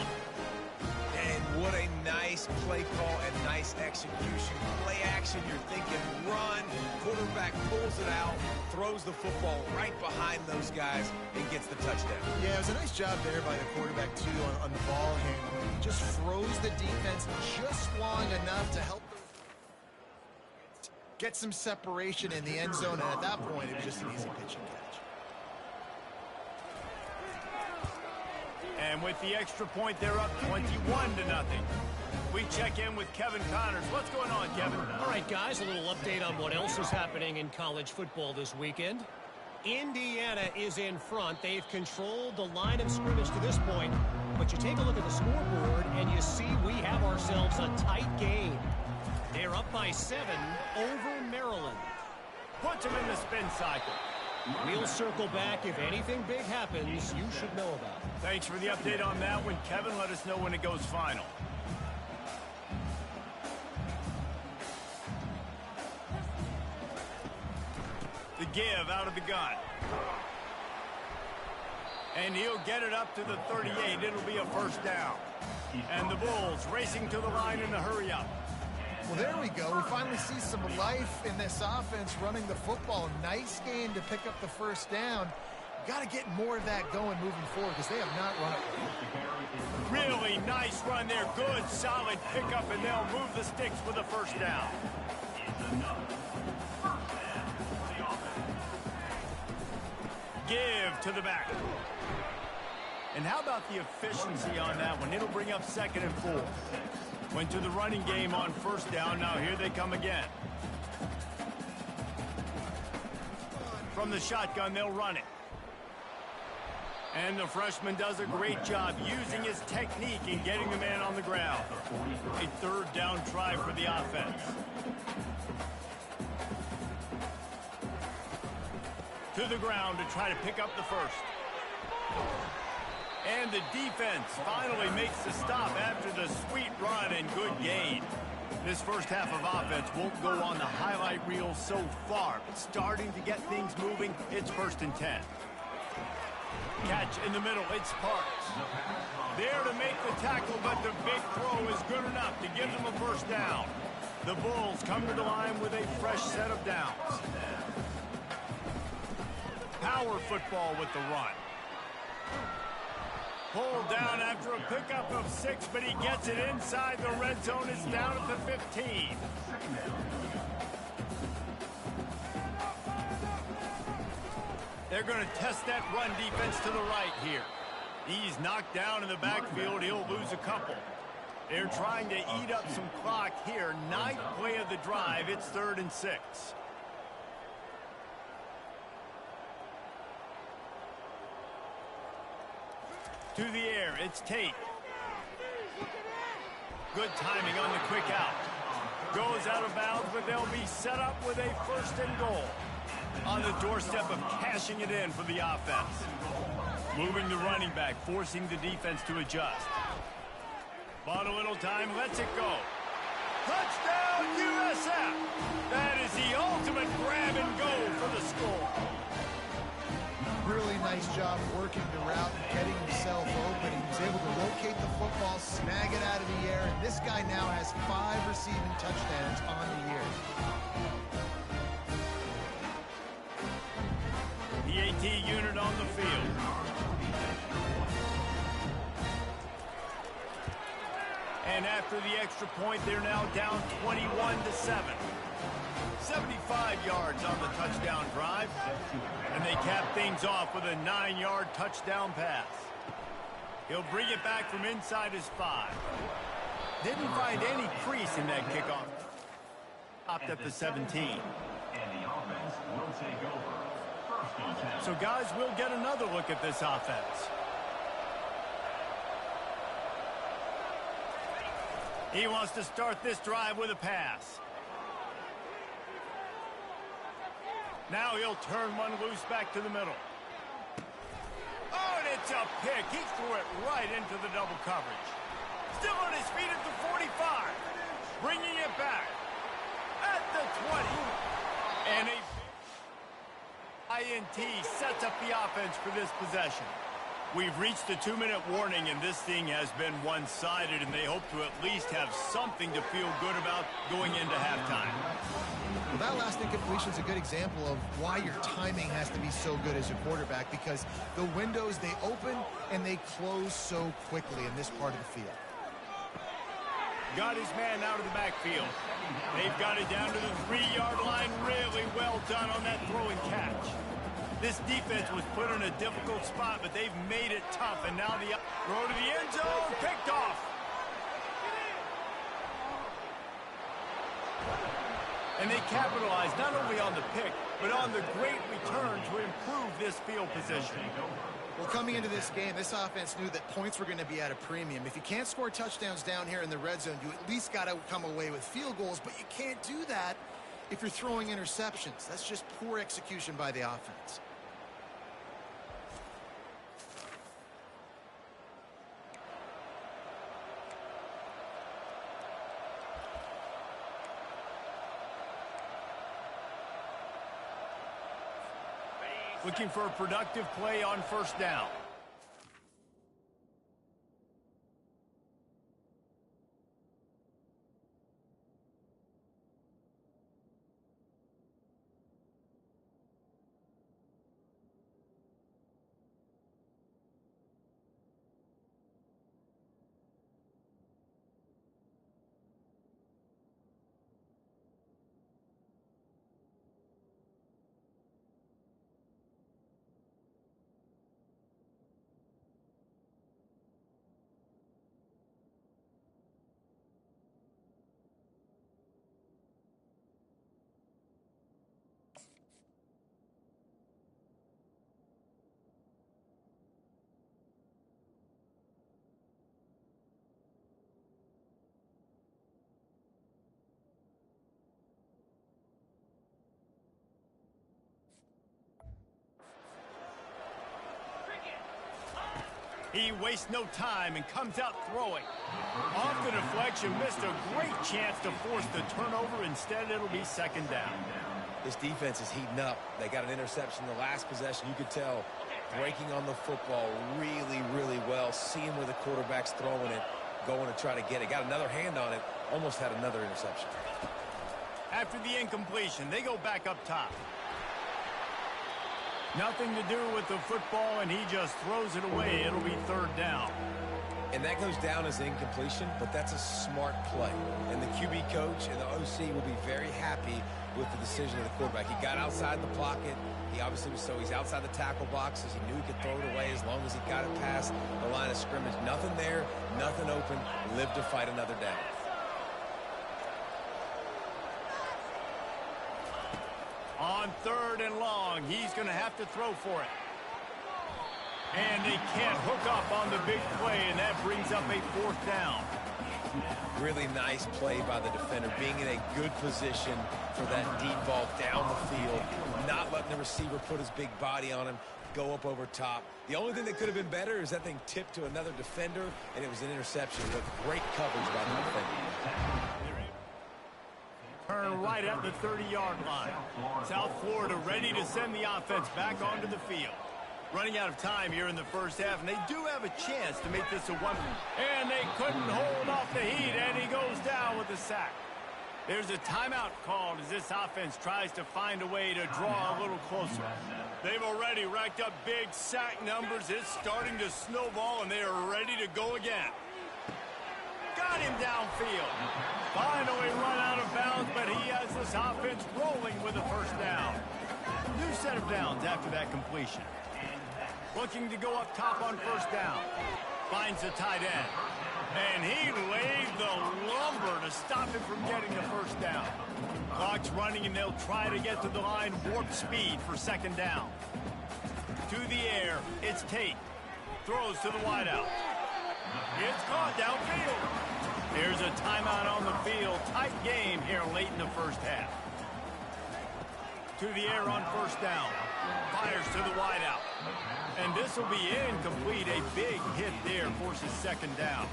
And what a nice play call and nice execution. Play action, you're thinking run. Quarterback pulls it out, throws the football right behind those guys, and gets the touchdown. Yeah, it was a nice job there by the quarterback, too, on the ball handling. He just froze the defense just long enough to help them get some separation in the end zone, and at that point, it was just an easy pitch and catch. And with the extra point, they're up 21-0. We check in with Kevin Connors. What's going on, Kevin? All right, guys, a little update on what else is happening in college football this weekend. Indiana is in front. They've controlled the line of scrimmage to this point. But you take a look at the scoreboard, and you see we have ourselves a tight game. They're up by 7 over Maryland. Puts them in the spin cycle. We'll circle back. If anything big happens, you should know about it. Thanks for the update on that one, Kevin. Let us know when it goes final. The give out of the gun. And he'll get it up to the 38. It'll be a first down. And the Bulls racing to the line in a hurry-up. Well, there we go. We finally see some life in this offense running the football. Nice game to pick up the first down. Got to get more of that going moving forward because they have not run it well. Really nice run there. Good, solid pickup, and they'll move the sticks with a first down. Give to the back. And how about the efficiency on that one? It'll bring up 2nd and 4. Went to the running game on first down. Now here they come again. From the shotgun, they'll run it. And the freshman does a great job using his technique and getting the man on the ground. A third down try for the offense. To the ground to try to pick up the first. And the defense finally makes the stop after the sweet run and good gain. This first half of offense won't go on the highlight reel so far, but starting to get things moving, it's 1st and 10. Catch in the middle, it's Parks. There to make the tackle, but the big throw is good enough to give them a first down. The Bulls come to the line with a fresh set of downs. Power football with the run. Pulled down after a pickup of 6, but he gets it inside the red zone. It's down at the 15. They're going to test that run defense to the right here. He's knocked down in the backfield. He'll lose a couple. They're trying to eat up some clock here. 9th play of the drive. It's 3rd and 6. To the air, it's Tate. Good timing on the quick out. Goes out of bounds, but they'll be set up with a 1st and goal. On the doorstep of cashing it in for the offense. Moving the running back, forcing the defense to adjust. Bought a little time, lets it go. Touchdown, USF! That is the ultimate grab and go for the score. Really nice job working the route and getting himself open. He was able to locate the football, snag it out of the air, and this guy now has 5 receiving touchdowns on the year. The AT unit on the field. And after the extra point, they're now down 21-7. 75 yards on the touchdown drive. And they cap things off with a 9-yard touchdown pass. He'll bring it back from inside his 5. Didn't find any crease in that kickoff. Stopped at the 17. And the offense will take over. 1st and 10. So, guys, we'll get another look at this offense. He wants to start this drive with a pass. Now he'll turn one loose back to the middle. Oh, and it's a pick. He threw it right into the double coverage. Still on his feet at the 45. Bringing it back at the 20. And a INT sets up the offense for this possession. We've reached the 2-minute warning, and this thing has been one-sided, and they hope to at least have something to feel good about going into halftime. Well, that last incompletion is a good example of why your timing has to be so good as a quarterback, because the windows, they open and they close so quickly in this part of the field. Got his man out of the backfield. They've got it down to the 3-yard line. Really well done on that throw and catch. This defense was put in a difficult spot, but they've made it tough, and now the throw to the end zone, picked off. And they capitalized not only on the pick, but on the great return to improve this field position. Well, coming into this game, this offense knew that points were going to be at a premium. If you can't score touchdowns down here in the red zone, you at least got to come away with field goals, but you can't do that if you're throwing interceptions. That's just poor execution by the offense. Looking for a productive play on first down. He wastes no time and comes out throwing. Off the deflection, missed a great chance to force the turnover. Instead, it'll be second down. This defense is heating up. They got an interception in the last possession. You could tell breaking on the football really, really well, seeing where the quarterback's throwing it, going to try to get it. Got another hand on it, almost had another interception. After the incompletion, they go back up top. Nothing to do with the football, and he just throws it away. It'll be third down. And that goes down as an incompletion, but that's a smart play. And the QB coach and the OC will be very happy with the decision of the quarterback. He got outside the pocket. He obviously was he's outside the tackle boxes. He knew he could throw it away as long as he got it past the line of scrimmage. Nothing there, nothing open. Live to fight another down. On third and long, he's going to have to throw for it. And they can't hook up on the big play, and that brings up a fourth down. Really nice play by the defender, being in a good position for that deep ball down the field, not letting the receiver put his big body on him, go up over top. The only thing that could have been better is that thing tipped to another defender, and it was an interception, but great coverage by the defender. Turn right at the 30-yard line. South Florida ready to send the offense back onto the field. Running out of time here in the first half, and they do have a chance to make this a one. And they couldn't hold off the heat, and he goes down with a sack. There's a timeout called as this offense tries to find a way to draw a little closer. They've already racked up big sack numbers. It's starting to snowball, and they are ready to go again. Got him downfield. Finally run out of bounds, but he has this offense rolling with a first down. New set of downs after that completion. Looking to go up top on first down. Finds the tight end. And he laid the lumber to stop him from getting the first down. Clock's running, and they'll try to get to the line warp speed for second down. To the air, it's Tate. Throws to the wideout. It's caught downfield. There's a timeout on the field. Tight game here late in the first half. To the air on first down. Fires to the wideout. And this will be incomplete. A big hit there forces second down.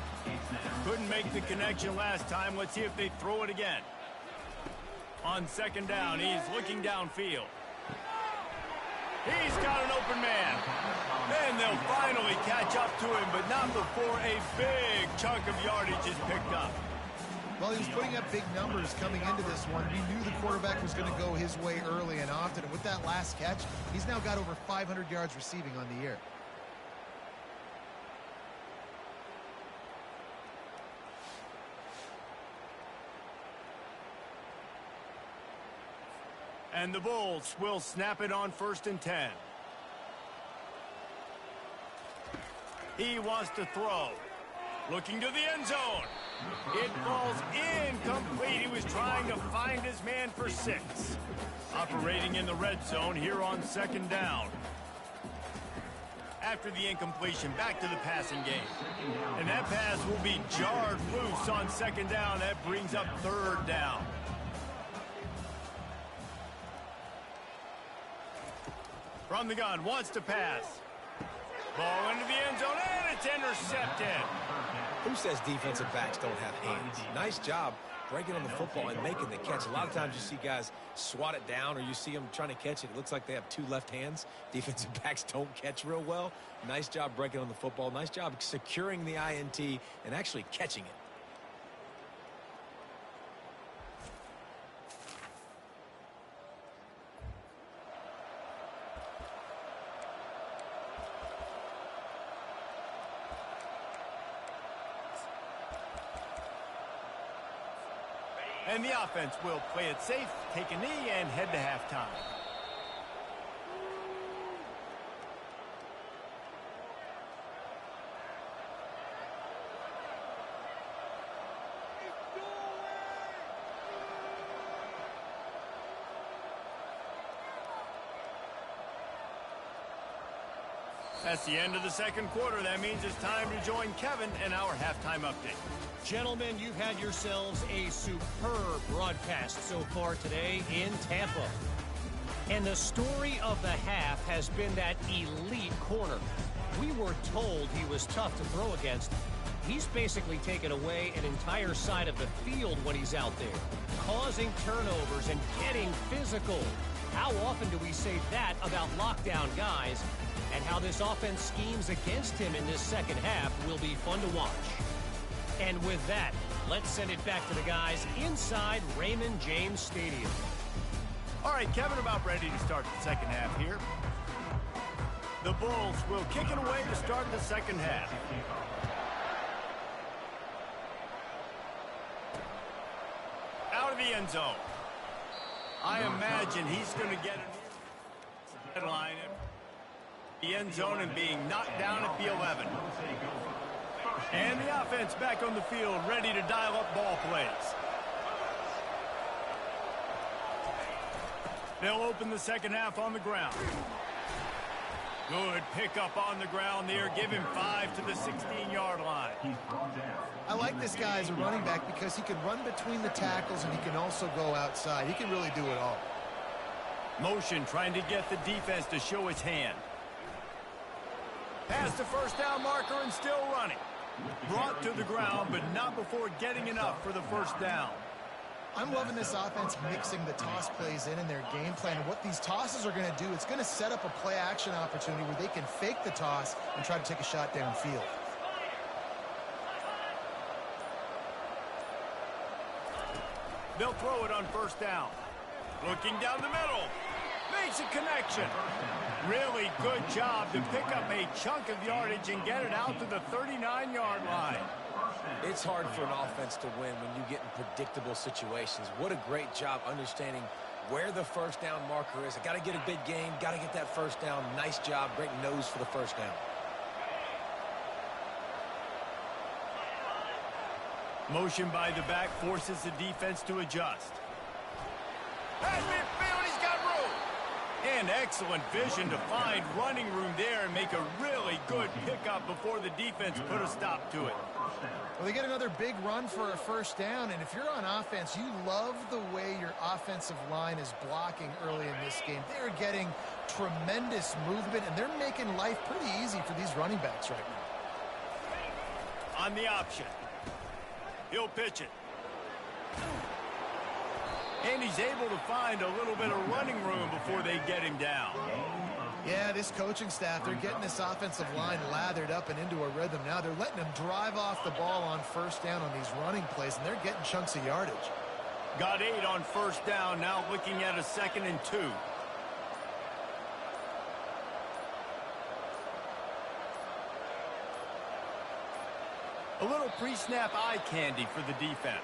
Couldn't make the connection last time. Let's see if they throw it again. On second down, he's looking downfield. He's got an open man. And they'll finally catch up to him, but not before a big chunk of yardage is picked up. Well, he was putting up big numbers coming into this one. He knew the quarterback was going to go his way early and often. And with that last catch, he's now got over 500 yards receiving on the year. And the Bulls will snap it on 1st and 10. He wants to throw. Looking to the end zone. It falls incomplete. He was trying to find his man for 6. Operating in the red zone here on 2nd down. After the incompletion, back to the passing game. And that pass will be jarred loose on 2nd down. That brings up 3rd down. From the gun, wants to pass. Ball into the end zone, and it's intercepted. Who says defensive backs don't have hands? Nice job breaking on the football and making the catch. A lot of times you see guys swat it down or you see them trying to catch it. It looks like they have 2 left hands. Defensive backs don't catch real well. Nice job breaking on the football. Nice job securing the INT and actually catching it. And the offense will play it safe, take a knee, and head to halftime. That's the end of the 2nd quarter. That means it's time to join Kevin in our halftime update. Gentlemen, you've had yourselves a superb broadcast so far today in Tampa. And the story of the half has been that elite corner. We were told he was tough to throw against. He's basically taken away an entire side of the field when he's out there, causing turnovers and getting physical. How often do we say that about lockdown guys? And how this offense schemes against him in this 2nd half will be fun to watch. And with that, let's send it back to the guys inside Raymond James Stadium. All right, Kevin, about ready to start the 2nd half here. The Bulls will kick it away to start the 2nd half. Out of the end zone. I imagine he's going to get a headline at the end zone and being knocked down at the 11. And the offense back on the field, ready to dial up ball plays. They'll open the 2nd half on the ground. Good pickup on the ground there. Give him 5 to the 16-yard line. I like this guy as a running back because he can run between the tackles and he can also go outside. He can really do it all. Motion trying to get the defense to show its hand. Past the 1st down marker and still running. Brought to the ground, but not before getting enough for the 1st down. I'm loving this offense mixing the toss plays in their game plan. And what these tosses are going to do, it's going to set up a play-action opportunity where they can fake the toss and try to take a shot downfield. They'll throw it on 1st down. Looking down the middle. Makes a connection. Really good job to pick up a chunk of yardage and get it out to the 39-yard line. It's hard for an offense to win when you get in predictable situations. What a great job understanding where the 1st down marker is. I got to get a big gain, got to get that 1st down. Nice job, great nose for the 1st down. Motion by the back forces the defense to adjust. Has midfield, he's got room. And excellent vision to find running room there and make a really good pickup before the defense put a stop to it. Well, they get another big run for a 1st down, and if you're on offense, you love the way your offensive line is blocking early in this game. They're getting tremendous movement, and they're making life pretty easy for these running backs right now. On the option. He'll pitch it. And he's able to find a little bit of running room before they get him down. Yeah, this coaching staff, they're getting this offensive line lathered up and into a rhythm now. They're letting them drive off the ball on first down on these running plays, and they're getting chunks of yardage. Got 8 on first down, now looking at a 2nd and 2. A little pre-snap eye candy for the defense.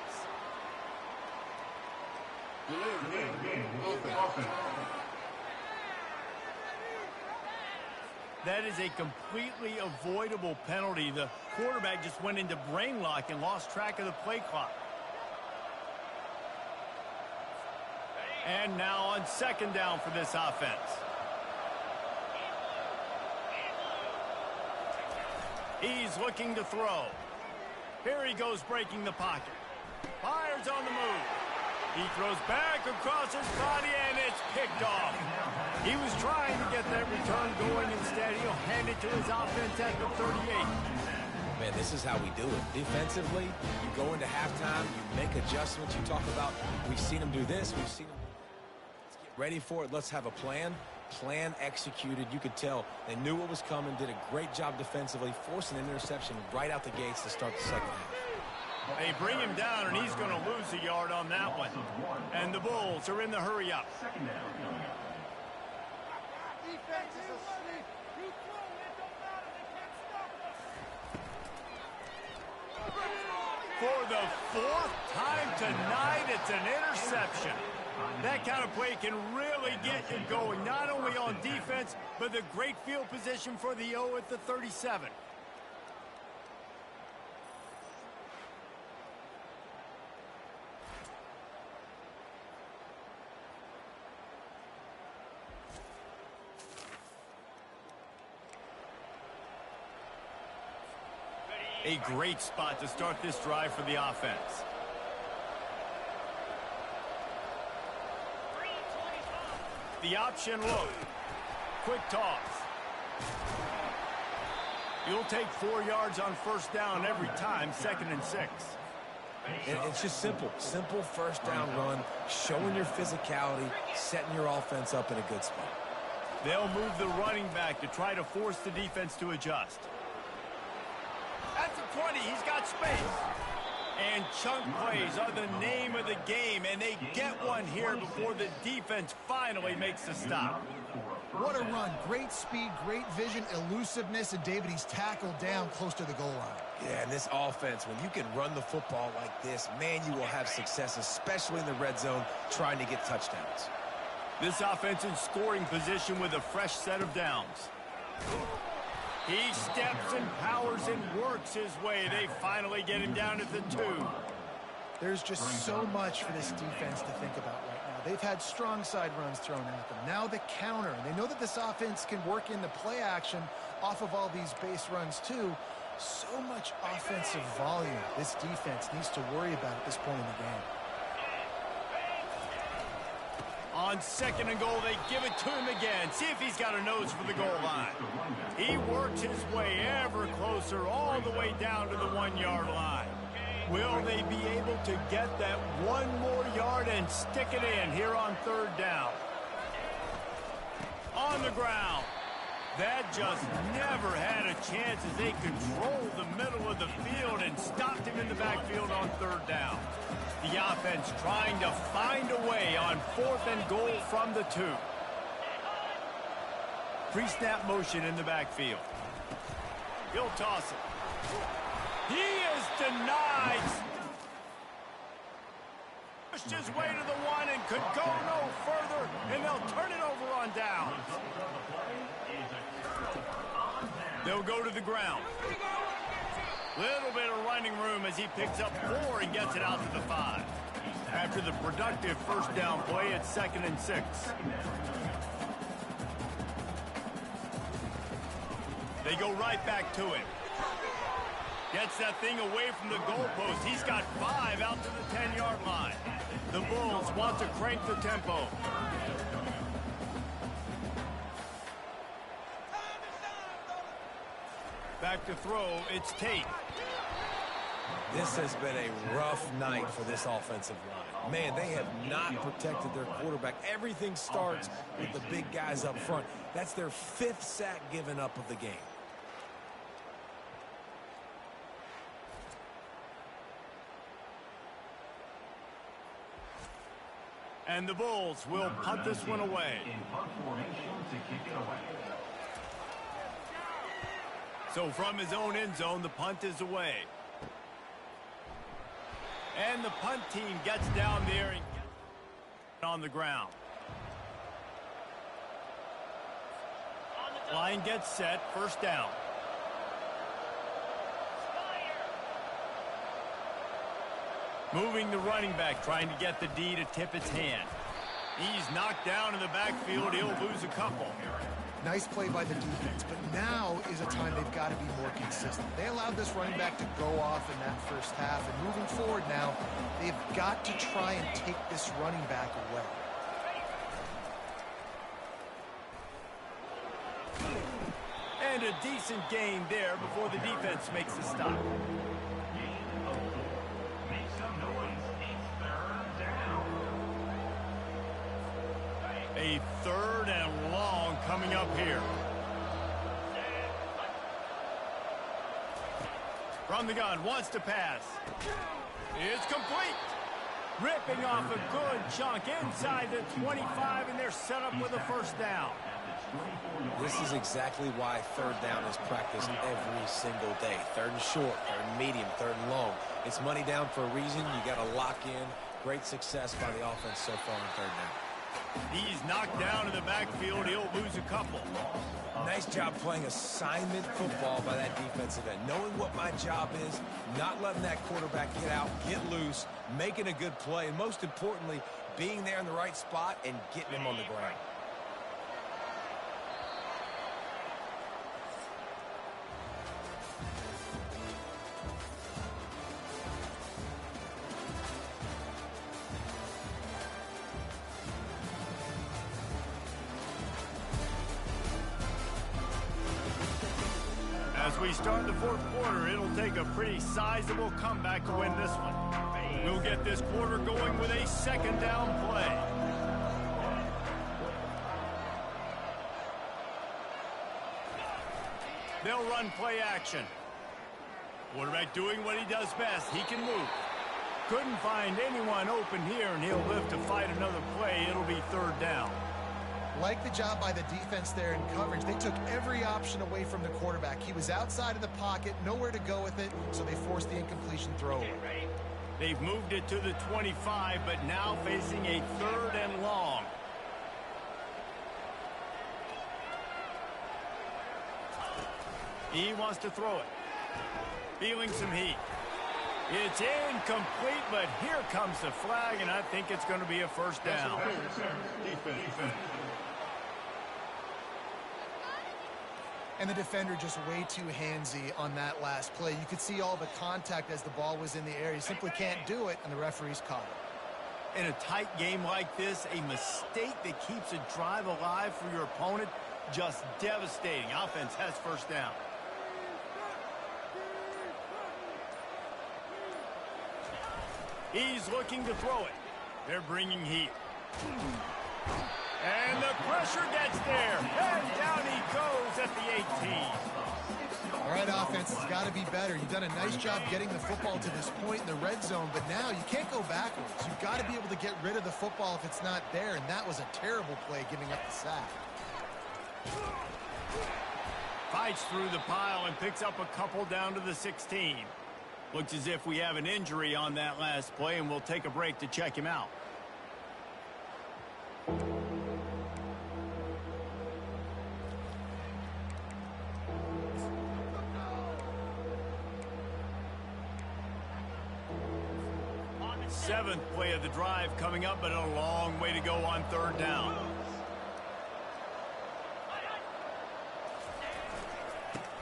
That is a completely avoidable penalty. The quarterback just went into brain lock and lost track of the play clock. And now on 2nd down for this offense. He's looking to throw. Here he goes, breaking the pocket. Fires on the move. He throws back across his body, and it's picked off. He was trying to get that return going. Instead, he'll hand it to his offense at the 38. Man, this is how we do it. Defensively, you go into halftime, you make adjustments. You talk about, we've seen them do this, we've seen them. Let's get ready for it. Let's have a plan. Plan executed. You could tell they knew what was coming, did a great job defensively, forcing an interception right out the gates to start the second half. They bring him down, and he's going to lose a yard on that one. And the Bulls are in the hurry-up. For the 4th time tonight, it's an interception. That kind of play can really get you going, not only on defense, but the great field position for the O at the 37. A great spot to start this drive for the offense. The option look. Quick toss. You'll take 4 yards on first down every time, 2nd and 6. And it's just simple. Simple first down run, showing your physicality, setting your offense up in a good spot. They'll move the running back to try to force the defense to adjust. At the 20, he's got space. And chunk plays are the name of the game, and they get one here before the defense finally makes the stop. What a run. Great speed, great vision, elusiveness, and David, he's tackled down close to the goal line. Yeah, and this offense, when you can run the football like this, man, you will have success, especially in the red zone, trying to get touchdowns. This offense in scoring position with a fresh set of downs. He steps and powers and works his way. They finally get him down at the 2. There's just so much for this defense to think about right now. They've had strong side runs thrown at them. Now the counter. And they know that this offense can work in the play action off of all these base runs too. So much offensive volume this defense needs to worry about at this point in the game. On 2nd and goal, they give it to him again. See if he's got a nose for the goal line. He works his way ever closer all the way down to the 1-yard line. Will they be able to get that 1 more yard and stick it in here on 3rd down? On the ground. That just never had a chance as they controlled the middle of the field and stopped him in the backfield on 3rd down. The offense trying to find a way on 4th and goal from the 2. Pre-snap motion in the backfield. He'll toss it. He is denied. Pushed his way to the 1 and could go no further, and they'll turn it over on downs. They'll go to the ground. Little bit of running room as he picks up 4 and gets it out to the 5. After the productive first down play, it's 2nd and 6. They go right back to him. Gets that thing away from the goalpost. He's got 5 out to the 10-yard line. The Bulls want to crank the tempo. Back to throw, it's Tate. This has been a rough night for this offensive line. Man, they have not protected their quarterback. Everything starts with the big guys up front. That's their 5th sack given up of the game. And the Bulls will punt this one away. In punt formation to kick it away. So from his own end zone, the punt is away. And the punt team gets down there and gets on the ground. Line gets set, first down. Moving the running back, trying to get the D to tip its hand. He's knocked down in the backfield. He'll lose a couple. Nice play by the defense, but now is a time they've got to be more consistent. They allowed this running back to go off in that first half, and moving forward now, they've got to try and take this running back away. And a decent gain there before the defense makes the stop. Gain of 4. Make some noise. It's 3rd down. A 3rd and long coming up here. From the gun, wants to pass. It's complete. Ripping off a good chunk inside the 25, and they're set up with a first down. This is exactly why 3rd down is practiced every single day. 3rd and short, 3rd and medium, 3rd and long. It's money down for a reason. You got to lock in. Great success by the offense so far on 3rd down. He's knocked down in the backfield. He'll lose a couple. Nice job playing assignment football by that defensive end. Knowing what my job is, not letting that quarterback get out, get loose, making a good play, and most importantly, being there in the right spot and getting him on the ground. As we start the 4th quarter, it'll take a pretty sizable comeback to win this one. We'll get this quarter going with a 2nd down play. They'll run play action. Quarterback doing what he does best. He can move. Couldn't find anyone open here, and he'll live to fight another play. It'll be 3rd down. Like the job by the defense there in coverage. They took every option away from the quarterback. He was outside of the pocket, nowhere to go with it, so they forced the incompletion throw. They've moved it to the 25, but now facing a 3rd and long. He wants to throw it. Feeling some heat. It's incomplete, but here comes the flag, and I think it's going to be a first down. Defense. And the defender just way too handsy on that last play. You could see all the contact as the ball was in the air. He simply can't do it, and the referee's caught it. In a tight game like this, a mistake that keeps a drive alive for your opponent, just devastating. Offense has first down. He's looking to throw it. They're bringing heat. And the pressure gets there. And down he goes at the 18. All right, offense has got to be better. You've done a nice job getting the football to this point in the red zone, but now you can't go backwards. You've got to be able to get rid of the football if it's not there, and that was a terrible play giving up the sack. Fights through the pile and picks up a couple down to the 16. Looks as if we have an injury on that last play, and we'll take a break to check him out. Seventh play of the drive coming up, but a long way to go on 3rd down.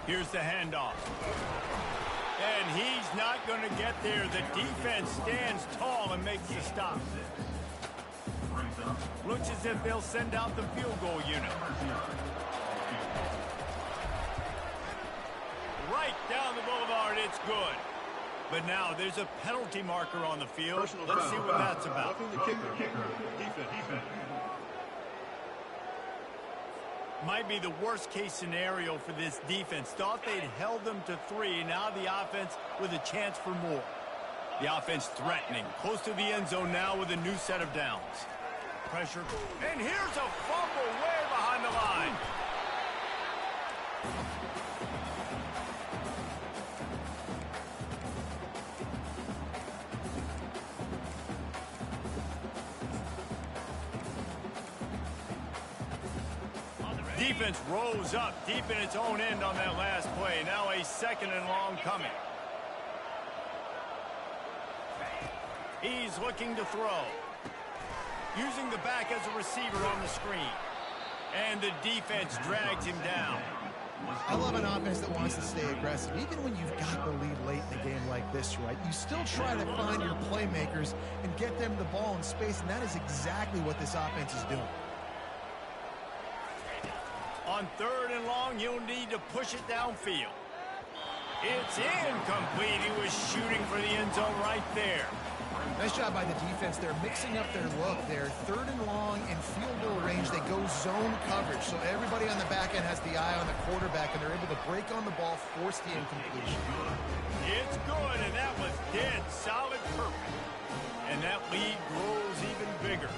Here's the handoff. And he's not going to get there. The defense stands tall and makes the stop. Looks as if they'll send out the field goal unit. Right down the boulevard, it's good. But now there's a penalty marker on the field. Let's see what that's about. The kicker. Defense. Might be the worst case scenario for this defense. Thought they'd held them to 3. Now the offense with a chance for more. The offense threatening. Close to the end zone now with a new set of downs. Pressure. And here's a fumble way behind the line. Defense rose up deep in its own end on that last play. Now a 2nd and long coming. He's looking to throw. Using the back as a receiver on the screen. And the defense drags him down. I love an offense that wants to stay aggressive. Even when you've got the lead late in the game like this, right, you still try to find your playmakers and get them the ball in space, and that is exactly what this offense is doing. On 3rd and long, you'll need to push it downfield. It's incomplete. He was shooting for the end zone right there. Nice job by the defense. They're mixing up their look there. 3rd and long in field goal range. They go zone coverage. So everybody on the back end has the eye on the quarterback, and they're able to break on the ball, force the incompletion. It's good, and that was dead solid perfect. And that lead grows even bigger.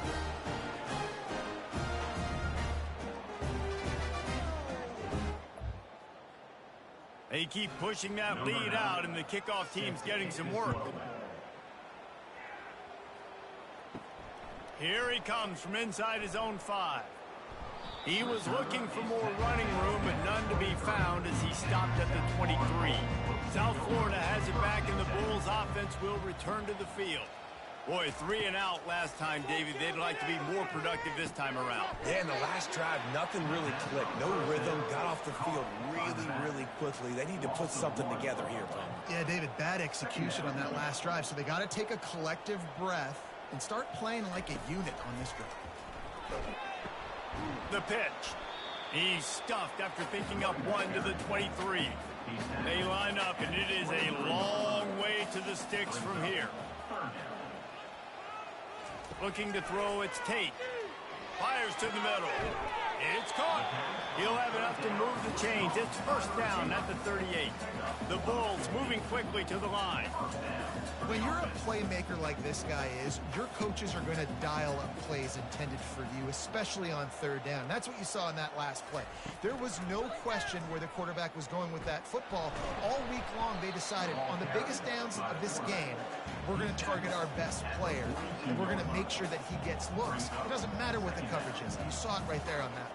They keep pushing that lead out, and the kickoff team's getting some work. Here he comes from inside his own 5. He was looking for more running room, but none to be found as he stopped at the 23. South Florida has it back, and the Bulls offense will return to the field. Boy, 3 and out last time, David. They'd like to be more productive this time around. Yeah, in the last drive, nothing really clicked. No rhythm, got off the field really quickly. They need to put something together here, Tom. Yeah, David, bad execution on that last drive, so they got to take a collective breath and start playing like a unit on this drive. The pitch. He's stuffed after picking up 1 to the 23. They line up, and it is a long way to the sticks from here. Looking to throw, it's Tate. Fires to the middle. It's caught. He'll have enough to move the chains. It's 1st down at the 38. The Bulls moving quickly to the line. When you're a playmaker like this guy is, your coaches are going to dial up plays intended for you, especially on 3rd down. That's what you saw in that last play. There was no question where the quarterback was going with that football. All week long, they decided on the biggest downs of this game, we're going to target our best player, and we're going to make sure that he gets looks. It doesn't matter what the coverage is. You saw it right there on that.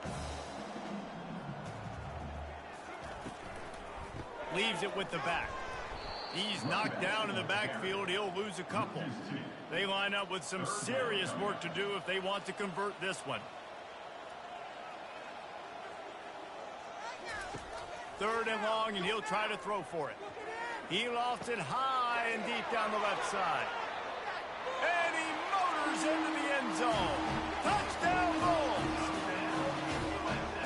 Leaves it with the back. He's knocked down in the backfield. He'll lose a couple. They line up with some serious work to do if they want to convert this one. 3rd and long, and he'll try to throw for it. He lofts it high and deep down the left side. And he motors into the end zone. Touchdown, Bulls!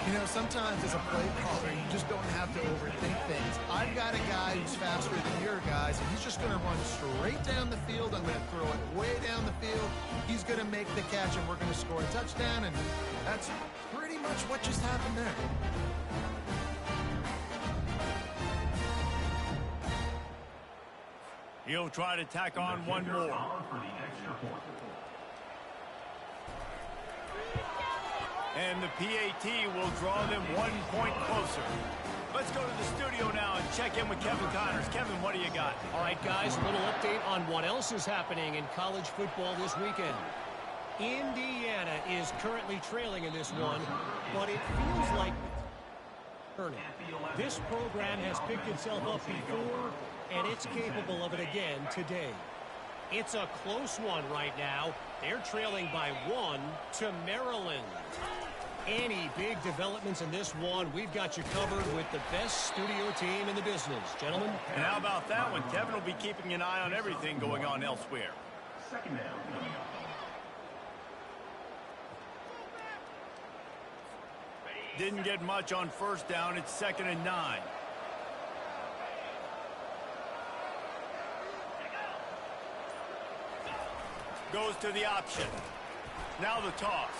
You know, sometimes as a play caller, you just don't have to overthink things. I've got a guy who's faster than your guys, and he's just going to run straight down the field. I'm going to throw it way down the field. He's going to make the catch, and we're going to score a touchdown, and that's pretty much what just happened there. He'll try to tack on one more. And the PAT will draw them 1 point closer. Let's go to the studio now and check in with Kevin Connors. Kevin, what do you got? All right, guys, a little update on what else is happening in college football this weekend. Indiana is currently trailing in this one, but it feels like this program has picked itself up before, and it's capable of it again today. It's a close one right now. They're trailing by 1 to Maryland. Any big developments in this one, we've got you covered with the best studio team in the business. Gentlemen? And how about that one? Kevin will be keeping an eye on everything going on elsewhere. 2nd down. Didn't get much on 1st down. It's 2nd and 9. Goes to the option. Now the toss.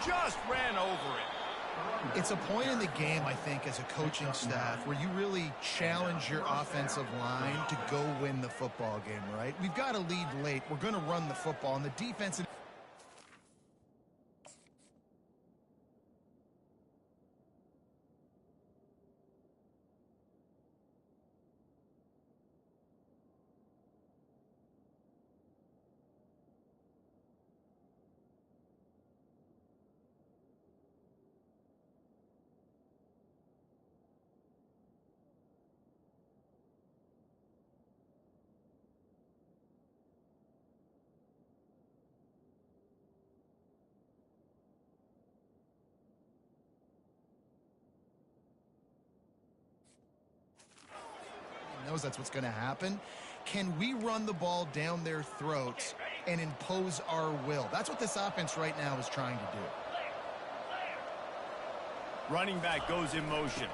Just ran over it. It's a point in the game, I think, as a coaching staff where you really challenge your offensive line to go win the football game, right? We've got a lead late. We're going to run the football, and the defense... knows that's what's going to happen. Can we run the ball down their throats and impose our will? That's what this offense right now is trying to do. Running back goes in motion.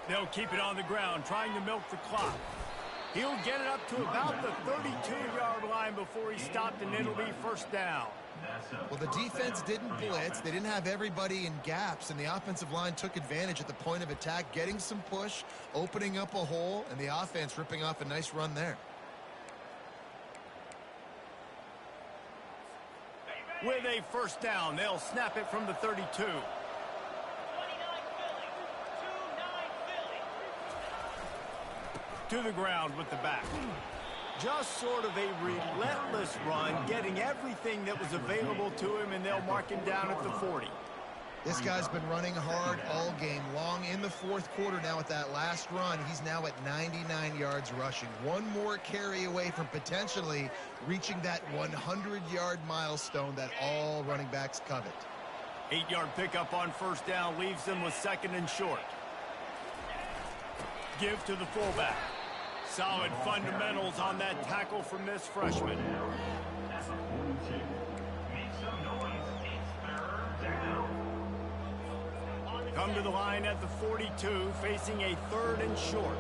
They'll keep it on the ground, trying to milk the clock. He'll get it up to about the 32-yard line before he's stopped, and it'll be first down. Well, the defense didn't blitz. They didn't have everybody in gaps, and the offensive line took advantage at the point of attack, getting some push, opening up a hole, and the offense ripping off a nice run there. With a first down, they'll snap it from the 32. To the ground with the back. Just sort of a relentless run, getting everything that was available to him, and they'll mark him down at the 40. This guy's been running hard all game long. In the fourth quarter now at that last run, he's now at 99 yards rushing. One more carry away from potentially reaching that 100-yard milestone that all running backs covet. 8-yard pickup on first down leaves them with second and short. Give to the fullback. Solid fundamentals on that tackle from this freshman. Come to the line at the 42, facing a third and short.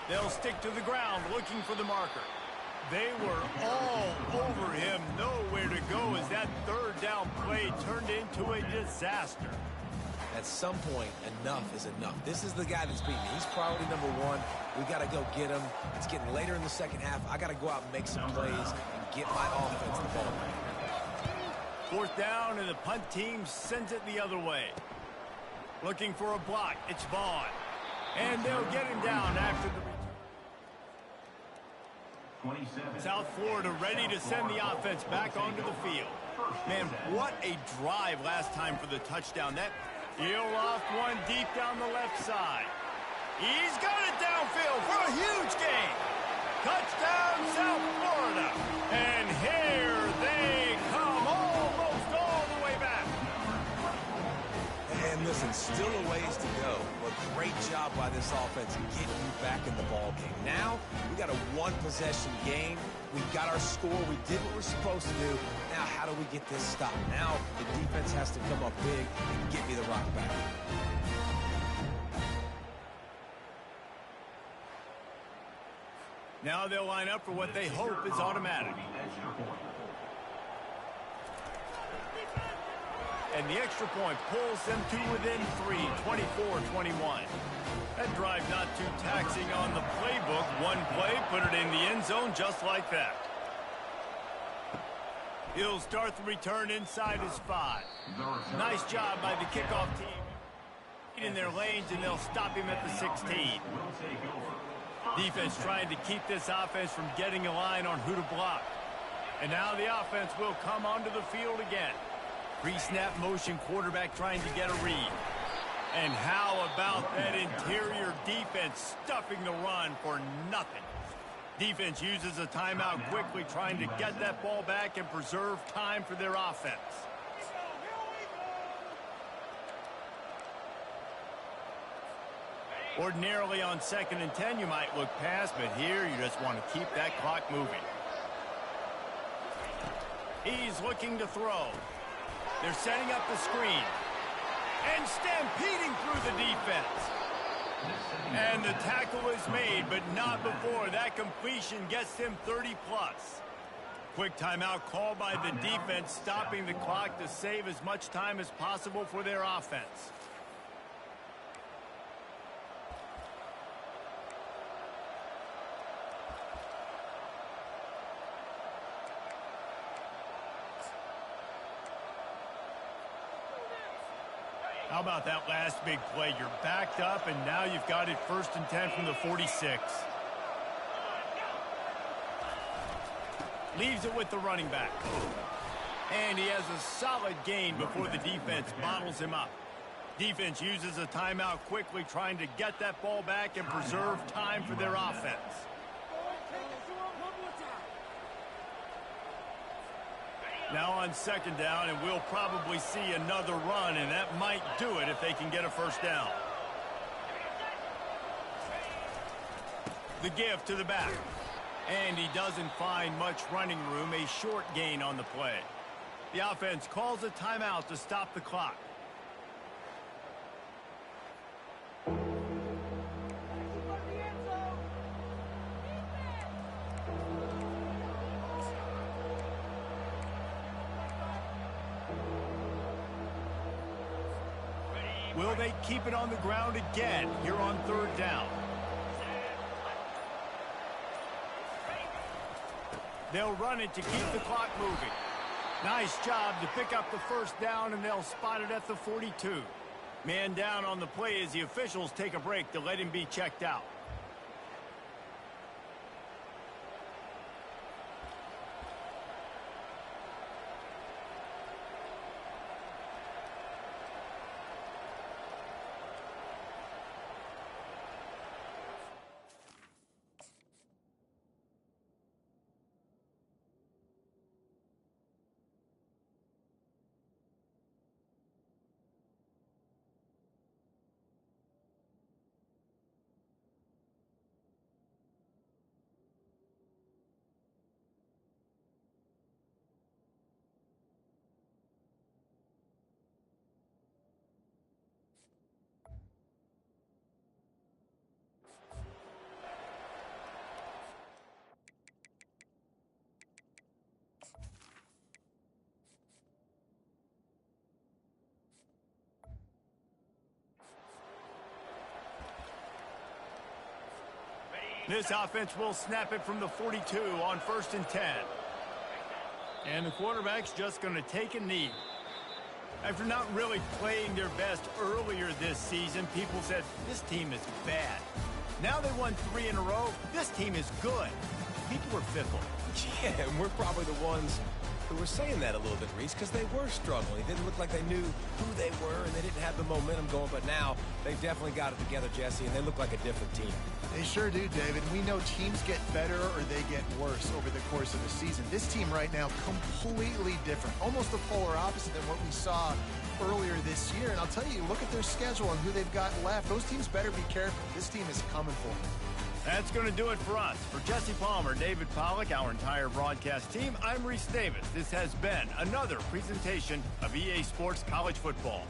They'll stick to the ground, looking for the marker. They were all over him, nowhere to go as that third down play turned into a disaster. At some point, enough is enough. This is the guy that's beating me. He's priority number one. We got to go get him. It's getting later in the second half. I got to go out and make some plays and get my offense the ball. Fourth down, and the punt team sends it the other way. Looking for a block. It's Vaughn. And they'll get him down after the return. South Florida ready to send the offense back onto the field. Man, what a drive last time for the touchdown. That he'll loft one deep down the left side. He's got it downfield for a huge gain. Touchdown, South Florida. And here they come, almost all the way back. And listen, still a ways to go, but great job by this offense getting you back in the ball game. Now, we got a one-possession game. We got our score. We did what we're supposed to do. Now, how do we get this stopped? Now, the defense has to come up big and get me the rock back. Now they'll line up for what they hope is automatic. And the extra point pulls them to within 3, 24-21. That drive not too taxing on the playbook. One play, put it in the end zone just like that. He'll start the return inside his 5. Nice job by the kickoff team. In their lanes, and they'll stop him at the 16. Defense trying to keep this offense from getting a line on who to block. And now the offense will come onto the field again. Pre-snap motion, quarterback trying to get a read. And how about that interior defense stuffing the run for nothing? Defense uses a timeout quickly, trying to get that ball back and preserve time for their offense. Ordinarily on 2nd and 10, you might look past, but here you just want to keep that clock moving. He's looking to throw. They're setting up the screen. And stampeding through the defense. And the tackle is made, but not before that completion gets him 30-plus. Quick timeout called by the defense, stopping the clock to save as much time as possible for their offense. How about that last big play? You're backed up, and now you've got it 1st and 10 from the 46. Leaves it with the running back. And he has a solid gain before the defense bottles him up. Defense uses a timeout quickly, trying to get that ball back and preserve time for their offense. Now on 2nd down, and we'll probably see another run, and that might do it if they can get a 1st down. The give to the back. And he doesn't find much running room, a short gain on the play. The offense calls a timeout to stop the clock. Will they keep it on the ground again here on 3rd down? They'll run it to keep the clock moving. Nice job to pick up the 1st down, and they'll spot it at the 42. Man down on the play as the officials take a break to let him be checked out. This offense will snap it from the 42 on 1st and 10. And the quarterback's just going to take a knee. After not really playing their best earlier this season, people said, this team is bad. Now they won 3 in a row. This team is good. People are fickle. Yeah, and we're probably the ones who were saying that a little bit, Reese, because they were struggling. It didn't look like they knew who they were, and they didn't have the momentum going. But now they definitely got it together, Jesse, and they look like a different team. They sure do, David. We know teams get better or they get worse over the course of the season. This team right now, completely different. Almost the polar opposite than what we saw earlier this year. And I'll tell you, look at their schedule and who they've got left. Those teams better be careful. This team is coming for them. That's going to do it for us. For Jesse Palmer, David Pollack, our entire broadcast team, I'm Reese Davis. This has been another presentation of EA Sports College Football.